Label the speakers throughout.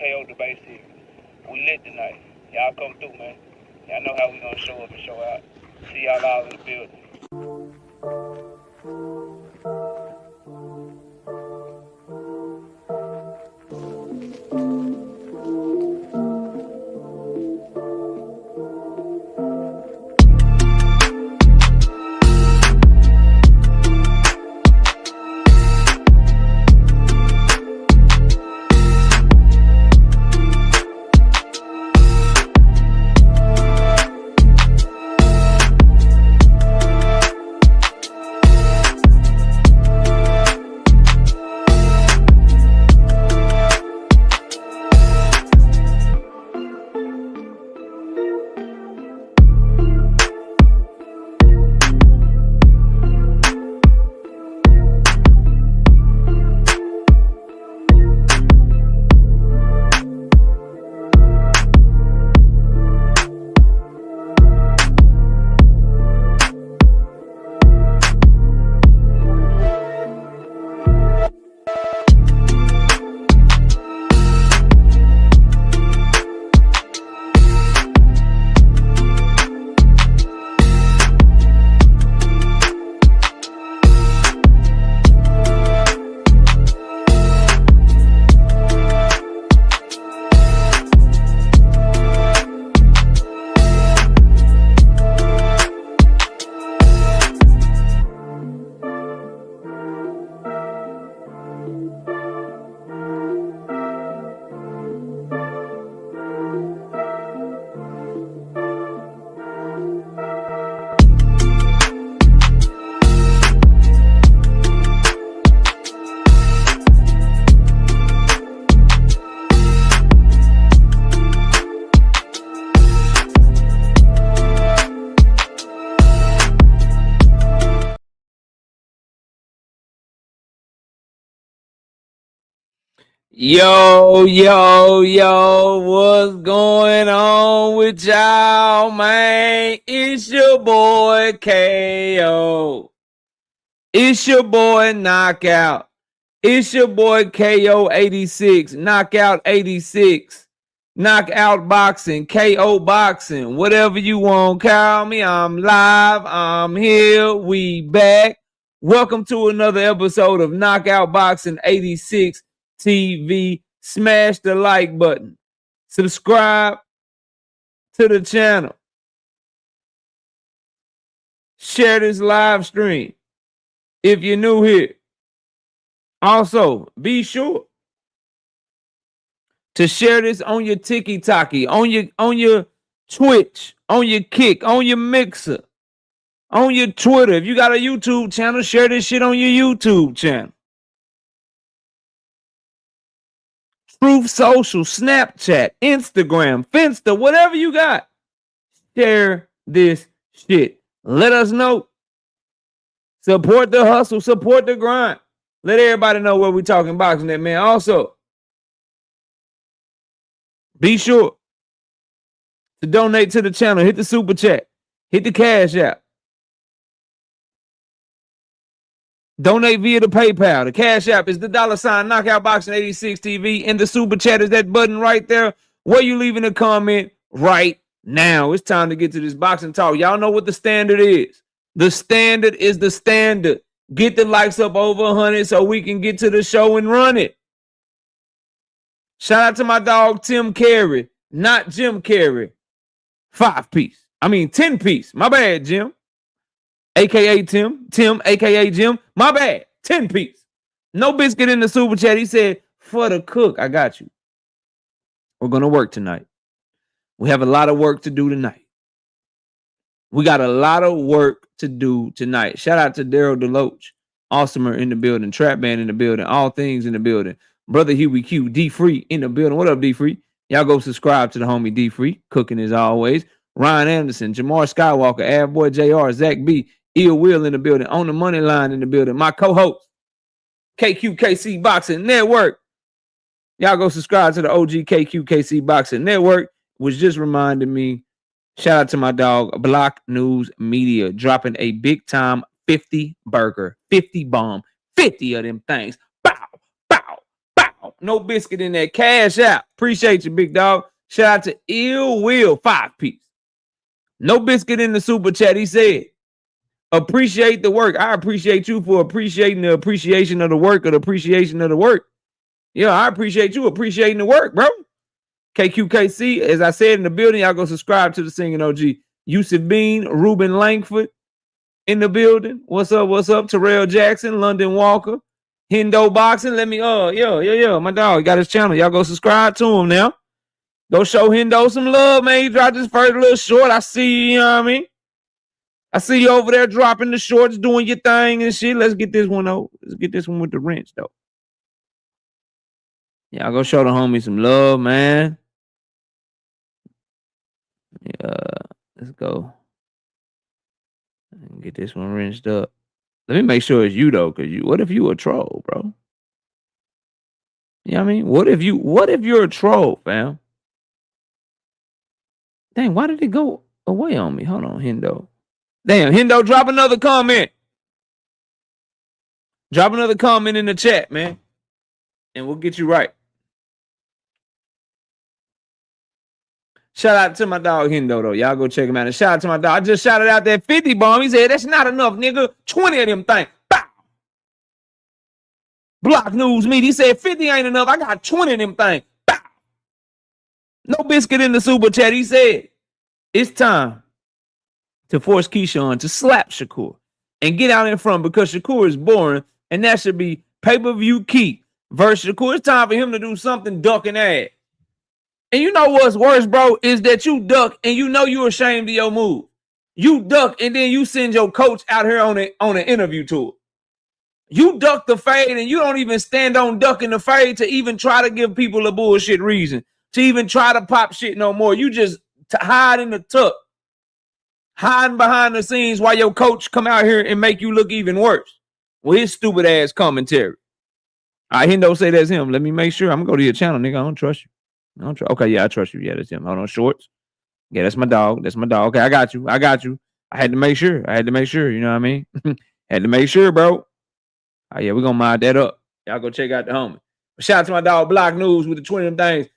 Speaker 1: KO debate series. We lit tonight. Y'all come through, man. Y'all know how we gonna show up and show out. See y'all all in the building.
Speaker 2: Yo, what's going on with y'all, man? It's your boy KO. It's your boy Knockout. It's your boy KO 86, Knockout 86, Knockout Boxing, KO Boxing, whatever you want, call me. I'm live. I'm here. We back. Welcome to another episode of Knockout Boxing 86 TV. Smash the like button. Subscribe to the channel. Share this live stream if you're new here. Also, be sure to share this on your TikTok, on your Twitch, on your Kick, on your Mixer, on your Twitter. If you got a YouTube channel, share this shit on your YouTube channel. Truth Social, Snapchat, Instagram, Finsta, whatever you got. Share this shit. Let us know. Support the hustle. Support the grind. Let everybody know where we're talking boxing at, man. Also, be sure to donate to the channel. Hit the super chat. Hit the Cash App. Donate via the PayPal. The Cash App is the $ Knockout Boxing 86 TV. And the super chat is that button right there where you leaving a comment right now. It's time to get to this boxing talk. Y'all know what the standard is. The standard is the standard. Get the likes up over 100 so we can get to the show and run it. Shout out to my dog Tim Carey, not Jim Carey. 5-piece. 10-piece. My bad, Jim. AKA Tim, AKA Jim. My bad. 10-piece. No biscuit in the super chat. He said, for the cook, I got you. We're going to work tonight. We have a lot of work to do tonight. We got a lot of work to do tonight. Shout out to Daryl Deloach. Awesomer in the building. Trap Band in the building. All things in the building. Brother Huey Q. D Free in the building. What up, D Free? Y'all go subscribe to the homie D Free. Cooking as always. Ryan Anderson. Jamar Skywalker. Avboy JR. Zach B. Ill Will in the building. On the money line in the building. My co-host. KQKC Boxing Network. Y'all go subscribe to the OG KQKC Boxing Network, which just reminded me. Shout out to my dog, Block News Media, dropping a big time 50 burger, 50 bomb, 50 of them things. Bow, bow, bow. No biscuit in that. Cash App. Appreciate you, big dog. Shout out to Ill Will, 5-piece. No biscuit in the super chat. He said, appreciate the work. I appreciate you for appreciating the appreciation of the work or the appreciation of the work. Yeah, I appreciate you appreciating the work, bro. KQKC, as I said in the building, y'all go subscribe to the Singing OG. Yusuf Bean, Ruben Langford in the building. What's up? What's up? Terrell Jackson, London Walker, Hendo Boxing. Let me, my dog, he got his channel. Y'all go subscribe to him now. Go show Hendo some love, man. He dropped his first little short. I see you, know what I mean? I see you over there dropping the shorts, doing your thing and shit. Let's get this one over. Let's get this one with the wrench, though. Y'all go show the homie some love, man. Let's go. Get this one wrenched up. Let me make sure it's you, though, because what if you a troll, bro? You know what I mean? What if you're a troll, fam? Dang, why did it go away on me? Hold on, Hendo. Damn, Hendo, drop another comment. Drop another comment in the chat, man. And we'll get you right. Shout out to my dog Hendo, though. Y'all go check him out. And shout out to my dog. I just shouted out that 50 bomb. He said, that's not enough, nigga. 20 of them things. Bow. Block News Media. He said 50 ain't enough. I got 20 of them things. Bow. No biscuit in the super chat. He said, it's time to force Keyshawn to slap Shakur and get out in front because Shakur is boring, and that should be pay-per-view key versus Shakur. It's time for him to do something ducking ass. And you know what's worse, bro, is that you duck and you know you're ashamed of your move. You duck and then you send your coach out here on an interview tour. You duck the fade and you don't even stand on ducking the fade to even try to give people a bullshit reason, to even try to pop shit no more. You just hide in the tuck, hiding behind the scenes while your coach come out here and make you look even worse with his stupid ass commentary. All right, Hendo say that's him. Let me make sure. I'm going to go to your channel, nigga. I don't trust you. Okay, yeah, I trust you. Yeah, that's him. Hold on, shorts. Yeah, that's my dog. That's my dog. Okay, I got you. I had to make sure. You know what I mean? Had to make sure, bro. Oh, yeah, we're going to mod that up. Y'all go check out the homie. Shout out to my dog, Block News, with the 20 of them things.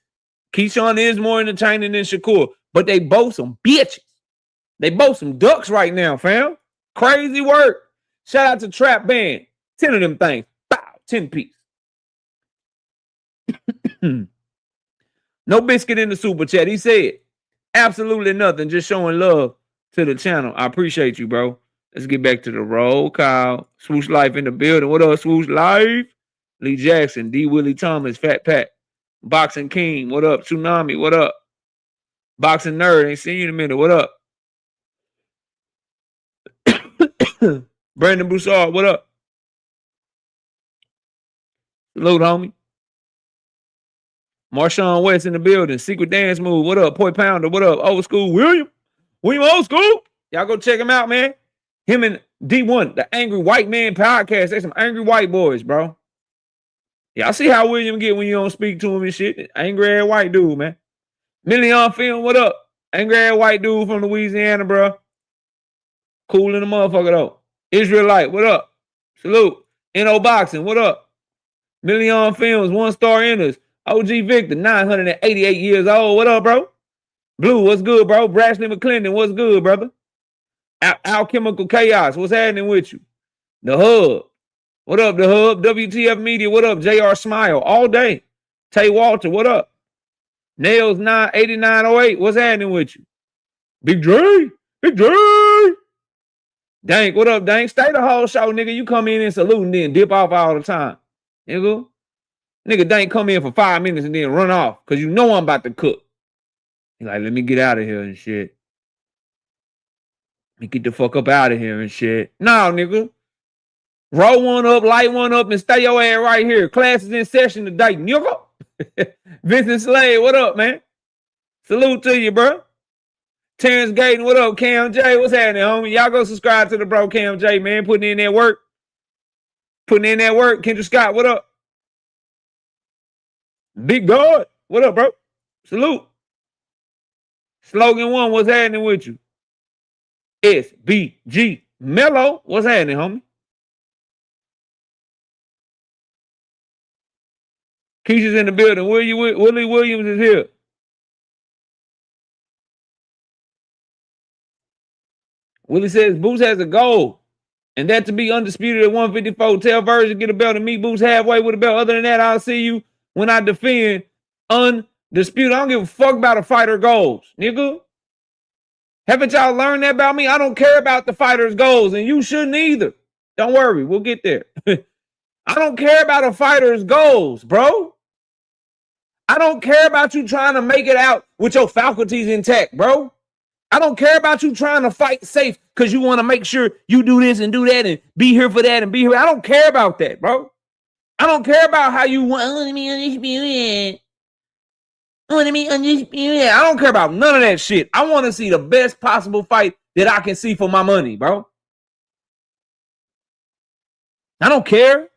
Speaker 2: Keyshawn is more entertaining than Shakur, but they both some bitches. They both some ducks right now, fam. Crazy work. Shout out to Trap Band. 10 of them things. Bow. 10 piece. No biscuit in the super chat. He said, absolutely nothing. Just showing love to the channel. I appreciate you, bro. Let's get back to the roll call. Swoosh Life in the building. What up, Swoosh Life? Lee Jackson, D. Willie Thomas, Fat Pat. Boxing King, what up? Tsunami, what up? Boxing Nerd, ain't seen you in a minute. What up? Brandon Broussard, what up? Salute, homie. Marshawn West in the building. Secret Dance Move. What up? Poi Pounder. What up? Old School William. William Old School. Y'all go check him out, man. Him and D1, the Angry White Man podcast. They some angry white boys, bro. Y'all see how William get when you don't speak to him and shit. Angry ass white dude, man. Million Film. What up? Angry ass white dude from Louisiana, bro. Cool in the motherfucker, though. Israelite. What up? Salute. NO Boxing. What up? Million Films. 1-star Ennis. OG Victor, 988 years old. What up, bro? Blue, what's good, bro? Brashley McClendon, what's good, brother? Alchemical Chaos, what's happening with you? The Hub. What up, The Hub? WTF Media, what up? JR Smile, all day. Tay Walter, what up? Nails 98908, what's happening with you? Big Dre. Dank, what up, Dank? Stay the whole show, nigga. You come in and salute and then dip off all the time. Nigga. Nigga Dank come in for 5 minutes and then run off because you know I'm about to cook. He like, let me get out of here and shit. Let me get the fuck up out of here and shit. No, nigga. Roll one up, light one up, and stay your ass right here. Class is in session today, nigga. Vincent Slade, what up, man? Salute to you, bro. Terrence Gayton, what up? Cam J, what's happening, homie? Y'all go subscribe to the bro Cam J, man. Putting in that work. Kendra Scott, what up? Big God, what up, bro? Salute. Slogan 1, what's happening with you? SBG Mello, what's happening, homie? Keisha's in the building. Willie Williams is here. Willie says Boots has a goal, and that to be undisputed at 154. Tell Vergil to get a belt and meet Boots halfway with a belt. Other than that, I'll see you when I defend undisputed. I don't give a fuck about a fighter goals, nigga. Haven't y'all learned that about me? I don't care about the fighter's goals, and you shouldn't either. Don't worry, we'll get there. I don't care about a fighter's goals, bro. I don't care about you trying to make it out with your faculties intact, bro. I don't care about you trying to fight safe because you want to make sure you do this and do that and be here for that and be here. I don't care about that, bro. I don't care about how you want to be undisputed. I don't care about none of that shit. I want to see the best possible fight that I can see for my money, bro. I don't care.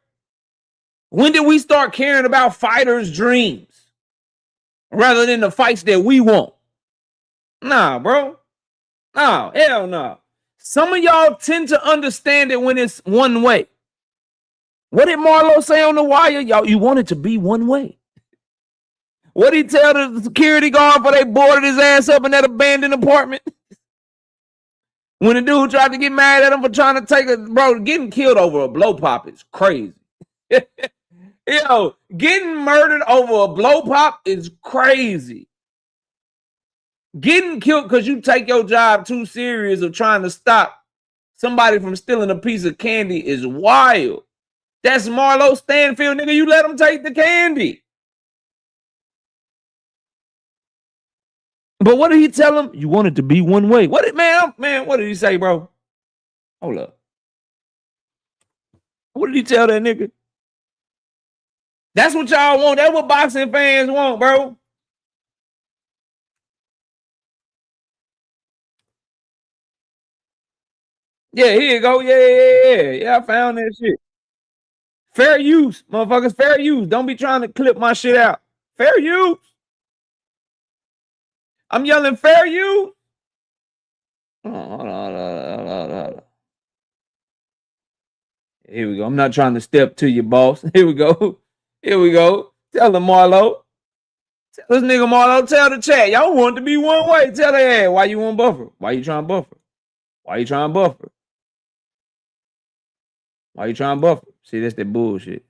Speaker 2: When did we start caring about fighters' dreams rather than the fights that we want? Nah, bro. No, hell no. Some of y'all tend to understand it when it's one way. What did Marlo say on the wire? Y'all, you want it to be one way. What did he tell the security guard before they boarded his ass up in that abandoned apartment? When the dude tried to get mad at him for trying to take a bro, getting killed over a blow pop is crazy. Yo, getting murdered over a blow pop is crazy. Getting killed because you take your job too serious of trying to stop somebody from stealing a piece of candy is wild. That's Marlo Stanfield, nigga. You let him take the candy. But what did he tell him? You want it to be one way. What did what did he say, bro? Hold up. What did he tell that nigga? That's what y'all want. That's what boxing fans want, bro. Yeah, here you go. Yeah, I found that shit. Fair use, motherfuckers. Fair use. Don't be trying to clip my shit out. Fair use. I'm yelling fair use. Hold on. Here we go. I'm not trying to step to you, boss. Here we go. Tell them, Marlo. Tell this nigga Marlo, tell the chat. Y'all want to be one way. Tell their ass why you want buffer. Why you trying to buffer? See, that's that bullshit.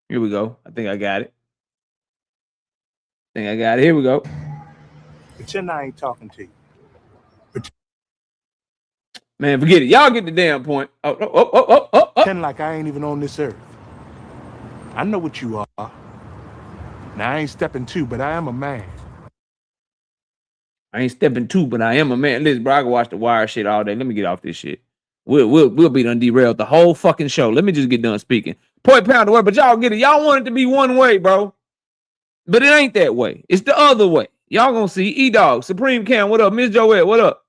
Speaker 2: Here we go. I think I got it. Here we go.
Speaker 3: Pretend I ain't talking to you.
Speaker 2: Man, forget it. Y'all get the damn point.
Speaker 3: Pretend like I ain't even on this earth. I know what you are. Now, I ain't stepping two, but I am a man.
Speaker 2: Listen, bro, I can watch the Wire shit all day. Let me get off this shit. We'll be done derailed the whole fucking show. Let me just get done speaking. Point pound the word, but y'all get it. Y'all want it to be one way, bro. But it ain't that way. It's the other way. Y'all gonna see E-Dog, Supreme Cam, what up? Miss Joette, what up?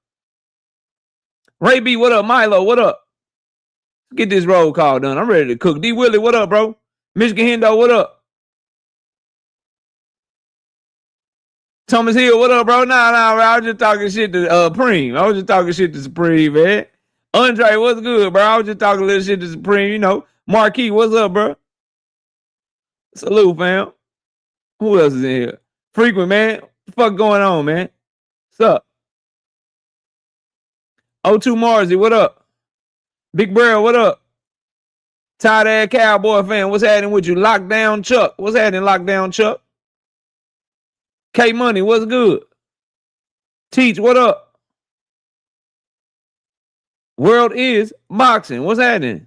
Speaker 2: Ray B, what up? Milo, what up? Get this roll call done. I'm ready to cook. D Willie, what up, bro? Michigan Hendo, what up? Thomas Hill, what up, bro? Nah, bro. I was just talking shit to Preem. I was just talking shit to Supreme, man. Andre, what's good, bro? I was just talking a little shit to Supreme, you know. Marquis, what's up, bro? Salute, fam. Who else is in here? Frequent, man. What the fuck going on, man? What's up? O2 Marzi, what up? Big Braille, what up? Tired ass Cowboy fan, what's happening with you? Lockdown Chuck, what's happening, Lockdown Chuck? K Money, what's good? Teach, what up? World is boxing, what's happening?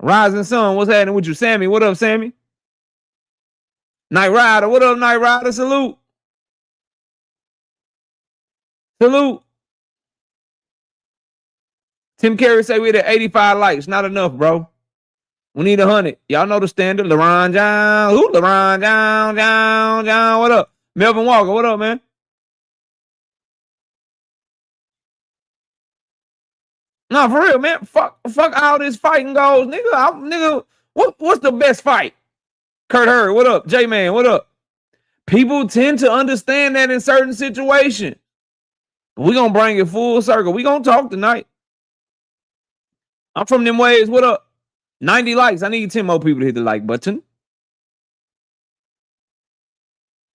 Speaker 2: Rising Sun, what's happening with you? Sammy, what up, Sammy? Night Rider, what up, Night Rider? Salute. Tim Carey say we're at 85 likes. Not enough, bro. We need 100. Y'all know the standard. LeBron John. Who? LeBron John. What up? Melvin Walker, what up, man? No, for real, man. Fuck all this fighting goes. Nigga, what's the best fight? Kurt Hurd, what up? J-Man, what up? People tend to understand that in certain situations. We're going to bring it full circle. We're going to talk tonight. I'm from them ways. What up? 90 likes. I need 10 more people to hit the like button.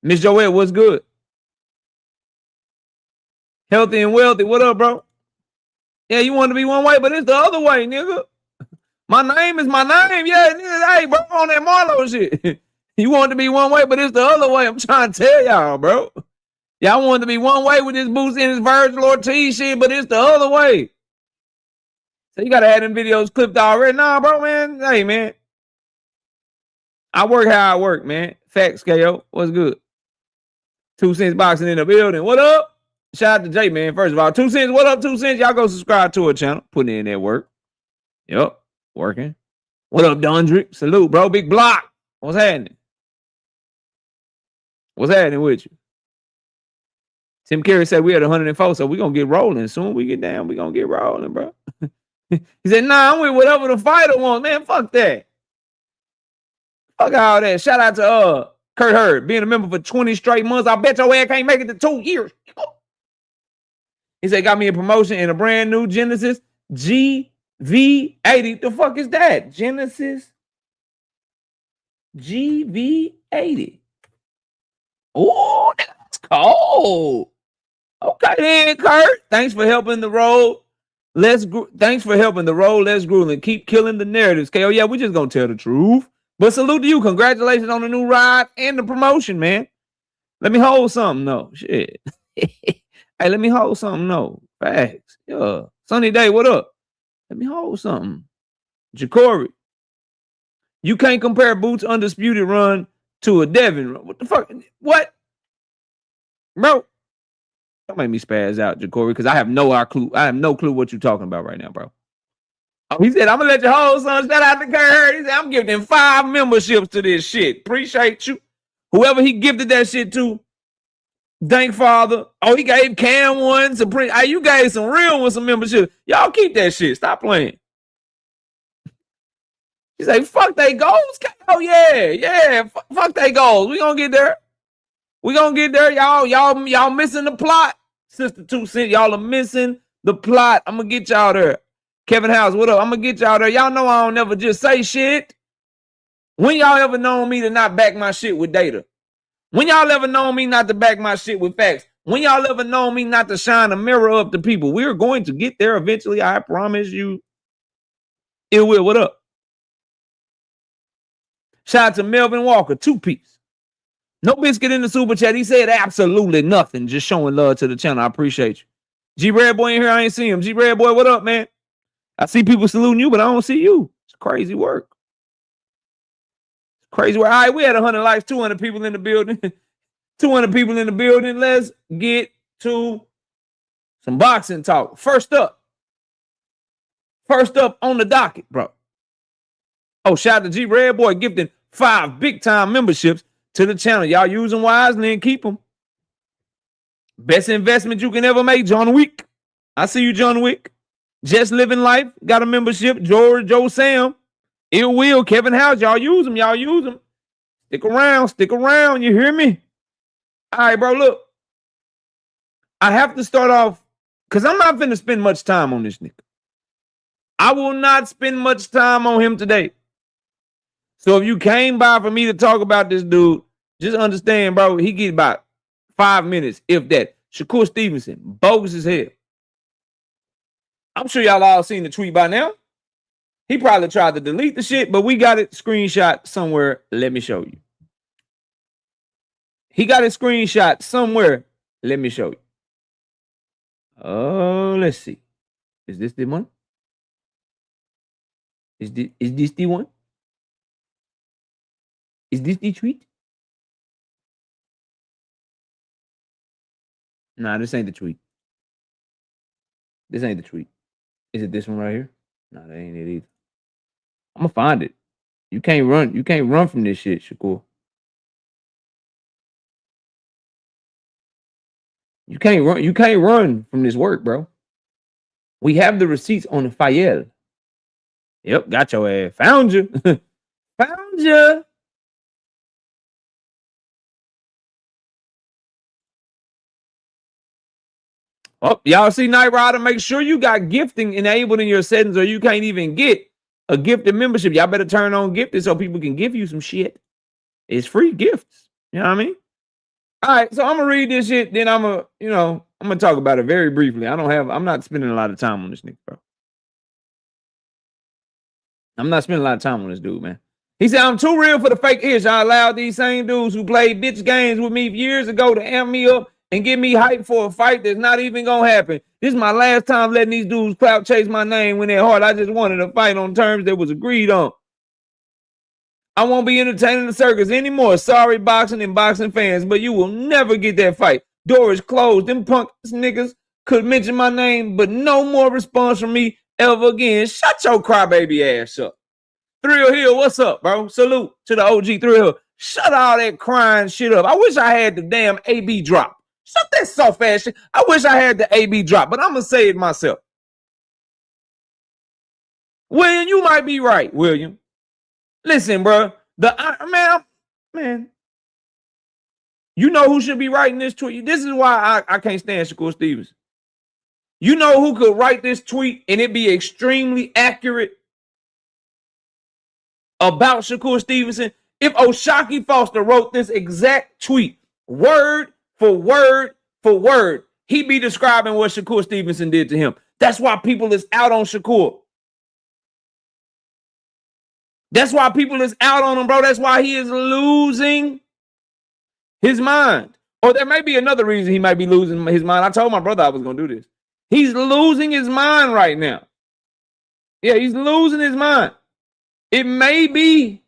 Speaker 2: Miss Joelle, what's good? Healthy and wealthy. What up, bro? Yeah, you want to be one way, but it's the other way, nigga. My name is my name. Yeah, nigga, hey, bro, on that Marlo shit. You want to be one way, but it's the other way. I'm trying to tell y'all, bro. Y'all want to be one way with this boost in this Vergil Ortiz shit, but it's the other way. So you got to have them videos clipped already. Nah, bro, man. Hey, man. I work how I work, man. Facts, KO. What's good? 2 cents boxing in the building. What up? Shout out to Jay, man. First of all, 2 cents. What up, 2 cents? Y'all go subscribe to her channel. Putting in that work. Yup. Working. What up, Dondrick? Salute, bro. Big block. What's happening? What's happening with you? Tim Carey said we had 104, so we're going to get rolling. Soon we get down, we're going to get rolling, bro. He said, nah, I'm with whatever the fighter wants. Man, fuck that. Fuck all that. Shout out to Kurt Hurd, being a member for 20 straight months. I bet your ass can't make it to 2 years. He said, got me a promotion in a brand new Genesis GV80. The fuck is that? Genesis GV80. Oh, that's cold. Okay then, Kurt. Thanks for helping the road. Thanks for helping the road. Let's groove and keep killing the narratives. KO, yeah, we just gonna tell the truth. But salute to you. Congratulations on the new ride and the promotion, man. Let me hold something, though. Shit. Hey, let me hold something, though. Facts. Yeah. Sunny day, what up? Let me hold something. Jacory. You can't compare Boots' undisputed run to a Devin run. What the fuck? What? Bro. Don't make me spaz out, Jacory, because I have no clue. I have no clue what you're talking about right now, bro. Oh, he said, I'm going to let you hold, son. Shout out to Kurt. He said, I'm giving him 5 memberships to this shit. Appreciate you. Whoever he gifted that shit to, thank Father. Oh, he gave Cam one. You gave some real ones some membership. Y'all keep that shit. Stop playing. He said, fuck they goals. Oh, yeah. Fuck they goals. We going to get there. We going to get there. Y'all missing the plot. Sister 2 Cent, y'all are missing the plot. I'm going to get y'all there. Kevin House, what up? I'm going to get y'all there. Y'all know I don't never just say shit. When y'all ever known me to not back my shit with data? When y'all ever known me not to back my shit with facts? When y'all ever known me not to shine a mirror up to people? We're going to get there eventually. I promise you. It will. What up? Shout out to Melvin Walker, 2-piece. No biscuit in the super chat. He said absolutely nothing. Just showing love to the channel. I appreciate you. G Red Boy in here. I ain't see him. G Red Boy, what up, man? I see people saluting you, but I don't see you. It's crazy work. It's crazy work. All right, we had 100 likes, 200 people in the building. 200 people in the building. Let's get to some boxing talk. First up on the docket, bro. Oh, shout out to G Red Boy gifting 5 big-time memberships to the channel. Y'all use them wisely and keep them. Best investment you can ever make, John Wick. I see you, John Wick. Just Living Life, got a membership. Joe Sam, Ill Will, Kevin House, y'all use them. Stick around, you hear me? All right, bro, look. I have to start off, because I'm not finna spend much time on this nigga. I will not spend much time on him today. So if you came by for me to talk about this dude, just understand, bro, he get about 5 minutes, if that. Shakur Stevenson, bogus as hell. I'm sure y'all all seen the tweet by now. He probably tried to delete the shit, but we got it screenshot somewhere. Let me show you. He got it screenshot somewhere. Let me show you. Oh, let's see. Is this the one? Is this the one? Is this the tweet? Nah, this ain't the tweet. This ain't the tweet. Is it this one right here? No, that ain't it either. I'm gonna find it. You can't run. You can't run from this shit, Shakur. You can't run. You can't run from this work, bro. We have the receipts on the file. Yep, got your ass. Found you. Found you. Oh, y'all see Night Rider? Make sure you got gifting enabled in your settings or you can't even get a gifted membership. Y'all better turn on gifted so people can give you some shit. It's free gifts. You know what I mean? All right, so I'm gonna read this shit, then I'm gonna talk about it very briefly. I'm not spending a lot of time on this nigga, bro. I'm not spending a lot of time on this dude, man. He said, I'm too real for the fake ish. I allowed these same dudes who played bitch games with me years ago to amp me up and get me hyped for a fight that's not even gonna happen. This is my last time letting these dudes clout chase my name when they're hard. I just wanted a fight on terms that was agreed on. I won't be entertaining the circus anymore. Sorry, boxing and boxing fans, but you will never get that fight. Door is closed. Them punk niggas could mention my name, but no more response from me ever again. Shut your crybaby ass up. Thrill Hill, what's up, bro? Salute to the OG Thrill Hill. Shut all that crying shit up. I wish I had the damn AB drop. Shut that soft ass shit. I wish I had the AB drop, but I'm going to say it myself. William, you might be right, William. Listen, bro. Man. You know who should be writing this tweet? This is why I can't stand Shakur Stevenson. You know who could write this tweet and it be extremely accurate about Shakur Stevenson? If O'Shaquie Foster wrote this exact tweet, word for word for word, he'd be describing what Shakur Stevenson did to him. That's why people is out on Shakur. That's why people is out on him, bro. That's why he is losing his mind. Or there may be another reason he might be losing his mind. I told my brother I was going to do this. He's losing his mind right now. Yeah, he's losing his mind. It may be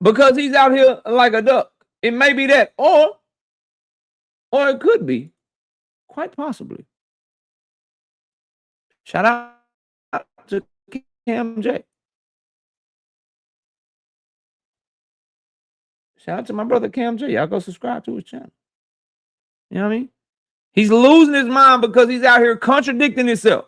Speaker 2: because he's out here like a duck. It may be that. Or it could be, quite possibly. Shout out to Cam J. Shout out to my brother Cam J. Y'all go subscribe to his channel. You know what I mean? He's losing his mind because he's out here contradicting himself.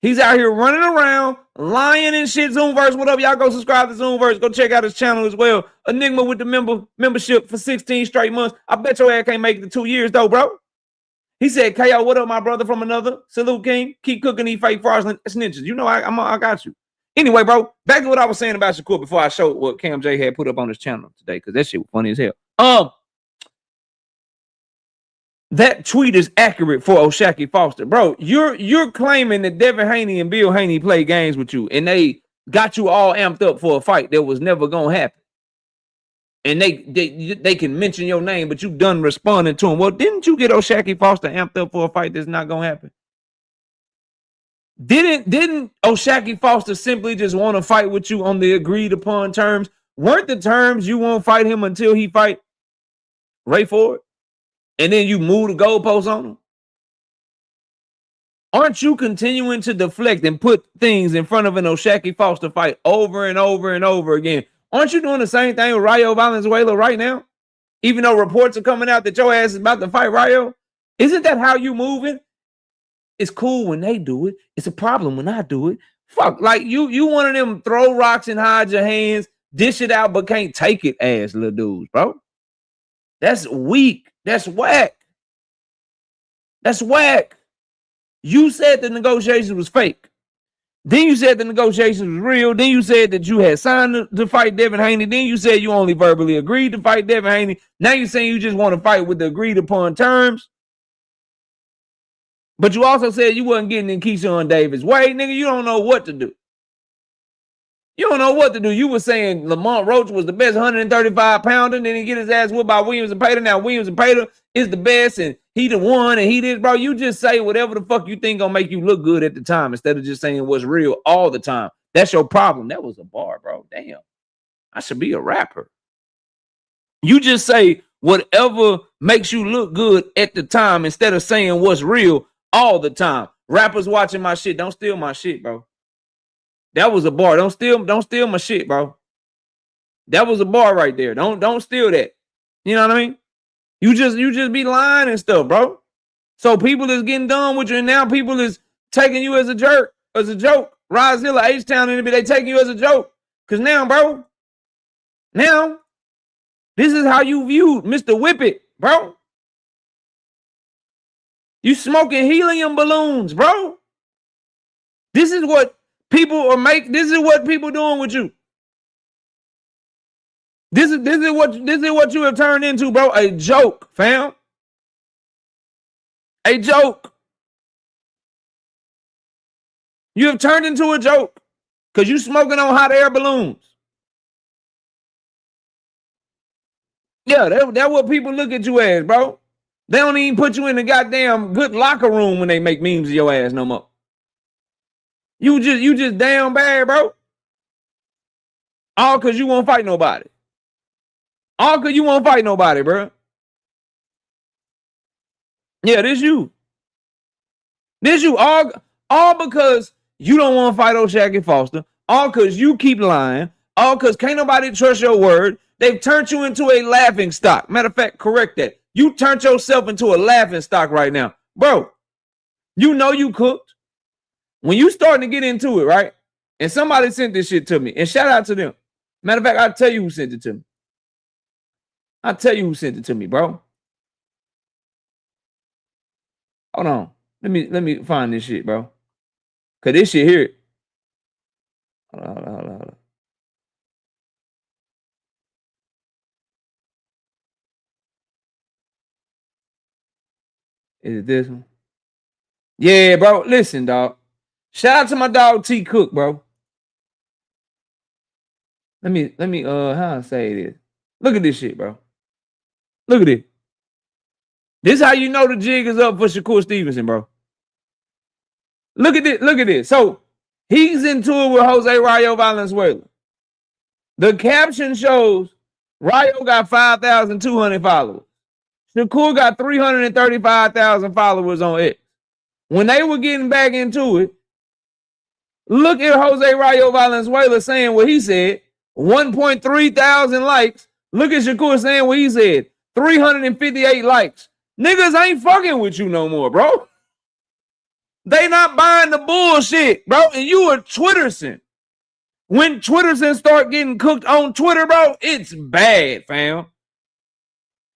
Speaker 2: He's out here running around, lying and shit. Zoomverse, what up? Y'all go subscribe to Zoomverse. Go check out his channel as well. Enigma with the membership for 16 straight months. I bet your ass can't make it to 2 years, though, bro. He said, KO, what up, my brother from another? Salute, King. Keep cooking these fake fraudulent snitches. You know, I got you. Anyway, bro, back to what I was saying about Shakur before I showed what Cam J had put up on his channel today, because that shit was funny as hell. That tweet is accurate for O'Shaquie Foster. Bro, you're claiming that Devin Haney and Bill Haney played games with you, and they got you all amped up for a fight that was never going to happen. And they can mention your name, but you done responding to them. Well, didn't you get O'Shaquie Foster amped up for a fight that's not going to happen? Didn't O'Shaquie Foster simply just want to fight with you on the agreed upon terms? Weren't the terms you won't fight him until he fight Ray Ford? And then you move the goalposts on him? Aren't you continuing to deflect and put things in front of an O'Shaquie Foster fight over and over and over again? Aren't you doing the same thing with Rayo Valenzuela right now? Even though reports are coming out that your ass is about to fight Rayo? Isn't that how you moving? It's cool when they do it. It's a problem when I do it. Fuck, like you one of them throw rocks and hide your hands, dish it out but can't take it ass little dudes, bro. That's weak. That's whack. That's whack. You said the negotiations was fake. Then you said the negotiations was real. Then you said that you had signed to fight Devin Haney. Then you said you only verbally agreed to fight Devin Haney. Now you're saying you just want to fight with the agreed upon terms. But you also said you wasn't getting in Keyshawn Davis' way. Nigga, you don't know what to do. You don't know what to do. You were saying Lamont Roach was the best 135-pounder, and then he get his ass whooped by Williams and Pater. Now Williams and Pater is the best, and he the one, and he did, bro. You just say whatever the fuck you think gonna make you look good at the time instead of just saying what's real all the time. That's your problem. That was a bar, bro. Damn. I should be a rapper. You just say whatever makes you look good at the time instead of saying what's real all the time. Rappers watching my shit. Don't steal my shit, bro. That was a bar. Don't steal my shit, bro. That was a bar right there. Don't steal that. You know what I mean? You just be lying and stuff, bro. So people is getting done with you, and now people is taking you as a jerk, as a joke. Rozilla, H-Town, and they taking you as a joke. Cause now, bro, now this is how you viewed Mr. Whippet, bro. You smoking helium balloons, bro. This is what people are making. This is what people doing with you. This is what you have turned into, bro. A joke, fam. A joke. You have turned into a joke because you smoking on hot air balloons. Yeah, that's what people look at you as, bro. They don't even put you in the goddamn good locker room when they make memes of your ass no more. You just damn bad, bro. All because you won't fight nobody. All because you won't fight nobody, bro. Yeah, this you. This you. All because you don't want to fight O'Shaquie Foster. All because you keep lying. All because can't nobody trust your word. They've turned you into a laughing stock. Matter of fact, correct that. You turned yourself into a laughing stock right now. Bro, you know you cooked. When you starting to get into it, right? And somebody sent this shit to me. And shout out to them. Matter of fact, I'll tell you who sent it to me. I'll tell you who sent it to me, bro. Hold on. Let me find this shit, bro. Cause this shit here. Hold on. Is it this one? Yeah, bro. Listen, dog. Shout out to my dog T Cook, bro. Let me how I say this. Look at this shit, bro. Look at it. This is how you know the jig is up for Shakur Stevenson, bro. Look at this. So he's in tour with Jose Rayo Valenzuela. The caption shows Rayo got 5,200 followers. Shakur got 335,000 followers on X. When they were getting back into it, look at Jose Rayo Valenzuela saying what he said. 1.3 thousand likes. Look at Shakur saying what he said. 358 likes. Niggas ain't fucking with you no more, bro. They not buying the bullshit, bro. And you are Twitterson. When Twitterson start getting cooked on Twitter, bro, it's bad, fam.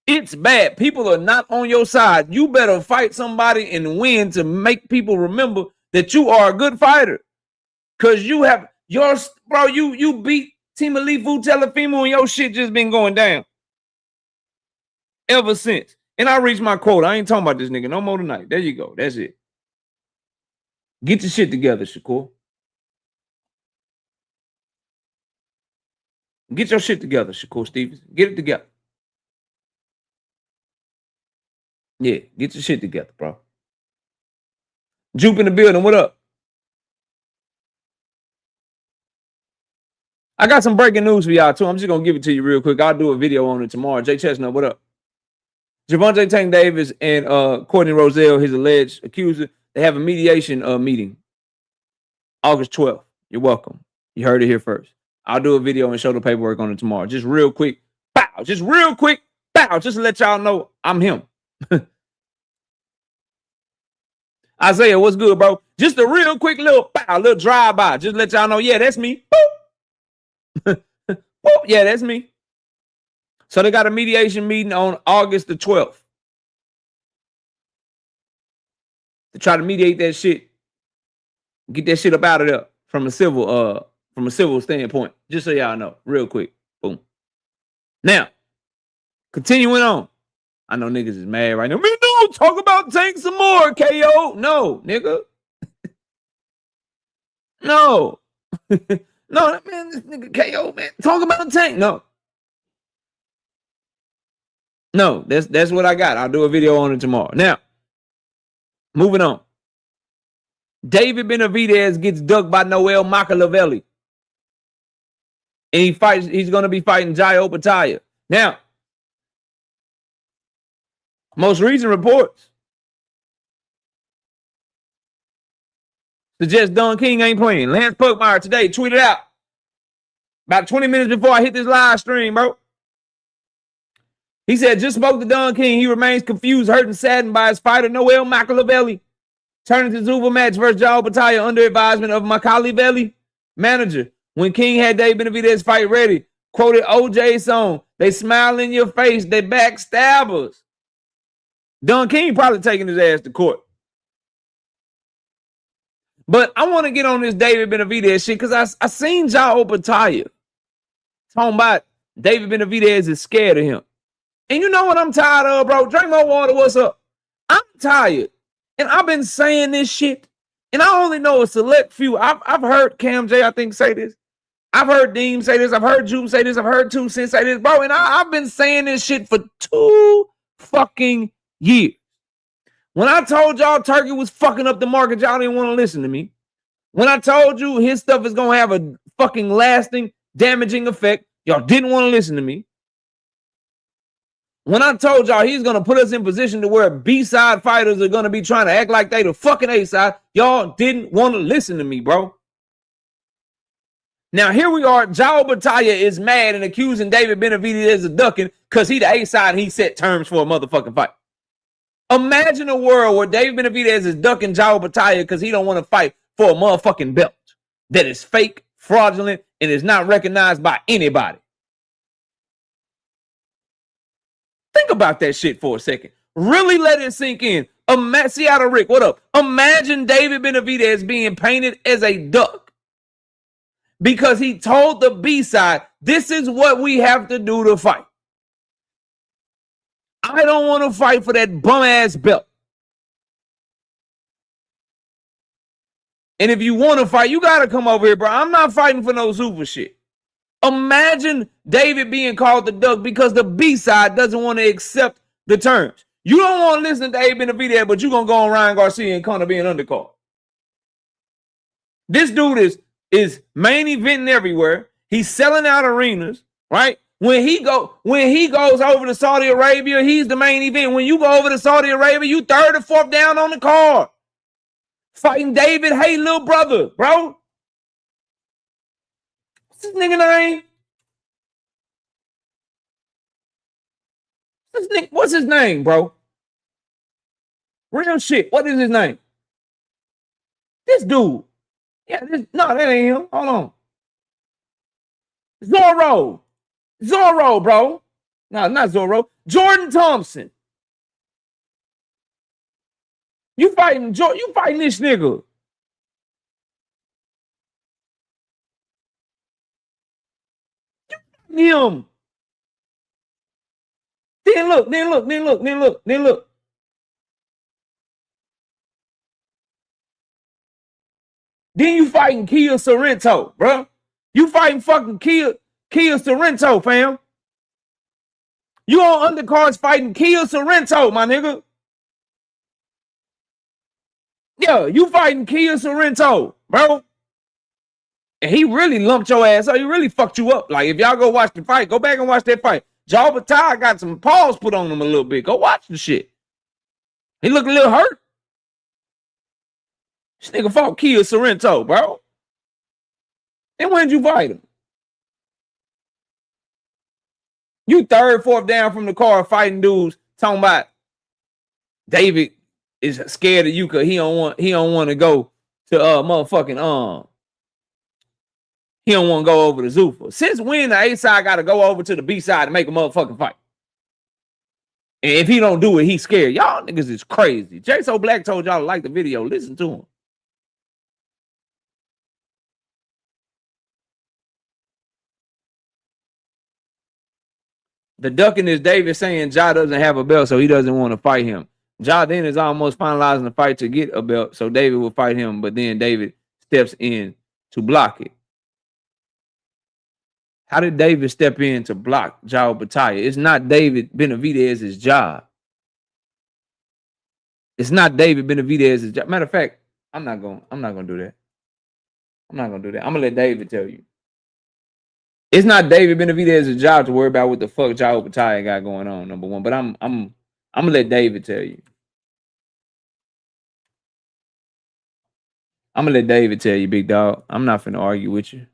Speaker 2: It's bad. People are not on your side. You better fight somebody and win to make people remember that you are a good fighter. Cause you have your bro, you beat Team Elite Food Telefimo and your shit just been going down. Ever since. And I reached my quota. I ain't talking about this nigga no more tonight. There you go. That's it. Get your shit together, Shakur. Get your shit together, Shakur Stevens. Get it together. Yeah, get your shit together, bro. Jupe in the building. What up? I got some breaking news for y'all, too. I'm just going to give it to you real quick. I'll do a video on it tomorrow. Jay Chestnut, what up? Javante Tank Davis and Courtney Roselle, his alleged accuser, they have a mediation meeting August 12th. You're welcome. You heard it here first. I'll do a video and show the paperwork on it tomorrow. Just real quick. Bow. Just real quick. Bow. Just to let y'all know I'm him. Isaiah, what's good, bro? Just a real quick little bow, little drive-by. Just let y'all know, yeah, that's me. Boop. Boop. Yeah, that's me. So they got a mediation meeting on August the 12th to try to mediate that shit, get that shit up out of there from a civil standpoint. Just so y'all know, real quick. Boom. Now, continuing on. I know niggas is mad right now. Man, no, talk about Tank some more, KO. No, nigga. No. No, man, this nigga KO, man. Talk about Tank. No. No, that's what I got. I'll do a video on it tomorrow. Now, moving on. David Benavidez gets ducked by Noel Makalavelli. And he's going to be fighting Jai Opataya. Now, most recent reports suggest Don King ain't playing. Lance Puckmeyer today tweeted out about 20 minutes before I hit this live stream, bro. He said, just spoke to Don King. He remains confused, hurt, and saddened by his fighter, Noel Makalavelli, turning to Zuba match versus Jai Opataya under advisement of Makalavelli manager. When King had David Benavidez fight ready, quoted OJ's song, they smile in your face, they backstabbers. Don King probably taking his ass to court. But I want to get on this David Benavidez shit because I seen Ja Opataya talking about David Benavidez is scared of him. And you know what I'm tired of, bro? Drink more water, what's up? I'm tired. And I've been saying this shit. And I only know a select few. I've heard Cam J, I think, say this. I've heard Deem say this. I've heard Jupe say this. I've heard 2 Cents say this, bro. And I've been saying this shit for 2 fucking years. When I told y'all Turkey was fucking up the market, y'all didn't want to listen to me. When I told you his stuff is going to have a fucking lasting, damaging effect, y'all didn't want to listen to me. When I told y'all he's going to put us in position to where B-side fighters are going to be trying to act like they the fucking A-side, y'all didn't want to listen to me, bro. Now, here we are. Ja Opataya is mad and accusing David Benavidez of ducking because he the A-side and he set terms for a motherfucking fight. Imagine a world where David Benavidez is ducking Ja Opataya because he don't want to fight for a motherfucking belt that is fake, fraudulent, and is not recognized by anybody. Think about that shit for a second. Really let it sink in. Seattle Rick, what up? Imagine David Benavidez being painted as a duck because he told the B-side, this is what we have to do to fight. I don't want to fight for that bum-ass belt. And if you want to fight, you got to come over here, bro. I'm not fighting for no super shit. Imagine David being called the duck because the B-side doesn't want to accept the terms. You don't want to listen to David Benavidez, but you're going to go on Ryan Garcia and kind of be an undercard. This dude is main eventing everywhere. He's selling out arenas, right? When he goes over to Saudi Arabia, he's the main event. When you go over to Saudi Arabia, you 3rd or 4th down on the card. Fighting David, hey, little brother, bro. What's this nigga name? What's his name, bro? Real shit. What is his name? This dude. Yeah, no, that ain't him. Hold on. Zorro, bro. No, not Zorro. Jordan Thompson. You fighting this nigga. Him. Then look. Then you fighting Kia Sorrento, bro. You fighting fucking Kia Sorrento, fam. You on undercards fighting Kia Sorrento, my nigga. Yeah, you fighting Kia Sorrento, bro. And he really lumped your ass up. He really fucked you up. Like, if y'all go watch the fight, go back and watch that fight. Ja Opataya got some paws put on him a little bit. Go watch the shit. He looked a little hurt. This nigga fought Kia Sorrento, bro. And when did you fight him? You 3rd, 4th down from the car fighting dudes talking about David is scared of you because he don't want to go to motherfucking he don't want to go over to Zuffa. Since when the A side got to go over to the B side to make a motherfucking fight? And if he don't do it, he's scared. Y'all niggas is crazy. J So Black told y'all to like the video. Listen to him. The ducking is David saying Ja doesn't have a belt, so he doesn't want to fight him. Ja then is almost finalizing the fight to get a belt, so David will fight him, but then David steps in to block it. How did David step in to block Ja Opataya? It's not David Benavidez's job. It's not David Benavidez's job. Matter of fact, I'm not gonna do that. I'm gonna let David tell you. It's not David Benavidez's job to worry about what the fuck Ja Opataya got going on, number one. But I'm gonna let David tell you. I'm gonna let David tell you, big dog. I'm not finna argue with you.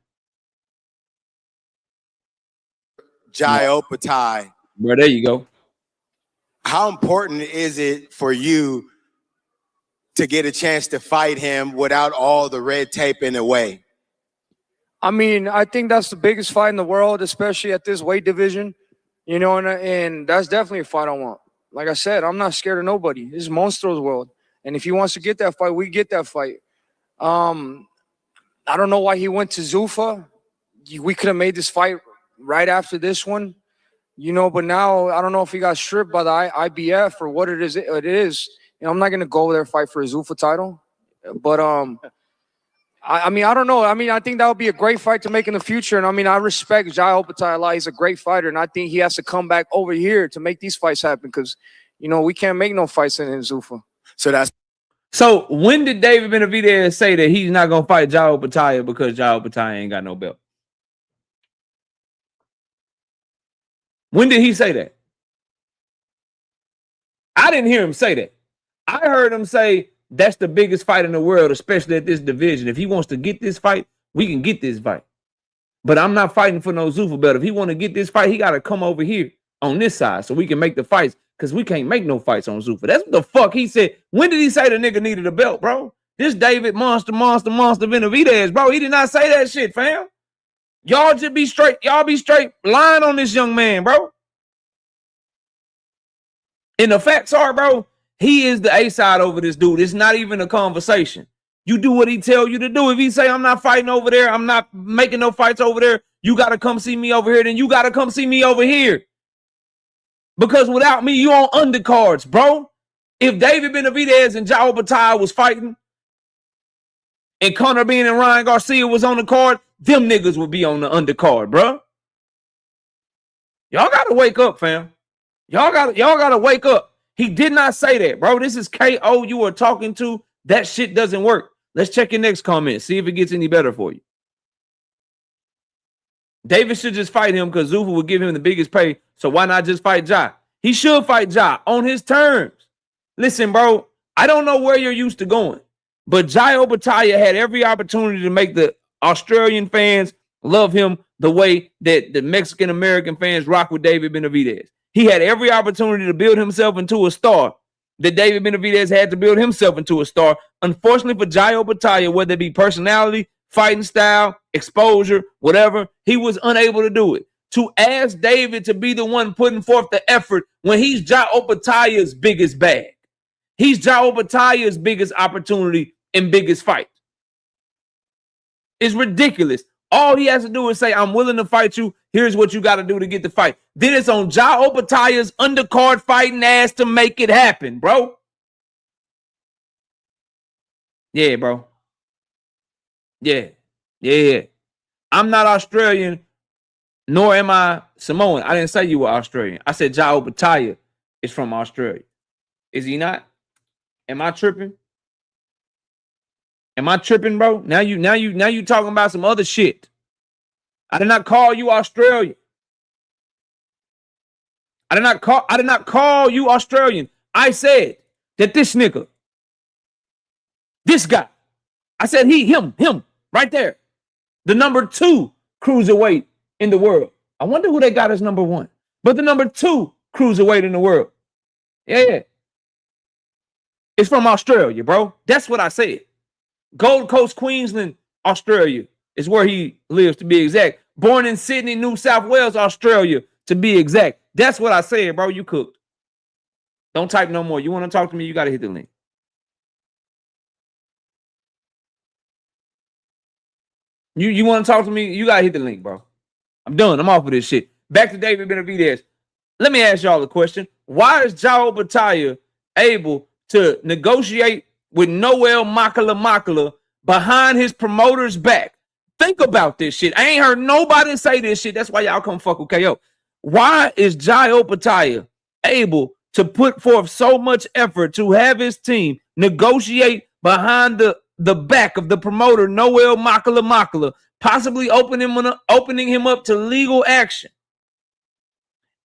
Speaker 4: Ja Opataya.
Speaker 2: Bro, there you go.
Speaker 4: How important is it for you to get a chance to fight him without all the red tape in the way?
Speaker 5: I mean, I think that's the biggest fight in the world, especially at this weight division, you know, and that's definitely a fight I want. like I said, I'm not scared of nobody. This is Monstro's world. And if he wants to get that fight, we get that fight. I don't know why he went to Zuffa. We could have made this fight right after this one, you know, but now I don't know if he got stripped by the IBF or what it is. You know, I'm not going to go there and fight for a Zuffa title. But I mean, I don't know. I mean, I think that would be a great fight to make in the future. And I mean, I respect Jai Opetaia a lot. He's a great fighter. And I think he has to come back over here to make these fights happen because, you know, we can't make no fights in Zuffa.
Speaker 2: So when did David Benavidez say that he's not gonna fight Jai Opetaia because Jai Opetaia ain't got no belt? When did he say that? I didn't hear him say that. I heard him say that's the biggest fight in the world, especially at this division. If he wants to get this fight, we can get this fight. But I'm not fighting for no Zuffa belt. If he want to get this fight, he got to come over here on this side so we can make the fights. Because we can't make no fights on Zuffa. That's what the fuck he said. When did he say the nigga needed a belt, bro? This David Monster Benavidez, bro. He did not say that shit, fam. Y'all just be straight. Y'all be straight lying on this young man, bro. And the facts are, bro, he is the A-side over this dude. It's not even a conversation. You do what he tell you to do. If he say, I'm not fighting over there, I'm not making no fights over there, you got to come see me over here, then you got to come see me over here. Because without me, you on undercards, bro. If David Benavidez and Jai Opetaia was fighting and Conor Bean and Ryan Garcia was on the card, them niggas would be on the undercard, bro. Y'all got to wake up, fam. Y'all got to wake up. He did not say that, bro. This is KO you are talking to. That shit doesn't work. Let's check your next comment. See if it gets any better for you. David should just fight him because Zuffa would give him the biggest pay. So why not just fight Jai? He should fight Jai on his terms. Listen, bro, I don't know where you're used to going, but Jai Opetaia had every opportunity to make the Australian fans love him the way that the Mexican-American fans rock with David Benavidez. He had every opportunity to build himself into a star that David Benavidez had to build himself into a star. Unfortunately for Jai Opetaia, whether it be personality, fighting style, exposure, whatever, he was unable to do it. To ask David to be the one putting forth the effort when he's Jai Opetaia's biggest bag. He's Jai Opetaia's biggest opportunity and biggest fight. It's ridiculous. All he has to do is say, I'm willing to fight you. Here's what you got to do to get the fight. Then it's on Jai Opetaia's undercard fighting ass to make it happen, bro. Yeah, bro. Yeah. I'm not Australian, nor am I Samoan. I didn't say you were Australian. I said Jai Opetaia is from Australia. Is he not? Am I tripping? Am I tripping, bro? Now you talking about some other shit. I did not call you Australian. I did not call you Australian. I said that this nigga, this guy, I said him, right there. The number 2 cruiserweight in the world. I wonder who they got as number 1. But the number 2 cruiserweight in the world. Yeah. It's from Australia, bro. That's what I said. Gold Coast, Queensland, Australia is where he lives, to be exact. Born in Sydney, New South Wales, Australia, to be exact. That's what I said, bro. You cooked. Don't type no more. You want to talk to me, you got to hit the link. You want to talk to me, you got to hit the link, bro. I'm done. I'm off of this shit. Back to David Benavidez. Let me ask y'all a question. Why is Jai Opetaia able to negotiate with Noel Makala behind his promoter's back? Think about this shit. I ain't heard nobody say this shit. That's why y'all come fuck with KO. Why is Jai Opetaia able to put forth so much effort to have his team negotiate behind the back of the promoter, Noel Makala, possibly opening him up to legal action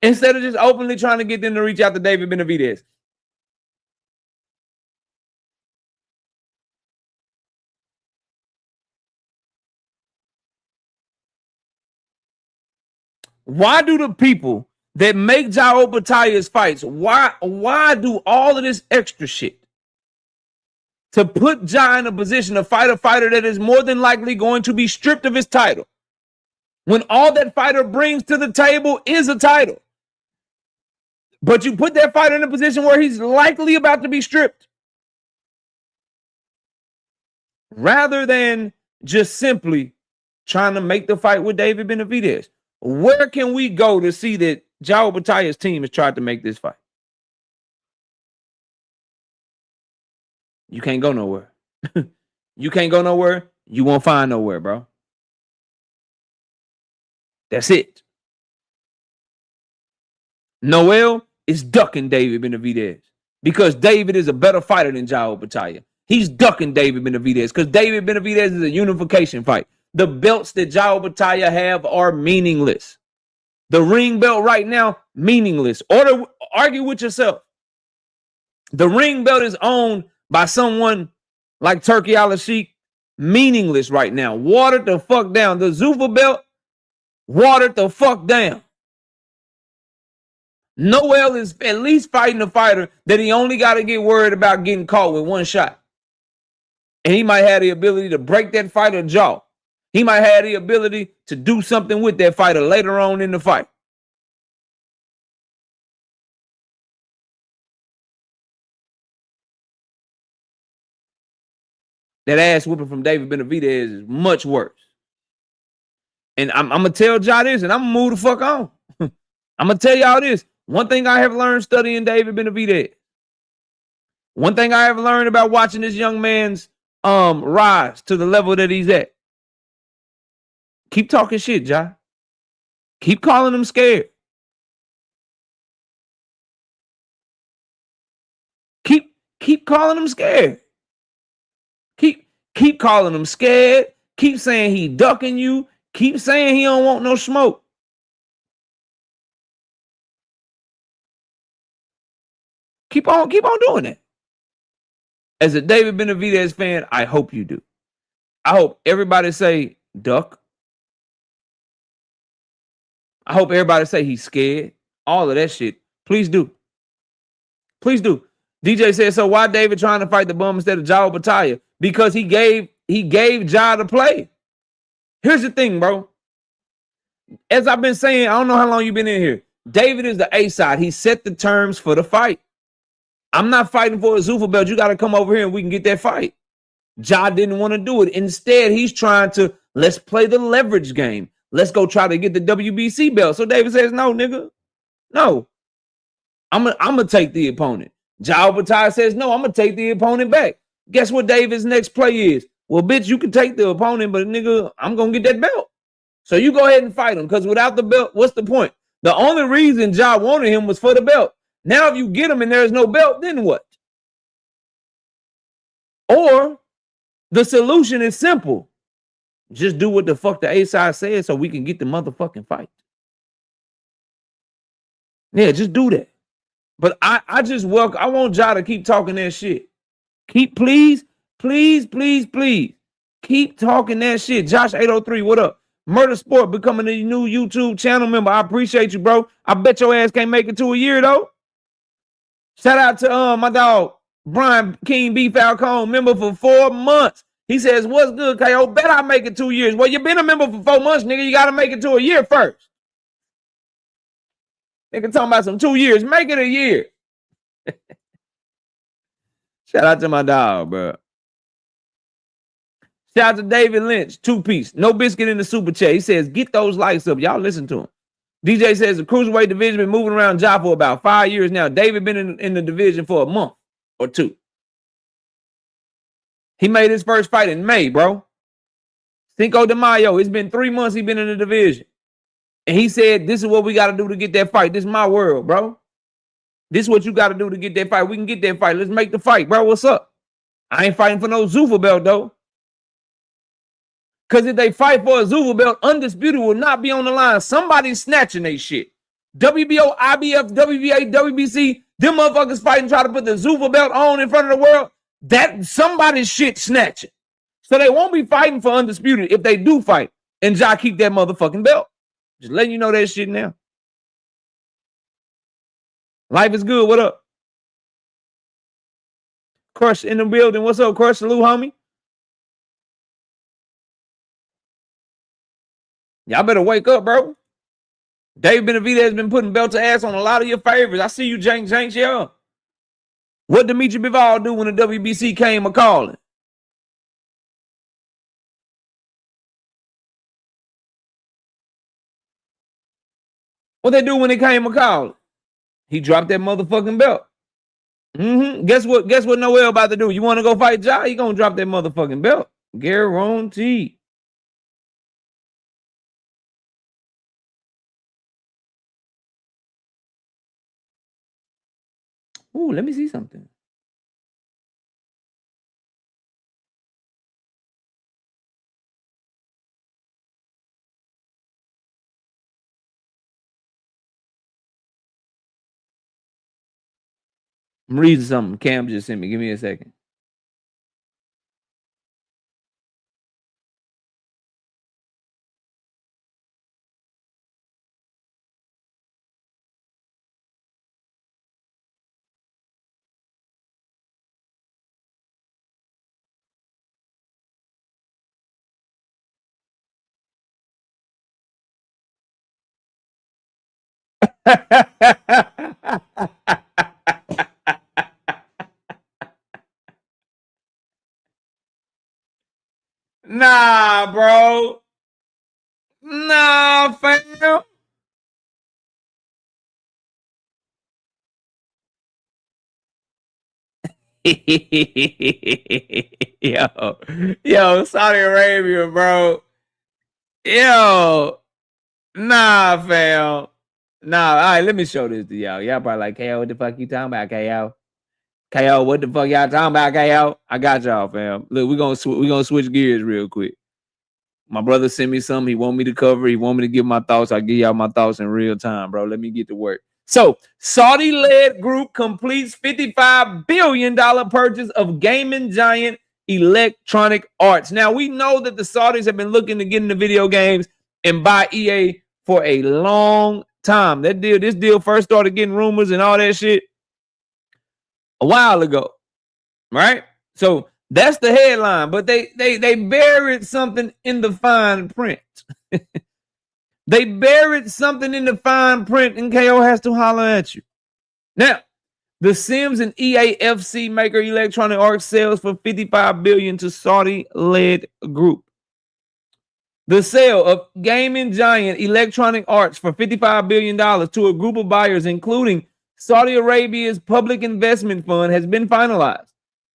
Speaker 2: instead of just openly trying to get them to reach out to David Benavidez? Why do the people that make Jai Opetaia's fights, why do all of this extra shit to put Jai in a position to fight a fighter that is more than likely going to be stripped of his title when all that fighter brings to the table is a title? But you put that fighter in a position where he's likely about to be stripped. Rather than just simply trying to make the fight with David Benavidez. Where can we go to see that João Batalha's team has tried to make this fight? You can't go nowhere. You can't go nowhere. You won't find nowhere, bro. That's it. Noel is ducking David Benavidez because David is a better fighter than João Batalha. He's ducking David Benavidez because David Benavidez is a unification fight. The belts that João Batalha have are meaningless. The ring belt right now, meaningless. Argue with yourself. The ring belt is owned by someone like Turki Al-Sheikh, meaningless right now. Watered the fuck down. The Zuffa belt, watered the fuck down. Noel is at least fighting a fighter that he only got to get worried about getting caught with one shot. And he might have the ability to break that fighter's jaw. He might have the ability to do something with that fighter later on in the fight. That ass whooping from David Benavidez is much worse. And I'm going to tell y'all this, and I'm going to move the fuck on. I'm going to tell y'all this. One thing I have learned studying David Benavidez. One thing I have learned about watching this young man's rise to the level that he's at. Keep talking shit, Ja. Keep calling him scared. Keep calling him scared. Keep calling him scared. Keep saying he ducking you. Keep saying he don't want no smoke. Keep on doing that. As a David Benavidez fan, I hope you do. I hope everybody say duck. I hope everybody say he's scared. All of that shit. Please do. Please do. DJ said, so why David trying to fight the bum instead of João Batalha? Because he gave Ja the play. Here's the thing, bro. As I've been saying, I don't know how long you've been in here. David is the A side. He set the terms for the fight. I'm not fighting for a Zuffa belt. You got to come over here and we can get that fight. Ja didn't want to do it. Instead, he's trying to, let's play the leverage game. Let's go try to get the WBC belt. So David says, no, nigga. No. I'm gonna take the opponent. João Batalha says, no, I'm going to take the opponent back. Guess what David's next play is? Well, bitch, you can take the opponent, but nigga, I'm going to get that belt. So you go ahead and fight him, because without the belt, what's the point? The only reason Ja wanted him was for the belt. Now, if you get him and there's no belt, then what? Or the solution is simple. Just do what the fuck the A side says so we can get the motherfucking fight. Yeah, just do that. But I want Ja to keep talking that shit. Please. Keep talking that shit. Josh 803, what up? Murder Sport becoming a new YouTube channel member. I appreciate you, bro. I bet your ass can't make it to a year, though. Shout out to my dog, Brian King B. Falcone, member for 4 months. He says, what's good, KO? Bet I make it 2 years. Well, you been a member for 4 months, nigga. You got to make it to a year first. Nigga talking about some 2 years. Make it a year. Shout out to my dog, bro. Shout out to David Lynch, 2-piece. No biscuit in the super chat. He says, get those likes up. Y'all listen to him. DJ says the cruiserweight division been moving around Ja for about 5 years now. David been in the division for a month or two. He made his first fight in May, bro. Cinco de Mayo. It's been 3 months he been in the division. And he said, this is what we got to do to get that fight. This is my world, bro. This is what you got to do to get that fight. We can get that fight. Let's make the fight, bro. What's up? I ain't fighting for no Zuffa belt, though. Because if they fight for a Zuffa belt, Undisputed will not be on the line. Somebody's snatching they shit. WBO, IBF, WBA, WBC, them motherfuckers fighting, try to put the Zuffa belt on in front of the world. That somebody's shit snatching. So they won't be fighting for Undisputed if they do fight. And Ja keep that motherfucking belt. Just letting you know that shit now. Life is good. What up? Crush in the building. What's up, Crush? Salute, homie. Y'all better wake up, bro. Dave Benavidez has been putting belt to ass on a lot of your favorites. I see you, Jenks, yeah. What Dimitri Bivol do when the WBC came a-calling? What they do when they came a-calling? He dropped that motherfucking belt. Guess what Noel about to do? You want to go fight Ja? He gonna drop that motherfucking belt. Guaranteed. Ooh, let me see something. I'm reading something. Cam just sent me. Give me a second. Nah, bro. Nah, fam. yo, Saudi Arabia, bro. Yo, nah, fam. Nah, all right, let me show this to y'all. Y'all probably like, KO, what the fuck you talking about, KO? KO, what the fuck y'all talking about, KO? I got y'all, fam. Look, we gonna switch gears real quick. My brother sent me something. He want me to cover. He want me to give my thoughts. I give y'all my thoughts in real time, bro. Let me get to work. So, Saudi-led group completes $55 billion purchase of gaming giant Electronic Arts. Now, we know that the Saudis have been looking to get into video games and buy EA for a long time. This deal first started getting rumors and all that shit a while ago, right? So that's the headline, but they buried something in the fine print. They buried something in the fine print, and KO has to holler at you. Now, the Sims and EAFC maker Electronic Arts sells for $55 billion to Saudi-led group. The sale of gaming giant Electronic Arts for $55 billion to a group of buyers, including Saudi Arabia's public investment fund, has been finalized.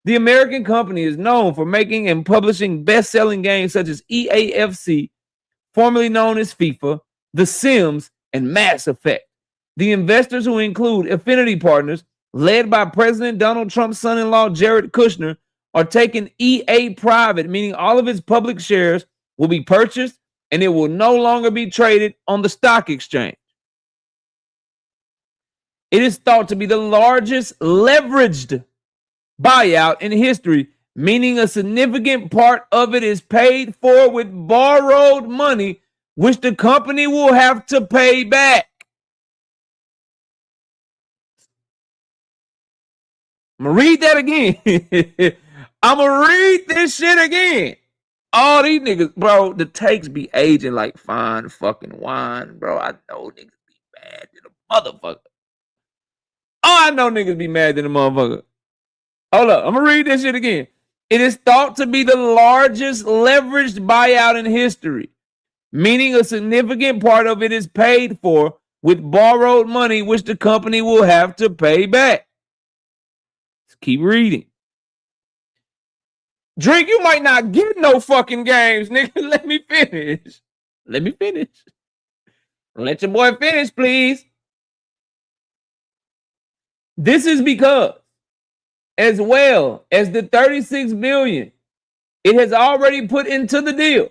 Speaker 2: The American company is known for making and publishing best-selling games such as EAFC, formerly known as FIFA, The Sims, and Mass Effect. The investors, who include affinity partners led by President Donald Trump's son-in-law Jared Kushner, are taking EA private, meaning all of its public shares will be purchased and it will no longer be traded on the stock exchange. It is thought to be the largest leveraged buyout in history, meaning a significant part of it is paid for with borrowed money, which the company will have to pay back. I'm going to read that again. I'm going to read this shit again. All these niggas, bro, the takes be aging like fine fucking wine, bro. I know niggas be mad than a motherfucker. Oh, I know niggas be mad than a motherfucker. Hold up, I'm gonna read this shit again. It is thought to be the largest leveraged buyout in history, meaning a significant part of it is paid for with borrowed money, which the company will have to pay back. Let's keep reading. Drink, you might not get no fucking games, nigga. Let me finish. Let me finish. Let your boy finish, please. This is because, as well as the $36 billion it has already put into the deal,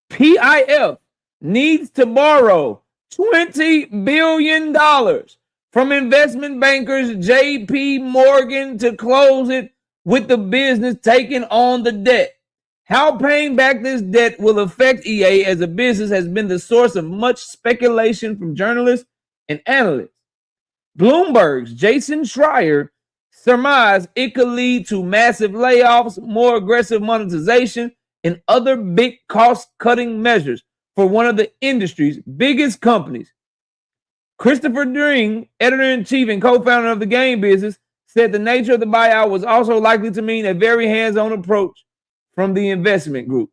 Speaker 2: PIF needs to borrow $20 billion from investment bankers JP Morgan to close it, with the business taking on the debt. How paying back this debt will affect EA as a business has been the source of much speculation from journalists and analysts. Bloomberg's Jason Schreier surmised it could lead to massive layoffs, more aggressive monetization, and other big cost-cutting measures for one of the industry's biggest companies. Christopher Dring, editor-in-chief and co-founder of the game business, said the nature of the buyout was also likely to mean a very hands-on approach from the investment group.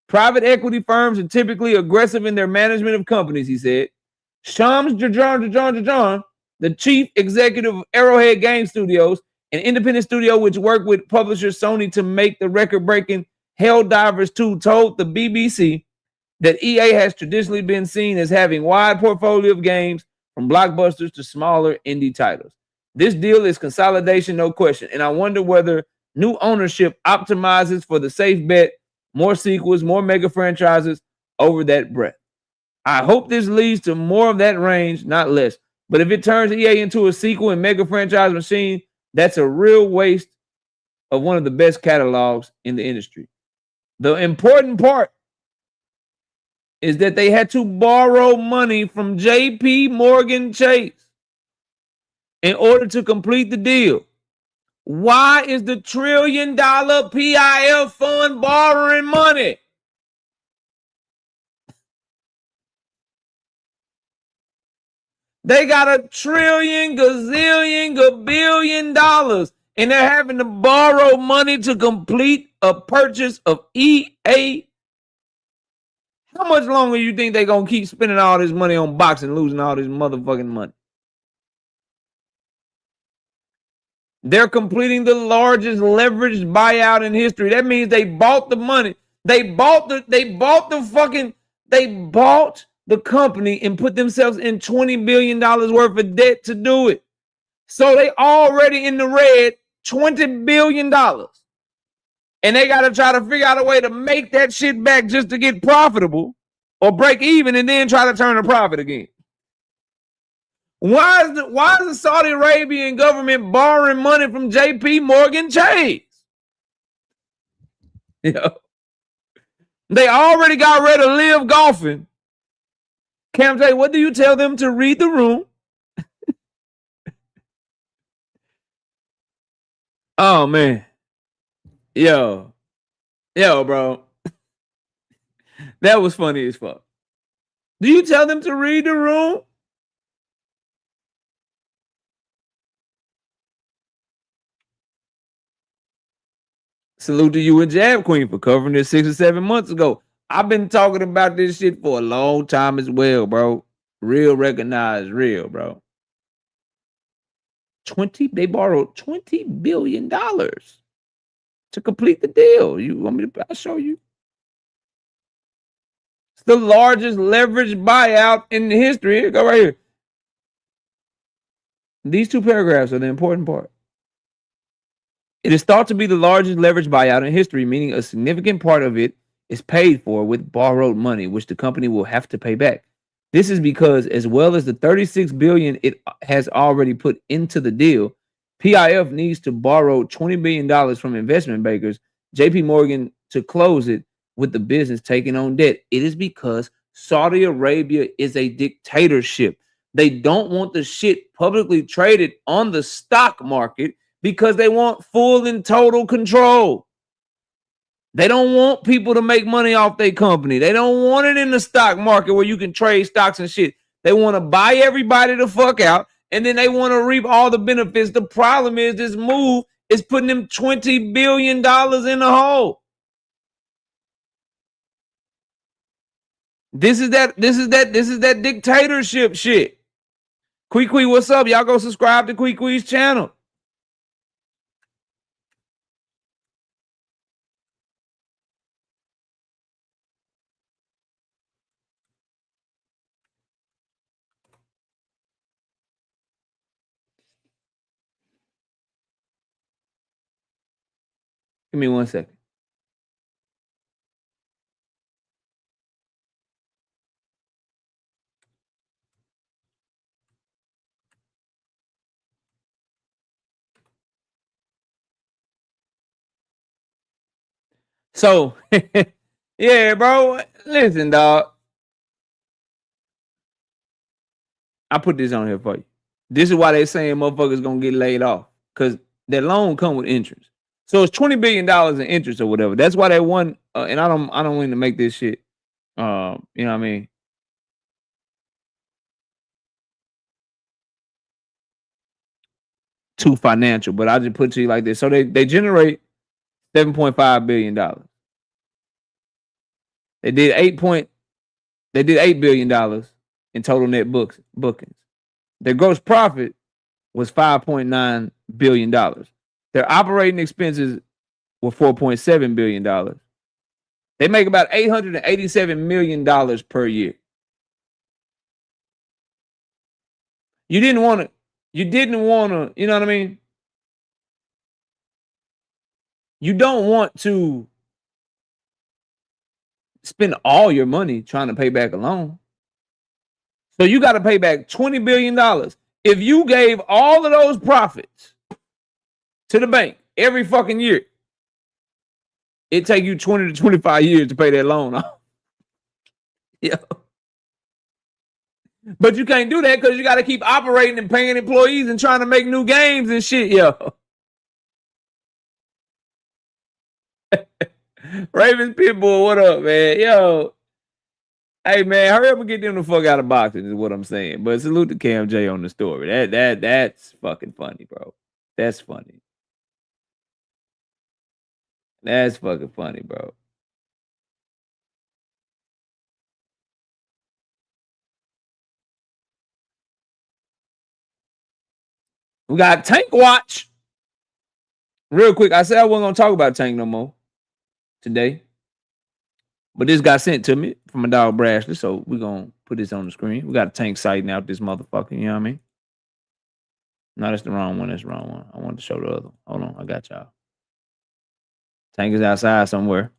Speaker 2: Private equity firms are typically aggressive in their management of companies, he said. Shams Jaron, the chief executive of Arrowhead Game Studios, an independent studio which worked with publisher Sony to make the record-breaking Helldivers 2, told the BBC that EA has traditionally been seen as having wide portfolio of games from blockbusters to smaller indie titles. This deal is consolidation, no question, and I wonder whether new ownership optimizes for the safe bet, more sequels, more mega franchises over that breadth. I hope this leads to more of that range, not less. But if it turns EA into a sequel and mega franchise machine, that's a real waste of one of the best catalogs in the industry. The important part is that they had to borrow money from JP Morgan Chase in order to complete the deal. Why is the $1 trillion PIF fund borrowing money? They got $1 trillion, gazillion, gabillion dollars, and they're having to borrow money to complete a purchase of EA. How much longer do you think they're going to keep spending all this money on boxing, losing all this motherfucking money? They're completing the largest leveraged buyout in history. That means they bought the money. They bought the company and put themselves in $20 billion worth of debt to do it. So they already in the red $20 billion. And they got to try to figure out a way to make that shit back just to get profitable or break even and then try to turn a profit again. Why is the Saudi Arabian government borrowing money from JP Morgan Chase? You know, they already got rid of Live Golfing. Cam J, what do you tell them to read the room? Oh, man. Yo, bro. That was funny as fuck. Do you tell them to read the room? Salute to you and Jab Queen for covering this 6 or 7 months ago. I've been talking about this shit for a long time as well, bro. Real recognized, real, bro. They borrowed $20 billion to complete the deal. You want me to? I'll show you. It's the largest leveraged buyout in history. Here, go right here. These 2 paragraphs are the important part. It is thought to be the largest leveraged buyout in history, meaning a significant part of it is paid for with borrowed money, which the company will have to pay back. This is because, as well as the $36 billion it has already put into the deal, PIF needs to borrow $20 billion from investment bankers, JP Morgan, to close it, with the business taking on debt. It is because Saudi Arabia is a dictatorship. They don't want the shit publicly traded on the stock market because they want full and total control. They don't want people to make money off their company. They don't want it in the stock market where you can trade stocks and shit. They want to buy everybody the fuck out, and then they want to reap all the benefits. The problem is this move is putting them $20 billion in the hole. This is that dictatorship shit. Quee, what's up? Y'all go subscribe to Quee's channel. Give me 1 second. So, yeah, bro. Listen, dog. I put this on here for you. This is why they saying motherfuckers gonna get laid off. Because their loan come with interest. So it's $20 billion in interest or whatever. That's why they won. And I don't want to make this shit. You know what I mean? too financial, but I'll just put it to you like this. So they generate $7.5 billion. They did $8 billion in total net bookings. Their gross profit was $5.9 billion. Their operating expenses were $4.7 billion. They make about $887 million per year. You didn't want to, you know what I mean? You don't want to spend all your money trying to pay back a loan. So you got to pay back $20 billion. If you gave all of those profits to the bank every fucking year, it take you 20 to 25 years to pay that loan off. Yeah. But you can't do that because you got to keep operating and paying employees and trying to make new games and shit, yo. Ravens Pitbull, what up, man? Yo. Hey, man, hurry up and get them the fuck out of boxing is what I'm saying. But salute to Cam J on the story. That's fucking funny, bro. That's funny. That's fucking funny, bro. We got Tank Watch. Real quick, I said I wasn't going to talk about Tank no more today. But this got sent to me from a dog Brashley, so we're going to put this on the screen. We got a Tank sighting out this motherfucker, you know what I mean? No, that's the wrong one. That's the wrong one. I wanted to show the other one. Hold on, I got y'all. Tank is outside somewhere.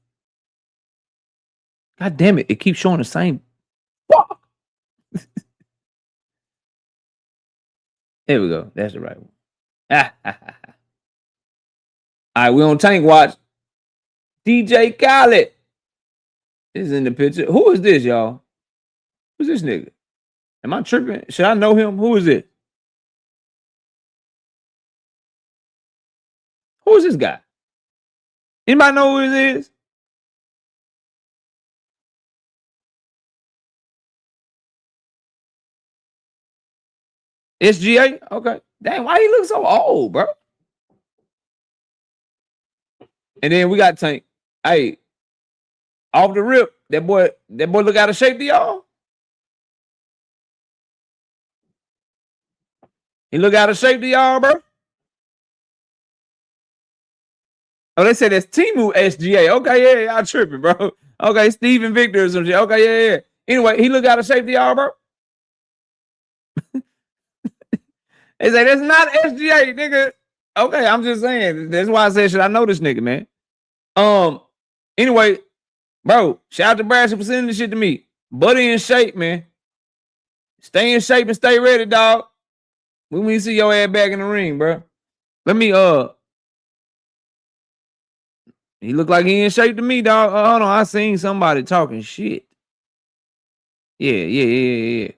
Speaker 2: God damn it, it keeps showing the same. Fuck. There we go. That's the right one. All right, we're on Tank Watch. DJ Khaled is in the picture. Who is this, y'all? Who's this nigga? Am I tripping? Should I know him? Who is it? Who is this guy? Anybody know who it is? SGA? Okay. Dang, why he look so old, bro? And then we got Tank. Hey, off the rip, that boy look out of shape to y'all? He look out of shape to y'all, bro? Oh, they said that's Timu SGA. Okay, yeah, y'all tripping, bro. Okay, Steven Victor or some shit. Okay, yeah. Anyway, he look out of shape to y'all, bro? They say that's not SGA, nigga. Okay, I'm just saying. That's why I said, should I know this nigga, man? Anyway, bro, shout out to Brasher for sending this shit to me. Buddy in shape, man. Stay in shape and stay ready, dog. When we see your ass back in the ring, bro. Let me, he look like he in shape to me, dog. Hold on, I seen somebody talking shit. Yeah.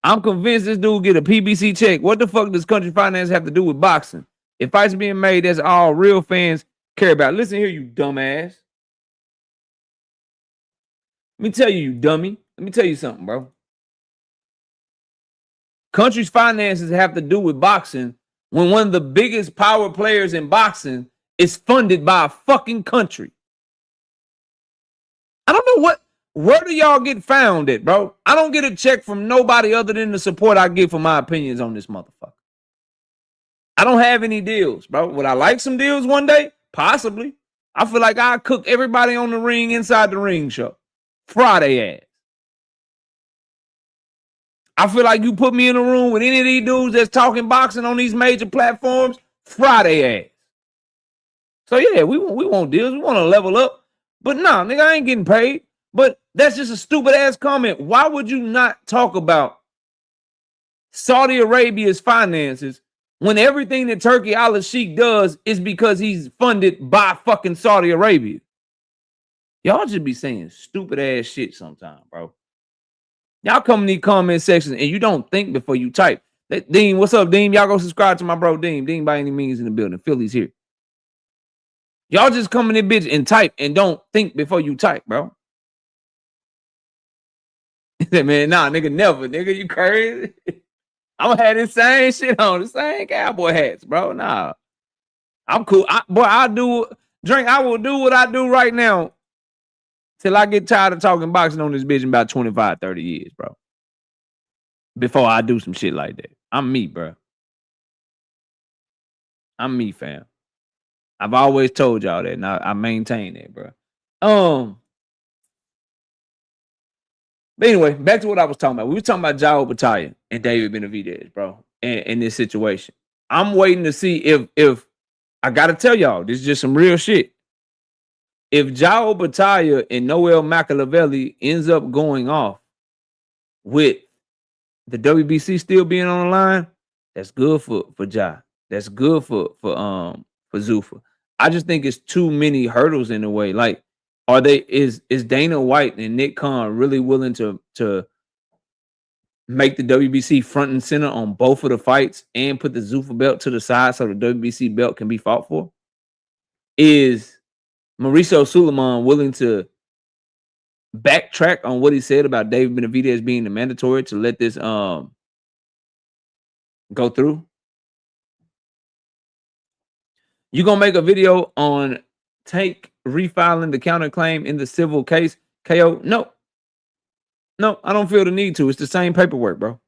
Speaker 2: I'm convinced this dude get a PBC check. What the fuck does country finance have to do with boxing? If fights being made, that's all real fans care about. Listen here, you dumbass. Let me tell you, you dummy. Let me tell you something, bro. Country's finances have to do with boxing when one of the biggest power players in boxing is funded by a fucking country. I don't know where do y'all get found at, bro? I don't get a check from nobody other than the support I get for my opinions on this motherfucker. I don't have any deals, bro. Would I like some deals one day? Possibly. I feel like I cook everybody on the ring inside the ring show. Friday ass. I feel like you put me in a room with any of these dudes that's talking boxing on these major platforms, Friday ass. So yeah, we want deals. We want to level up. But nah, nigga, I ain't getting paid. But that's just a stupid ass comment. Why would you not talk about Saudi Arabia's finances when everything that Turkey al-Sheikh does is because he's funded by fucking Saudi Arabia? Y'all just be saying stupid ass shit sometimes, bro. Y'all come in these comment sections and you don't think before you type. Dean, what's up, Dean? Y'all go subscribe to my bro, Dean. Dean by any means in the building. Philly's here. Y'all just come in this bitch and type and don't think before you type, bro. Man, nah, nigga, never. Nigga, you crazy? I'm gonna have this same shit on, the same cowboy hats, bro. Nah, I'm cool. I will do what I do right now till I get tired of talking boxing on this bitch in about 25, 30 years, bro. Before I do some shit like that. I'm me, bro. I'm me, fam. I've always told y'all that, and I maintain that, bro. But anyway, back to what I was talking about. We were talking about Jaron Battaglia and David Benavidez, bro, in this situation. I'm waiting to see if I gotta tell y'all, this is just some real shit. If Jaron Battaglia and Noel Machiavelli ends up going off with the WBC still being on the line, that's good for Ja. That's good for Zuffa. I just think it's too many hurdles in the way. Like, is Dana White and Nick Khan really willing to make the WBC front and center on both of the fights and put the Zuffa belt to the side so the WBC belt can be fought for? Is Mauricio Suleiman willing to backtrack on what he said about David Benavidez being the mandatory to let this go through? You gonna make a video on Tank refiling the counterclaim in the civil case, KO? No, I don't feel the need to. It's the same paperwork, bro.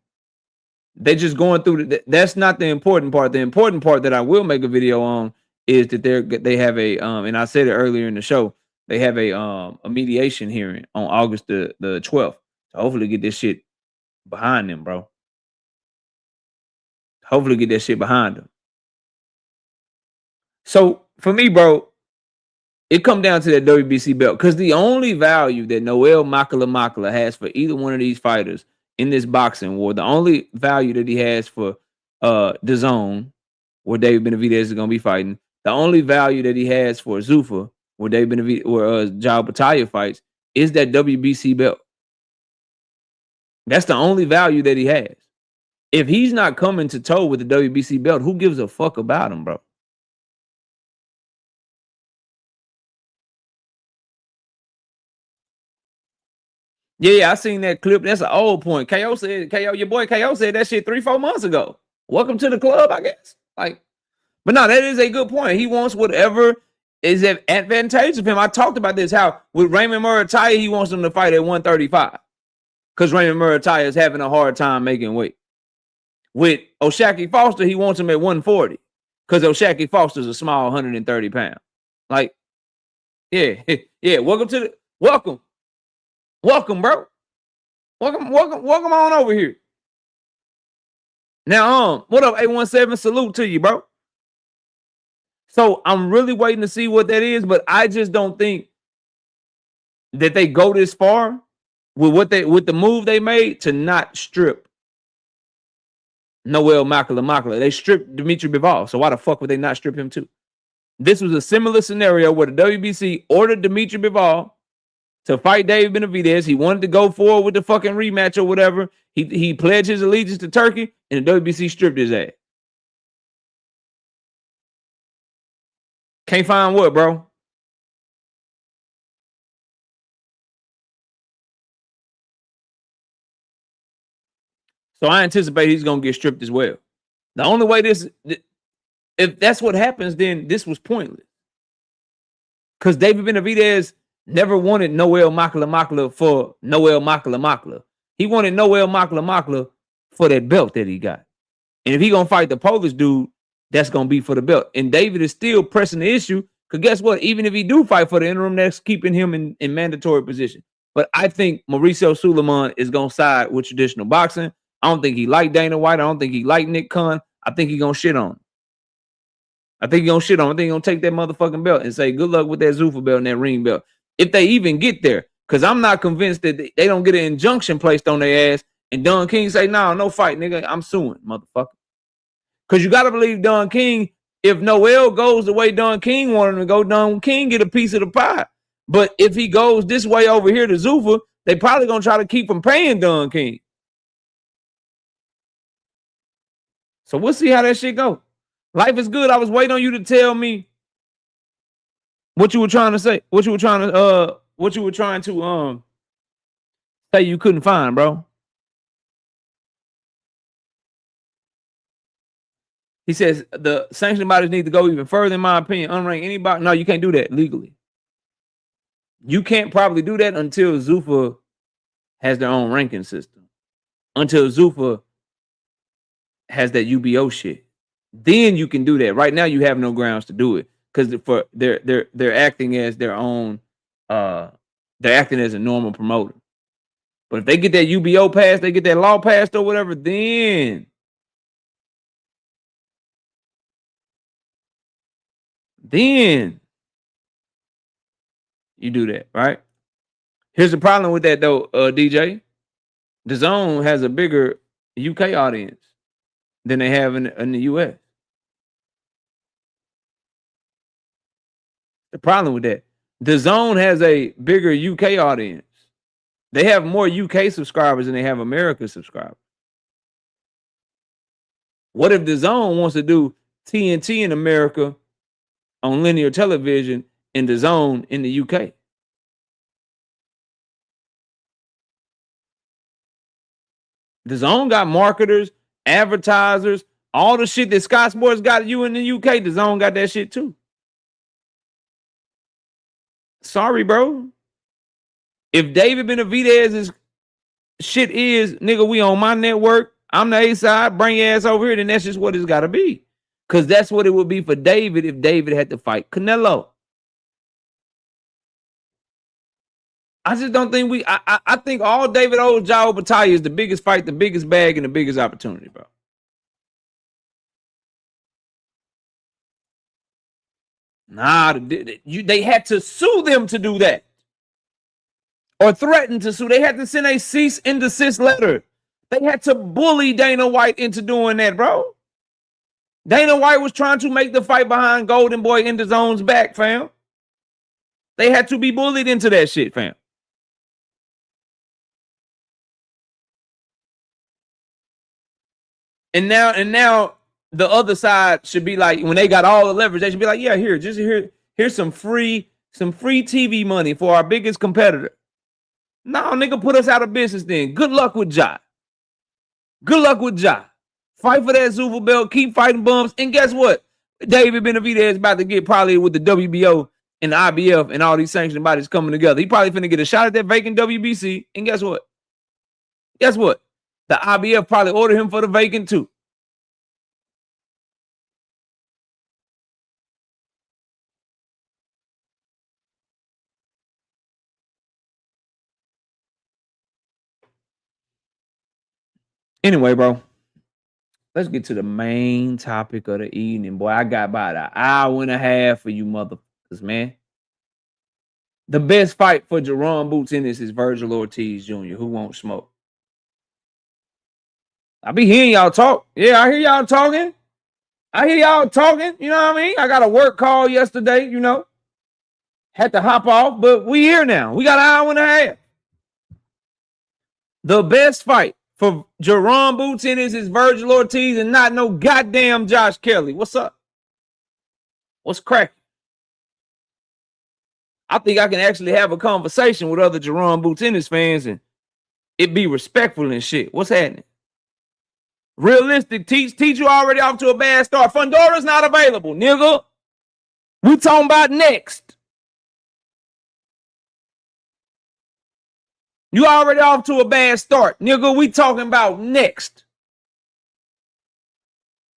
Speaker 2: They just going through that's not the important part. The important part that I will make a video on is that they have a and I said it earlier in the show, they have a mediation hearing on August the 12th. So hopefully get this shit behind them, bro. Hopefully get that shit behind them. So for me, bro, it come down to that WBC belt because the only value that Noel Makala has for either one of these fighters in this boxing war, the only value that he has for the zone where David Benavidez is going to be fighting, the only value that he has for Zuffa where Jaron Battaglia fights is that WBC belt. That's the only value that he has. If he's not coming to toe with the WBC belt, who gives a fuck about him, bro? Yeah, I seen that clip. That's an old point. Your boy KO said that shit 3-4 months ago. Welcome to the club, I guess. Like, but no, that is a good point. He wants whatever is advantageous of him. I talked about this, how with Raymond Murataya, he wants him to fight at 135 because Raymond Murataya is having a hard time making weight. With O'Shaquie Foster, he wants him at 140 because O'Shaquie Foster's a small 130 pound. Like, yeah. Welcome, bro. Welcome on over here. Now, what up, 817? Salute to you, bro. So I'm really waiting to see what that is, but I just don't think that they go this far with the move they made to not strip Noel Makala. They stripped Dimitri Bivol, so why the fuck would they not strip him too? This was a similar scenario where the WBC ordered Dimitri Bivol to fight David Benavidez. He wanted to go forward with the fucking rematch or whatever. He pledged his allegiance to Turkey, and the WBC stripped his ass. Can't find what, bro? So I anticipate he's going to get stripped as well. The only way if that's what happens, then this was pointless. Because David Benavidez never wanted Noel Makala for Noel Makala. He wanted Noel Makala for that belt that he got. And if he going to fight the Polish dude, that's going to be for the belt. And David is still pressing the issue because guess what? Even if he do fight for the interim, that's keeping him in mandatory position. But I think Mauricio Suleiman is going to side with traditional boxing. I don't think he like Dana White. I don't think he like Nick Khan. I think he going to shit on him. I think he going to take that motherfucking belt and say, good luck with that Zuffa belt and that ring belt. If they even get there. Because I'm not convinced that they don't get an injunction placed on their ass and Don King say, no fight, nigga. I'm suing, motherfucker. Because you got to believe Don King, if Noel goes the way Don King wanted him to go, Don King get a piece of the pie. But if he goes this way over here to Zuffa, they probably going to try to keep him paying Don King. So we'll see how that shit go. Life is good. I was waiting on you to tell me what you were trying to say. What you were trying to say you couldn't find, bro. He says the sanctioning bodies need to go even further, in my opinion. Unrank anybody. No, you can't do that legally. You can't probably do that until Zuffa has their own ranking system. Until Zuffa has that UBO shit. Then you can do that. Right now, you have no grounds to do it because they're acting as their own. They're acting as a normal promoter. But if they get that UBO passed, they get that law passed or whatever, then you do that, right? Here's the problem with that though, DJ. DAZN has a bigger UK audience than they have in the US. The problem with that, DAZN has a bigger UK audience. They have more UK subscribers than they have America subscribers. What if DAZN wants to do TNT in America on linear television and DAZN in the UK? DAZN got marketers, advertisers, all the shit that Sky Sports got you in the UK. DAZN got that shit too. Sorry, bro. If David Benavidez's shit is, nigga, we on my network, I'm the A side, bring your ass over here, then that's just what it's got to be. Because that's what it would be for David if David had to fight Canelo. I just don't think I think all David owes Joao Battaglia is the biggest fight, the biggest bag, and the biggest opportunity, bro. Nah, they had to sue them to do that. Or threaten to sue. They had to send a cease and desist letter. They had to bully Dana White into doing that, bro. Dana White was trying to make the fight behind Golden Boy in DAZN's back, fam. They had to be bullied into that shit, fam. And now the other side should be like, when they got all the leverage, they should be like, yeah, here's some free TV money for our biggest competitor. No, nigga, put us out of business then. Good luck with Ja. Good luck with Ja. Fight for that Zuffa belt. Keep fighting bumps. And guess what? David Benavidez is about to get probably with the WBO and the IBF and all these sanctioned bodies coming together. He probably finna get a shot at that vacant WBC. And guess what? Guess what? The IBF probably ordered him for the vacant too. Anyway, bro, let's get to the main topic of the evening. Boy, I got about an hour and a half for you motherfuckers, man. The best fight for Jaron Boots Ennis is Vergil Ortiz Jr., who won't smoke. I be hearing y'all talk. Yeah, I hear y'all talking. You know what I mean? I got a work call yesterday, you know. Had to hop off, but we here now. We got an hour and a half. The best fight for Jaron Boots Ennis is Vergil Ortiz and not no goddamn Josh Kelly. What's up? What's cracking? I think I can actually have a conversation with other Jaron Boots Ennis fans and it be respectful and shit. What's happening? Realistic, teach you already off to a bad start. Fundora's not available, nigga. We talking about next. You already off to a bad start, nigga. We talking about next.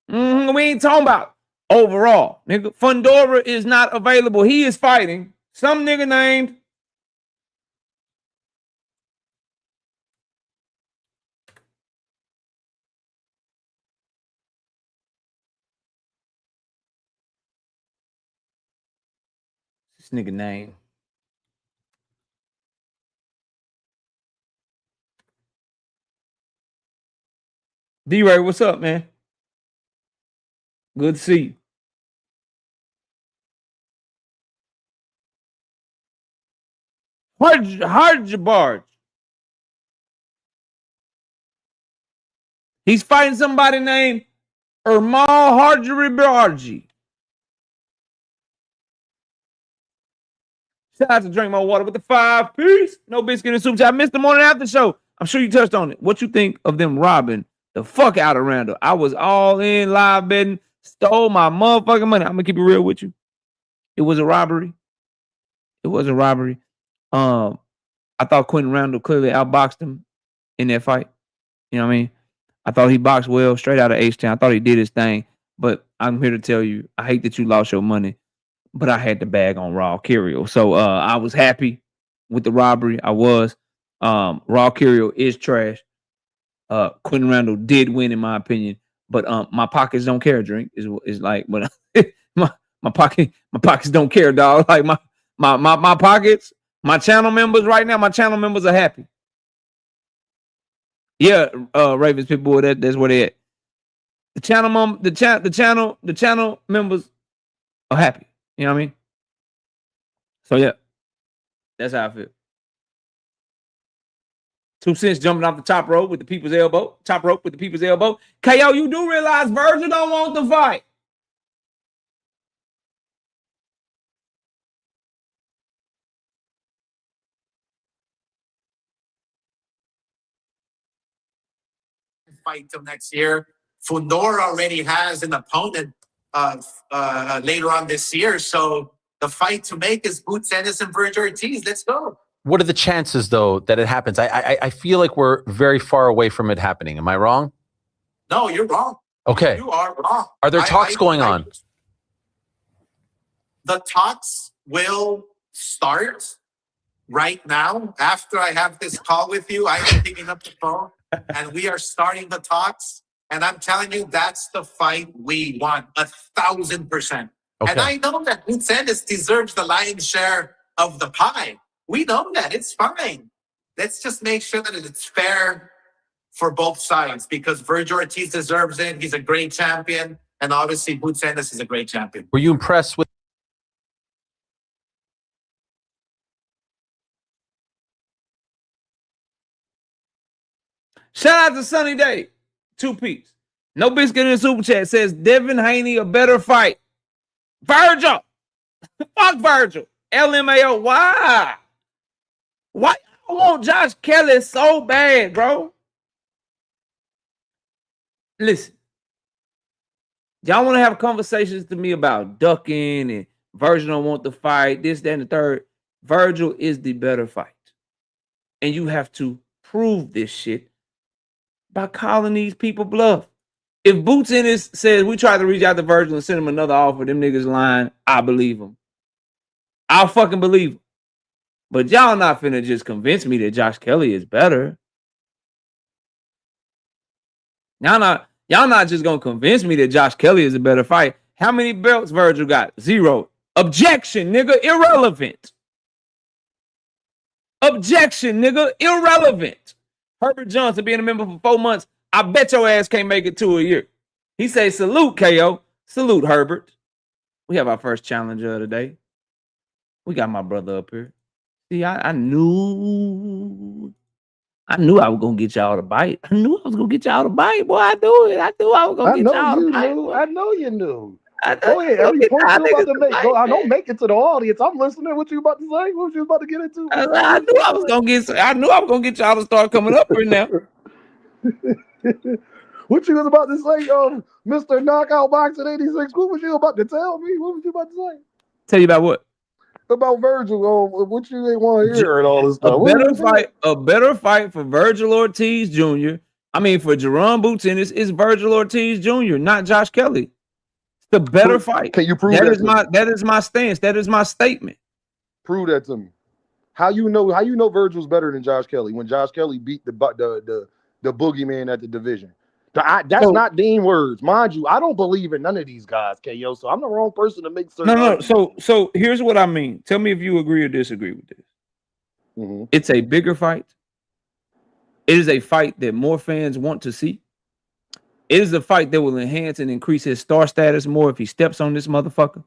Speaker 2: We ain't talking about overall, nigga. Fundora is not available. He is fighting some nigga named this nigga name. D-Ray, what's up, man? Good to see you. Harjabarj. He's fighting somebody named Ermal Harjabarji. Shout out to Drink More Water with the 5 piece. No biscuit and soup. I missed the morning after show. I'm sure you touched on it. What you think of them robbing the fuck out of Randall? I was all in live betting. Stole my motherfucking money. I'm gonna keep it real with you. It was a robbery. It was a robbery. I thought Quentin Randall clearly outboxed him in that fight. You know what I mean? I thought he boxed well, straight out of H-Town. I thought he did his thing. But I'm here to tell you, I hate that you lost your money, but I had the bag on Raw Kirill. So I was happy with the robbery. I was. Raw Kirill is trash. Quentin Randall did win, in my opinion. But my pockets don't care, drink. Is like, but my pockets don't care, dog. Like my pockets, my channel members right now, my channel members are happy. Yeah, Ravens people, that's where they at. The channel members are happy. You know what I mean? So yeah, that's how I feel. 2 cents jumping off the top rope with the people's elbow. Top rope with the people's elbow. KO, you do realize Vergil don't want the fight.
Speaker 6: Fight till next year. Fundora already has an opponent later on this year. So the fight to make is Boots Ennis and Vergil Ortiz. Let's go.
Speaker 7: What are the chances, though, that it happens? I feel like we're very far away from it happening. Am I wrong?
Speaker 6: No, you're wrong.
Speaker 7: Okay.
Speaker 6: You are wrong.
Speaker 7: Are there talks going on?
Speaker 6: The talks will start right now. After I have this call with you, I am picking up the phone and we are starting the talks. And I'm telling you, that's the fight we want, 1,000%.
Speaker 7: Okay.
Speaker 6: And I know that Boots Ennis deserves the lion's share of the pie. We know that. It's fine. Let's just make sure that it's fair for both sides because Vergil Ortiz deserves it. He's a great champion. And obviously, Boots Ennis is a great champion.
Speaker 7: Were you impressed with?
Speaker 2: Shout out to Sunny Day. 2-piece. No Biscuit in the super chat says Devin Haney a better fight. Vergil. Fuck Vergil. LMAO. Why? Why y'all want Josh Kelly so bad, bro? Listen. Y'all want to have conversations to me about ducking and Vergil don't want the fight, this, that, and the third. Vergil is the better fight. And you have to prove this shit by calling these people bluff. If Boots Ennis says we tried to reach out to Vergil and send him another offer, them niggas lying, I believe him. I'll fucking believe him. But y'all not finna just convince me that Josh Kelly is better. Y'all not just gonna convince me that Josh Kelly is a better fight. How many belts Vergil got? 0. Objection, nigga. Irrelevant. Objection, nigga. Irrelevant. Herbert Johnson being a member for 4 months. I bet your ass can't make it 2 a year. He say, salute, KO. Salute, Herbert. We have our first challenger of the day. We got my brother up here. See, I knew I was gonna get y'all to bite. I knew I was gonna get y'all to bite. Boy, I knew it. I knew I was gonna get y'all to bite.
Speaker 8: I know you knew.
Speaker 2: Go
Speaker 8: ahead. Every point you about to make. I don't make it to the audience. I'm listening. What you about to say? What you about to get into?
Speaker 2: I knew I was gonna get y'all to start coming up here now.
Speaker 8: What you was about to say, Mr. Knockout Boxing 86? What was you about to tell me? What was you about to say?
Speaker 2: Tell you about what?
Speaker 8: About Vergil. What you ain't want to hear and all this stuff.
Speaker 2: A better fight for Vergil Ortiz Jr. I mean, for Jaron Boots Ennis is Vergil Ortiz Jr., not Josh Kelly. It's the better fight.
Speaker 8: Can you prove
Speaker 2: that? That is my stance. That is my statement.
Speaker 8: Prove that to me. How you know Vergil's better than Josh Kelly when Josh Kelly beat the boogeyman at the division? That's not Dean words, mind you. I don't believe in none of these guys, KO. So I'm the wrong person to make certain.
Speaker 2: No. So here's what I mean. Tell me if you agree or disagree with this.
Speaker 8: Mm-hmm.
Speaker 2: It's a bigger fight. It is a fight that more fans want to see. It is a fight that will enhance and increase his star status more if he steps on this motherfucker.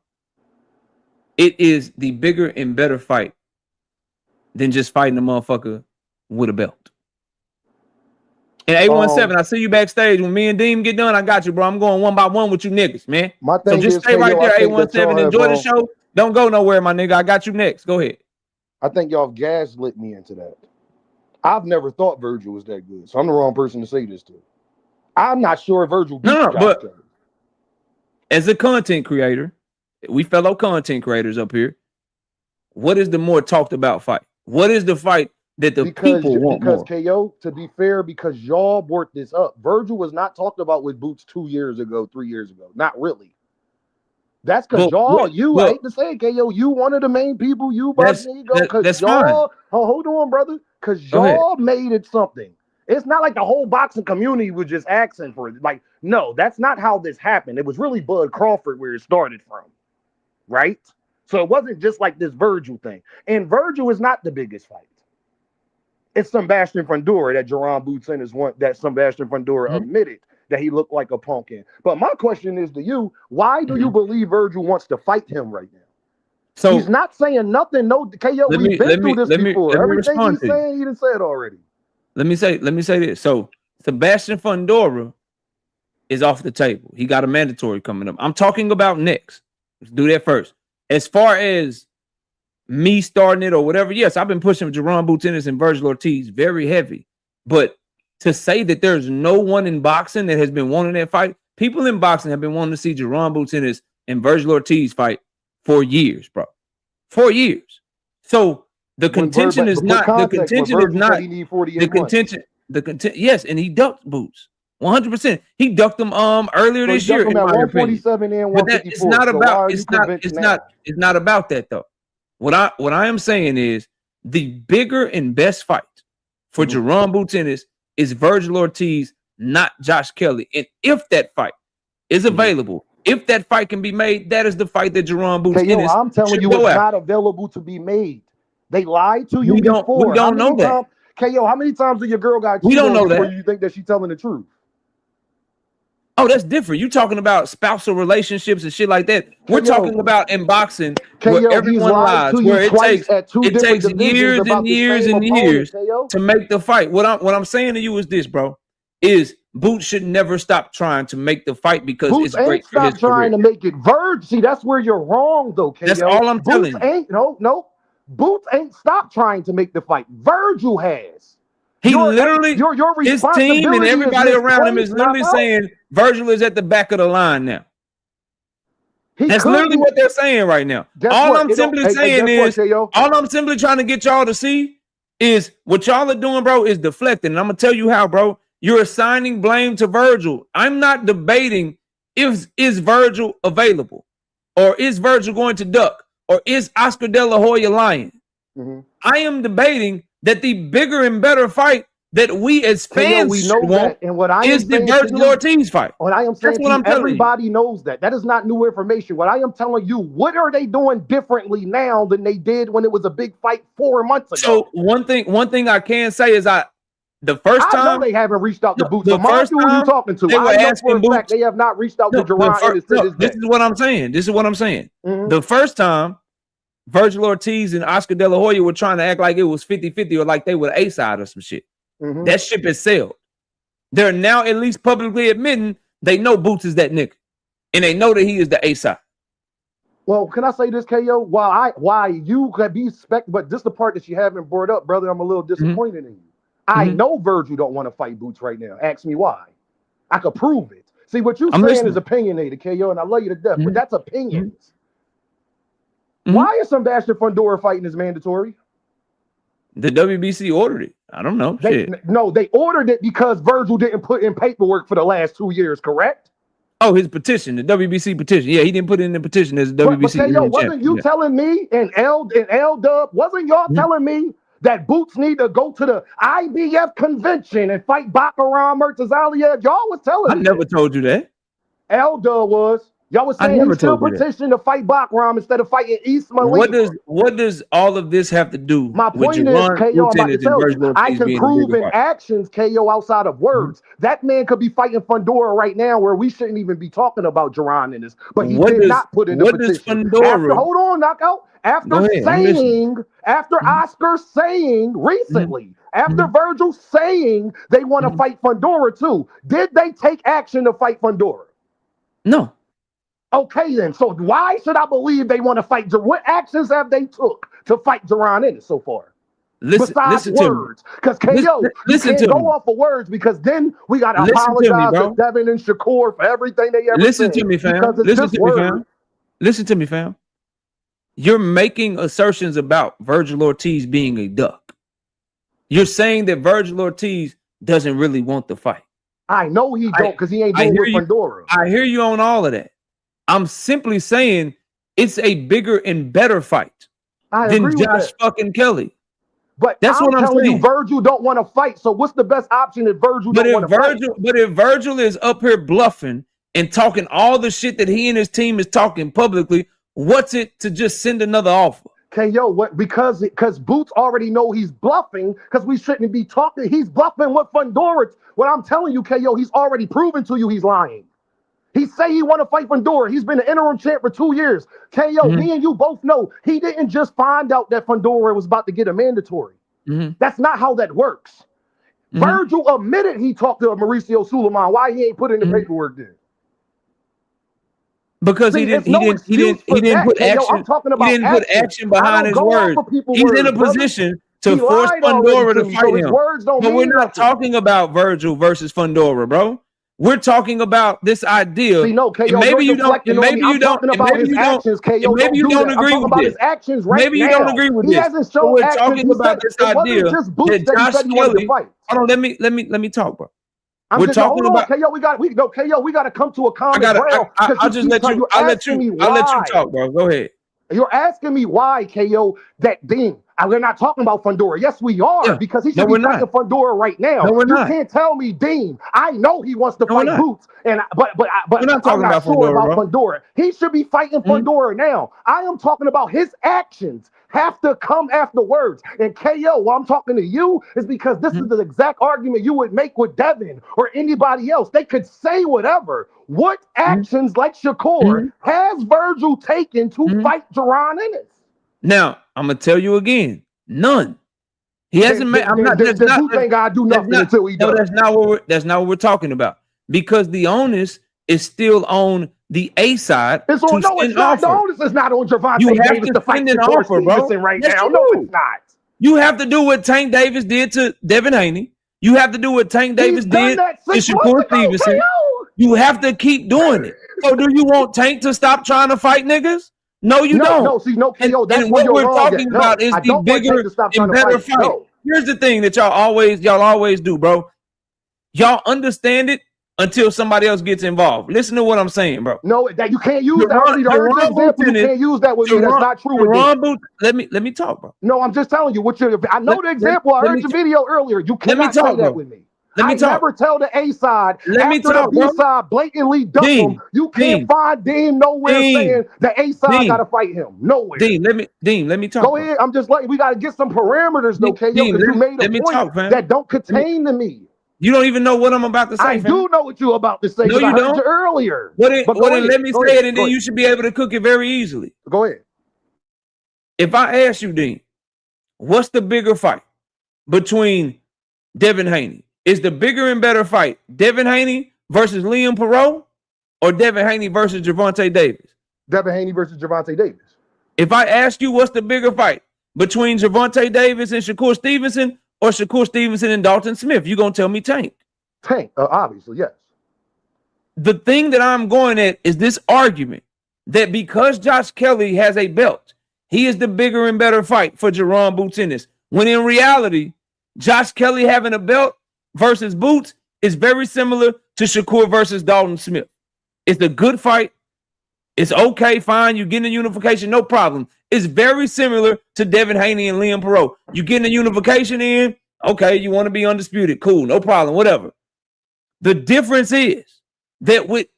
Speaker 2: It is the bigger and better fight than just fighting a motherfucker with a belt. And 817, I see you backstage. When me and Deem get done, I got you, bro. I'm going 1 by 1 with you niggas, man. So just stay right there, 817. Enjoy the show. Don't go nowhere, my nigga. I got you next. Go ahead.
Speaker 8: I think y'all gaslit me into that. I've never thought Vergil was that good, so I'm the wrong person to say this to. I'm not sure Vergil beat Josh Kelly.
Speaker 2: as a content creator, we fellow content creators up here, what is the more talked about fight? What is the fight that the people want more?
Speaker 8: KO, to be fair, because y'all brought this up, Vergil was not talked about with Boots 2 years ago, 3 years ago. Not really. That's because y'all, I hate to say it, KO, you one of the main people, you because y'all, hold on, brother, because y'all made it something. It's not like the whole boxing community was just asking for it. Like, no, that's not how this happened. It was really Bud Crawford where it started from, right? So it wasn't just like this Vergil thing. And Vergil is not the biggest fight. It's Sebastian Fundora that Jaron Boots Ennis one that Sebastian Fundora admitted that he looked like a pumpkin. But my question is to you, why do you believe Vergil wants to fight him right now? So he's not saying nothing. No, KO, we've been through this before. Everything he's saying, he done said already.
Speaker 2: Let me say this. So Sebastian Fundora is off the table. He got a mandatory coming up. I'm talking about next. Let's do that first. As far as me starting it or whatever, yes, I've been pushing Jaron Boots Ennis and Vergil Ortiz very heavy. But to say that there's no one in boxing that has been wanting that fight, people in boxing have been wanting to see Jaron Boots Ennis and Vergil Ortiz fight for years, bro. 4 years. So the contention is not the contention is not the contention. Yes, and he ducked Boots 100%. He ducked them earlier this year. In my opinion. But it's not about it's not about that though. What I am saying is the bigger and best fight for Jaron Boots Ennis is Vergil Ortiz, not Josh Kelly. And if that fight is available, if that fight can be made, that is the fight that Jaron Boots Ennis.
Speaker 8: I'm telling you, it's not available to be made. They lied to you before.
Speaker 2: We don't know that.
Speaker 8: KO, how many times did your girl got
Speaker 2: cheated on you
Speaker 8: before you think that she's telling the truth?
Speaker 2: Oh, that's different. You talking about spousal relationships and shit like that. We're talking about in boxing where everyone lies, where it takes years and years and years to make the fight. What I'm saying to you is this, bro, is Boots should never stop trying to make the fight because
Speaker 8: Boots
Speaker 2: it's great for his
Speaker 8: trying to make it. See, that's where you're wrong, though, KO.
Speaker 2: That's all I'm telling you.
Speaker 8: No. Boots ain't stopped trying to make the fight. Vergil has.
Speaker 2: His team and everybody around him is literally saying Vergil is at the back of the line now. That's literally what they're saying right now. All I'm simply trying to get y'all to see is what y'all are doing, bro, is deflecting. And I'm gonna tell you how, bro. You're assigning blame to Vergil. I'm not debating is Vergil available, or is Vergil going to duck, or is Oscar De La Hoya lying. I am debating that the bigger and better fight that we as fans want is the Vergil Ortiz fight.
Speaker 8: What I am saying, everybody knows that. That is not new information. What I am telling you, what are they doing differently now than they did when it was a big fight 4 months ago?
Speaker 2: So one thing I can say is the first time
Speaker 8: I know they haven't reached out to Boots. The first time who you talking to, I know for a fact they have not reached out to Jaron.
Speaker 2: This is what I'm saying. The first time Vergil Ortiz and Oscar De La Hoya were trying to act like it was 50-50 or like they were A-side or some shit. That ship has sailed. They're now at least publicly admitting they know Boots is that nigga. And they know that he is the A-side.
Speaker 8: Well, can I say this, KO? Why you could be but this is the part that you haven't brought up, brother. I'm a little disappointed in you. I know Vergil don't want to fight Boots right now. Ask me why. I could prove it. See, what you're saying is opinionated, KO, and I love you to death, but that's opinions. Why is Sebastian Fundora fighting is mandatory?
Speaker 2: The WBC ordered it. I don't know.
Speaker 8: They ordered it because Vergil didn't put in paperwork for the last 2 years, correct?
Speaker 2: Oh, his petition, the WBC petition. Yeah, he didn't put it in the petition as a WBC.
Speaker 8: But wasn't you telling me and L-Dub, wasn't y'all telling me that Boots need to go to the IBF convention and fight Bakaram Murtazalia? Y'all was telling me.
Speaker 2: I never told you that.
Speaker 8: L-Dub was. Y'all was saying he still petitioned to fight Bakaram instead of fighting Ismail.
Speaker 2: What does all of this have to do?
Speaker 8: My point is, KO, I'm about to tell you, I can prove in actions, KO, outside of words. That man could be fighting Fundora right now where we shouldn't even be talking about Jaron in this. But he did not put in the petition. Hold on, knockout. After Oscar saying recently, after Vergil saying they want to fight Fundora too, did they take action to fight Fundora?
Speaker 2: No.
Speaker 8: Okay, then. So why should I believe they want to fight? What actions have they took to fight Jaron Ennis so far?
Speaker 2: Besides
Speaker 8: words, because KO, you can't go off of words because then we got to apologize to Devin and Shakur for everything they ever said.
Speaker 2: Listen to me, fam. Listen to me, fam. You're making assertions about Vergil Ortiz being a duck. You're saying that Vergil Ortiz doesn't really want the fight.
Speaker 8: I know he don't because he ain't doing with Fundora.
Speaker 2: I hear you on all of that. I'm simply saying it's a bigger and better fight than Josh fucking Kelly.
Speaker 8: But that's what I'm telling you. Vergil don't want to fight. So what's the best option if Vergil don't want to fight?
Speaker 2: But if Vergil is up here bluffing and talking all the shit that he and his team is talking publicly, what's it to just send another offer?
Speaker 8: KO, what? Because Boots already know he's bluffing because we shouldn't be talking. He's bluffing with Fundora. What I'm telling you, KO, he's already proven to you he's lying. He say he want to fight Fundora. He's been an interim champ for 2 years. KO, me and you both know he didn't just find out that Fundora was about to get a mandatory. That's not how that works. Vergil admitted he talked to Mauricio Suleiman. Why he ain't put in the paperwork then?
Speaker 2: Because he didn't put action. He didn't put action behind his words. He's in a position to force Fundora to fight him. But we're not talking about Vergil versus Fundora, bro. We're talking about this idea. Maybe you don't agree with this. Maybe you don't agree with this. We're talking about this idea that Josh Kelly. Hold on, let me talk, bro. We're talking about KO. We got to come to a common ground. I'll let you talk, bro. Go ahead.
Speaker 8: You're asking me why, KO, that Dean. We're not talking about Fundora. Yes, we are, because he should be fighting Fundora right now.
Speaker 2: No,
Speaker 8: you can't tell me, Dean. I know he wants to fight Boots, but
Speaker 2: we're not talking about
Speaker 8: Fundora. He should be fighting Fundora now. I am talking about his actions have to come after words. And KO, why I'm talking to you is because this is the exact argument you would make with Devin or anybody else. They could say whatever. What actions, like Shakur, has Vergil taken to fight Jaron Ennis?
Speaker 2: Now, I'm gonna tell you again, none. He hasn't made. I'm not.
Speaker 8: That's not. Think God do nothing until he does.
Speaker 2: No, that's not what we're talking about. Because the onus is still on the A side.
Speaker 8: It's on. No, it's not. The onus is not on Gervonta Davis to fight an offer, bro. Right now, no, it's not.
Speaker 2: You have to do what Tank Davis did to Devin Haney. You have to do what Tank Davis did to Shakur Stevenson. You have to keep doing it. So, do you want Tank to stop trying to fight niggas? No, you don't.
Speaker 8: No, see, no, KO.
Speaker 2: That's what we're talking about is the bigger and better fight. No. Here's the thing that y'all always do, bro. Y'all understand it until somebody else gets involved. Listen to what I'm saying, bro.
Speaker 8: No, that you can't use that. You can't use that with me. That's not true.
Speaker 2: Let me talk, bro.
Speaker 8: No, I'm just telling you what you. I know the example. I heard your video earlier. You cannot say that with me. I never tell the A side after the B side blatantly dump him. You can't find Dean nowhere saying the A side got to fight him. Nowhere.
Speaker 2: Dean, let me talk.
Speaker 8: Go ahead. I'm just like we got to get some parameters, though, KO, because you made a point that don't contain to me.
Speaker 2: You don't even know what I'm about to say.
Speaker 8: I do know what you're about to say. No, you don't. Earlier.
Speaker 2: Well, then let me say it, and then you should be able to cook it very easily.
Speaker 8: Go ahead.
Speaker 2: If I ask you, Dean, what's the bigger fight between Devin Haney? Is the bigger and better fight Devin Haney versus Liam Perot or Devin Haney versus Gervonta Davis?
Speaker 8: Devin Haney versus Gervonta Davis.
Speaker 2: If I ask you what's the bigger fight between Gervonta Davis and Shakur Stevenson or Shakur Stevenson and Dalton Smith, you're going to tell me Tank.
Speaker 8: Tank, obviously, yes.
Speaker 2: The thing that I'm going at is this argument that because Josh Kelly has a belt, he is the bigger and better fight for Jaron Boots Ennis. When in reality, Josh Kelly having a belt versus Boots is very similar to Shakur versus Dalton Smith. It's a good fight. It's okay, fine. You get in unification, no problem. It's very similar to Devin Haney and Liam Perot. You get in the unification in, okay, you want to be undisputed, cool, no problem, whatever. The difference is that with